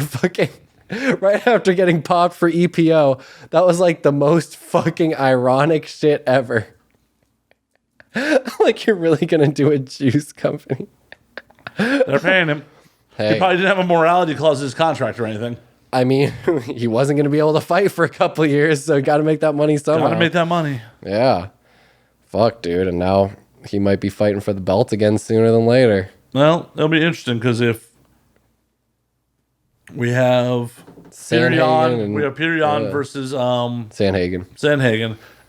getting popped for EPO. That was like the most fucking ironic shit ever. Like, you're really gonna do a juice company? They're paying him. Hey, He probably didn't have a morality clause in his contract or anything. I mean, he wasn't gonna be able to fight for a couple of years, so got to make that money somehow. Gotta make that money. Yeah. Fuck, dude, and now he might be fighting for the belt again sooner than later. Well, it'll be interesting because if we have Peter Yan versus Sanhagen.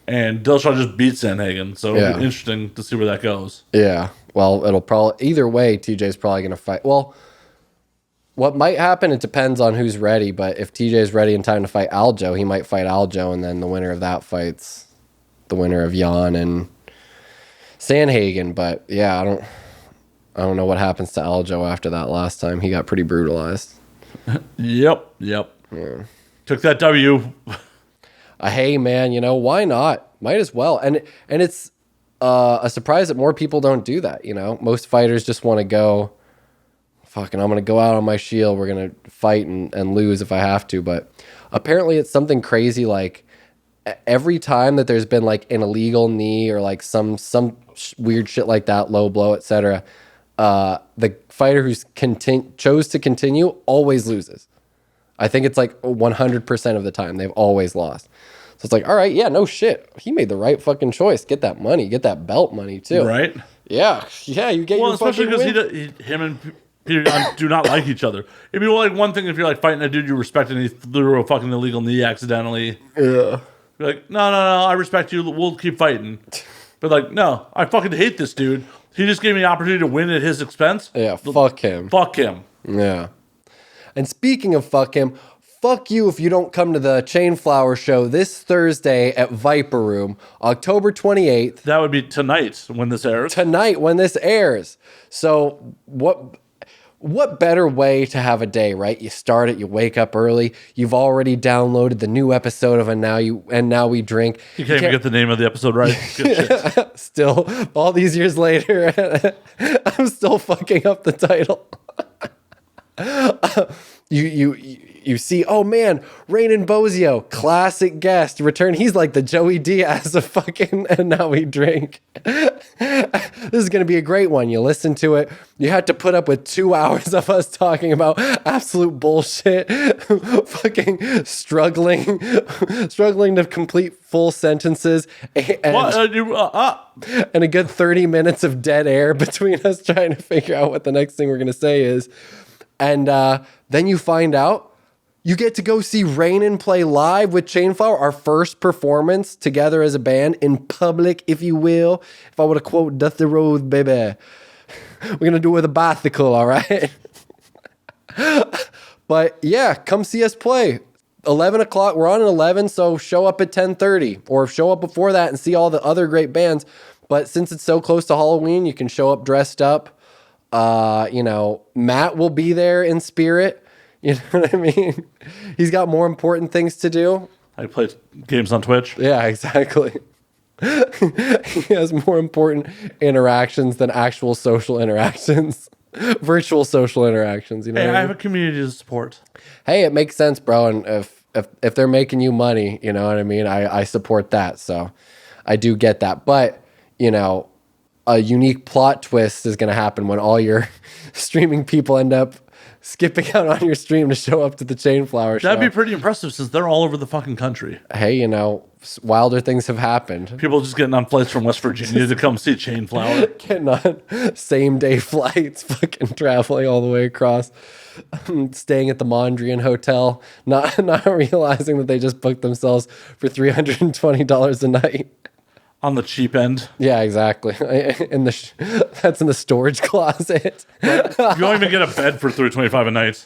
and Dillashaw just beat Sanhagen, so it'll be interesting to see where that goes. Yeah. Well, it'll probably either way. TJ's probably gonna fight. Well, what might happen? It depends on who's ready. But if TJ's ready in time to fight Aljo, he might fight Aljo, and then the winner of that fights the winner of Yan and Sanhagen. But yeah, I don't know what happens to Aljo after that last time. He got pretty brutalized. Yep. Took that W. Hey man, why not? Might as well. And it's a surprise that more people don't do that. Most fighters just want to go, fucking, I'm gonna go out on my shield. We're gonna fight and lose if I have to. But apparently, it's something crazy. Like every time that there's been like an illegal knee or like some weird shit like that, low blow, etc. The fighter who's chose to continue always loses. I think it's like 100% of the time they've always lost. So it's like, all right, yeah, no shit. He made the right fucking choice. Get that money. Get that belt money too. Right? Yeah. You get your especially fucking because win. him and Peter Yan do not like each other. It'd be like one thing if you're like fighting a dude you respect and he threw a fucking illegal knee accidentally. Yeah. You're like, no, I respect you. We'll keep fighting. But like, no, I fucking hate this dude. He just gave me the opportunity to win at his expense. Yeah, fuck him. Fuck him. Yeah. And speaking of fuck him, fuck you if you don't come to the Chain Flower show this Thursday at Viper Room, October 28th. That would be tonight when this airs. Tonight when this airs. So what better way to have a day, right? You start it, you wake up early, you've already downloaded the new episode of Now We Drink. You can't even get the name of the episode right. Good shit. Still, all these years later, I'm still fucking up the title. you see, oh man, Raanen Bozzio, classic guest return. He's like the Joey Diaz of fucking, and now we drink. This is going to be a great one. You listen to it. You had to put up with 2 hours of us talking about absolute bullshit, fucking struggling to complete full sentences, and a good 30 minutes of dead air between us trying to figure out what the next thing we're going to say is. And then you find out you get to go see Raanen play live with Chainflower, our first performance together as a band in public, if you will. If I were to quote Dusty Rhodes, baby, we're going to do it with a bicycle, all right? But yeah, come see us play. 11 o'clock, we're on at 11, so show up at 10:30 or show up before that and see all the other great bands. But since it's so close to Halloween, you can show up dressed up. Matt will be there in spirit. You know what I mean? He's got more important things to do. I play games on Twitch. Yeah, exactly. He has more important interactions than actual social interactions. Virtual social interactions. You know, Hey, I have a community to support. Hey, it makes sense, bro. And if they're making you money, you know what I mean? I support that. So I do get that. But, a unique plot twist is going to happen when all your streaming people end up skipping out on your stream to show up to the Chainflower show. That'd be pretty impressive since they're all over the fucking country. Hey, wilder things have happened. People just getting on flights from West Virginia to come see Chainflower. Getting on same day flights, fucking traveling all the way across, staying at the Mondrian Hotel, not realizing that they just booked themselves for $320 a night. On the cheap end. Yeah, exactly. That's in the storage closet. You don't even get a bed for $325 a night.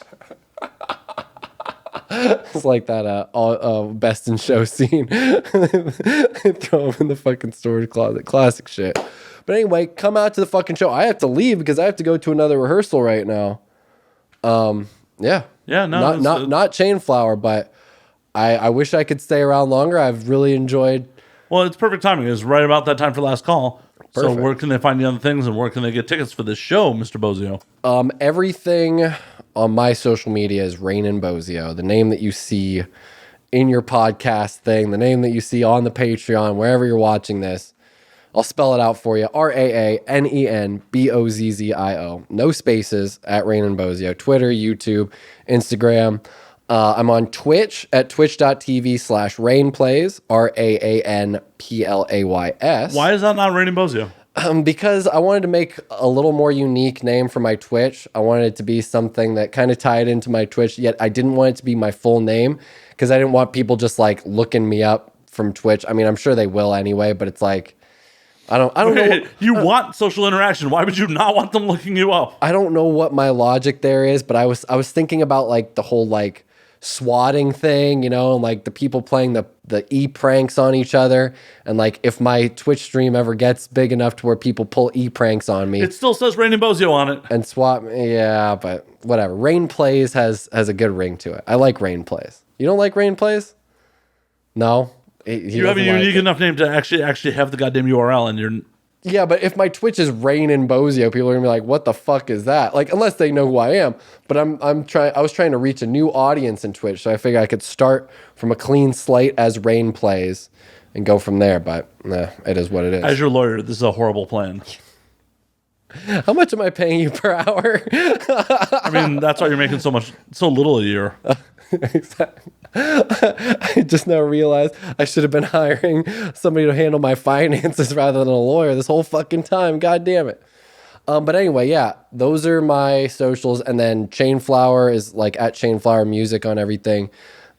It's like that Best in Show scene. Throw them in the fucking storage closet. Classic shit. But anyway, come out to the fucking show. I have to leave because I have to go to another rehearsal right now. Yeah. Yeah, no. Not Chainflower, but I wish I could stay around longer. I've really enjoyed. Well, it's perfect timing. It's right about that time for last call. Perfect. So where can they find the other things and where can they get tickets for this show, Mr. Bozzio? Everything on my social media is Raanen Bozzio. The name that you see in your podcast thing, the name that you see on the Patreon, wherever you're watching this. I'll spell it out for you. RAANEN BOZZIO. No spaces at Raanen Bozzio. Twitter, YouTube, Instagram. I'm on Twitch at twitch.tv/rainplays, RAANPLAYS. Why is that not Raanen Bozzio? Because I wanted to make a little more unique name for my Twitch. I wanted it to be something that kind of tied into my Twitch, yet I didn't want it to be my full name because I didn't want people just like looking me up from Twitch. I mean, I'm sure they will anyway, but it's like, I don't know. You want social interaction. Why would you not want them looking you up? I don't know what my logic there is, but I was thinking about like the whole like swatting thing, and like the people playing the e-pranks on each other, and like if my Twitch stream ever gets big enough to where people pull e-pranks on me, it still says Raanen Bozzio on it. And swat, yeah, but whatever. Rain Plays has a good ring to it. I like Rain Plays. You don't like Rain Plays? No? You have a unique enough name to actually have the goddamn URL, and you're... Yeah, but if my Twitch is Raanen Bozzio, people are gonna be like, "What the fuck is that?" Like, unless they know who I am. But I was trying to reach a new audience in Twitch, so I figured I could start from a clean slate as Rain Plays and go from there. But it is what it is. As your lawyer, this is a horrible plan. How much am I paying you per hour? I mean, that's why you're making so little a year. Exactly. I just now realized I should have been hiring somebody to handle my finances rather than a lawyer this whole fucking time. God damn it. But anyway, yeah, those are my socials. And then Chainflower is like at Chainflower Music on everything.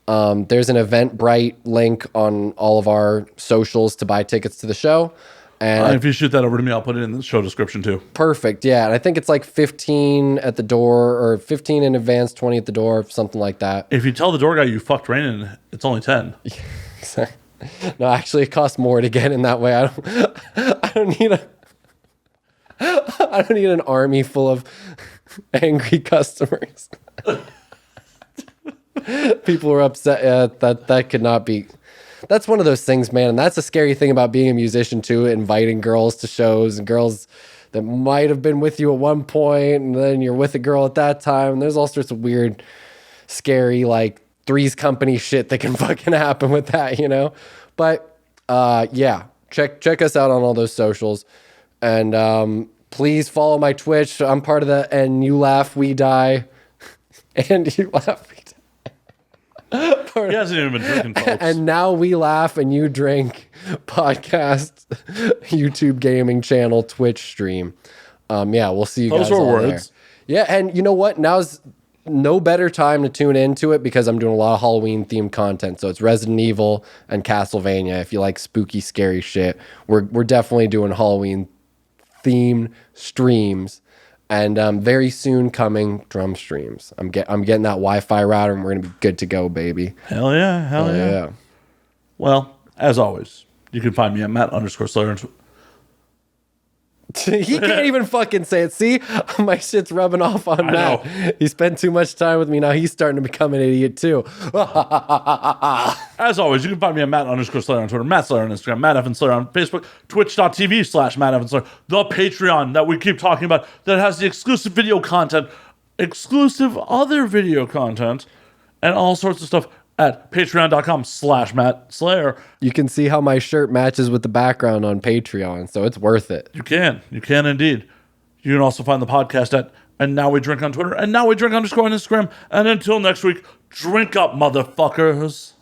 There's an Eventbrite link on all of our socials to buy tickets to the show. And if you shoot that over to me, I'll put it in the show description too. Perfect. Yeah. And I think it's like 15 at the door, or 15 in advance, 20 at the door, something like that. If you tell the door guy you fucked Raanen, it's only 10. No, actually, it costs more to get in that way. I don't need an army full of angry customers. People are upset. That could not be. That's one of those things, man. And that's a scary thing about being a musician too, inviting girls to shows, and girls that might have been with you at one point, and then you're with a girl at that time. And there's all sorts of weird scary like Three's Company shit that can fucking happen with that, you know? But yeah, check us out on all those socials. And please follow my Twitch. I'm part of the And You Laugh, We Die. And You Laugh, We Die. He hasn't even been drinking, folks. And Now We Laugh and You Drink podcast, YouTube gaming channel, Twitch stream. Yeah, we'll see you guys all there. Yeah, and you know what? Now's no better time to tune into it because I'm doing a lot of Halloween themed content. So it's Resident Evil and Castlevania. If you like spooky, scary shit, we're definitely doing Halloween themed streams. And very soon coming drum streams. I'm getting that Wi-Fi router, and we're gonna be good to go, baby. Hell yeah, hell yeah. Well, as always, you can find me at Matt_Slayer on Twitter. He can't even fucking say it. See, my shit's rubbing off on Matt. He spent too much time with me. Now he's starting to become an idiot too. As always, you can find me at Matt_Slayer on Twitter, Matt Slayer on Instagram, Matt Evans Slayer on Facebook, twitch.tv/Matt Evans Slayer, the Patreon that we keep talking about that has the exclusive video content, exclusive other video content, and all sorts of stuff at patreon.com/Matt Slayer. You can see how my shirt matches with the background on Patreon, so it's worth it. You can indeed. You can also find the podcast at And Now We Drink on Twitter, and Now We Drink _ on Instagram. And until next week, drink up, motherfuckers.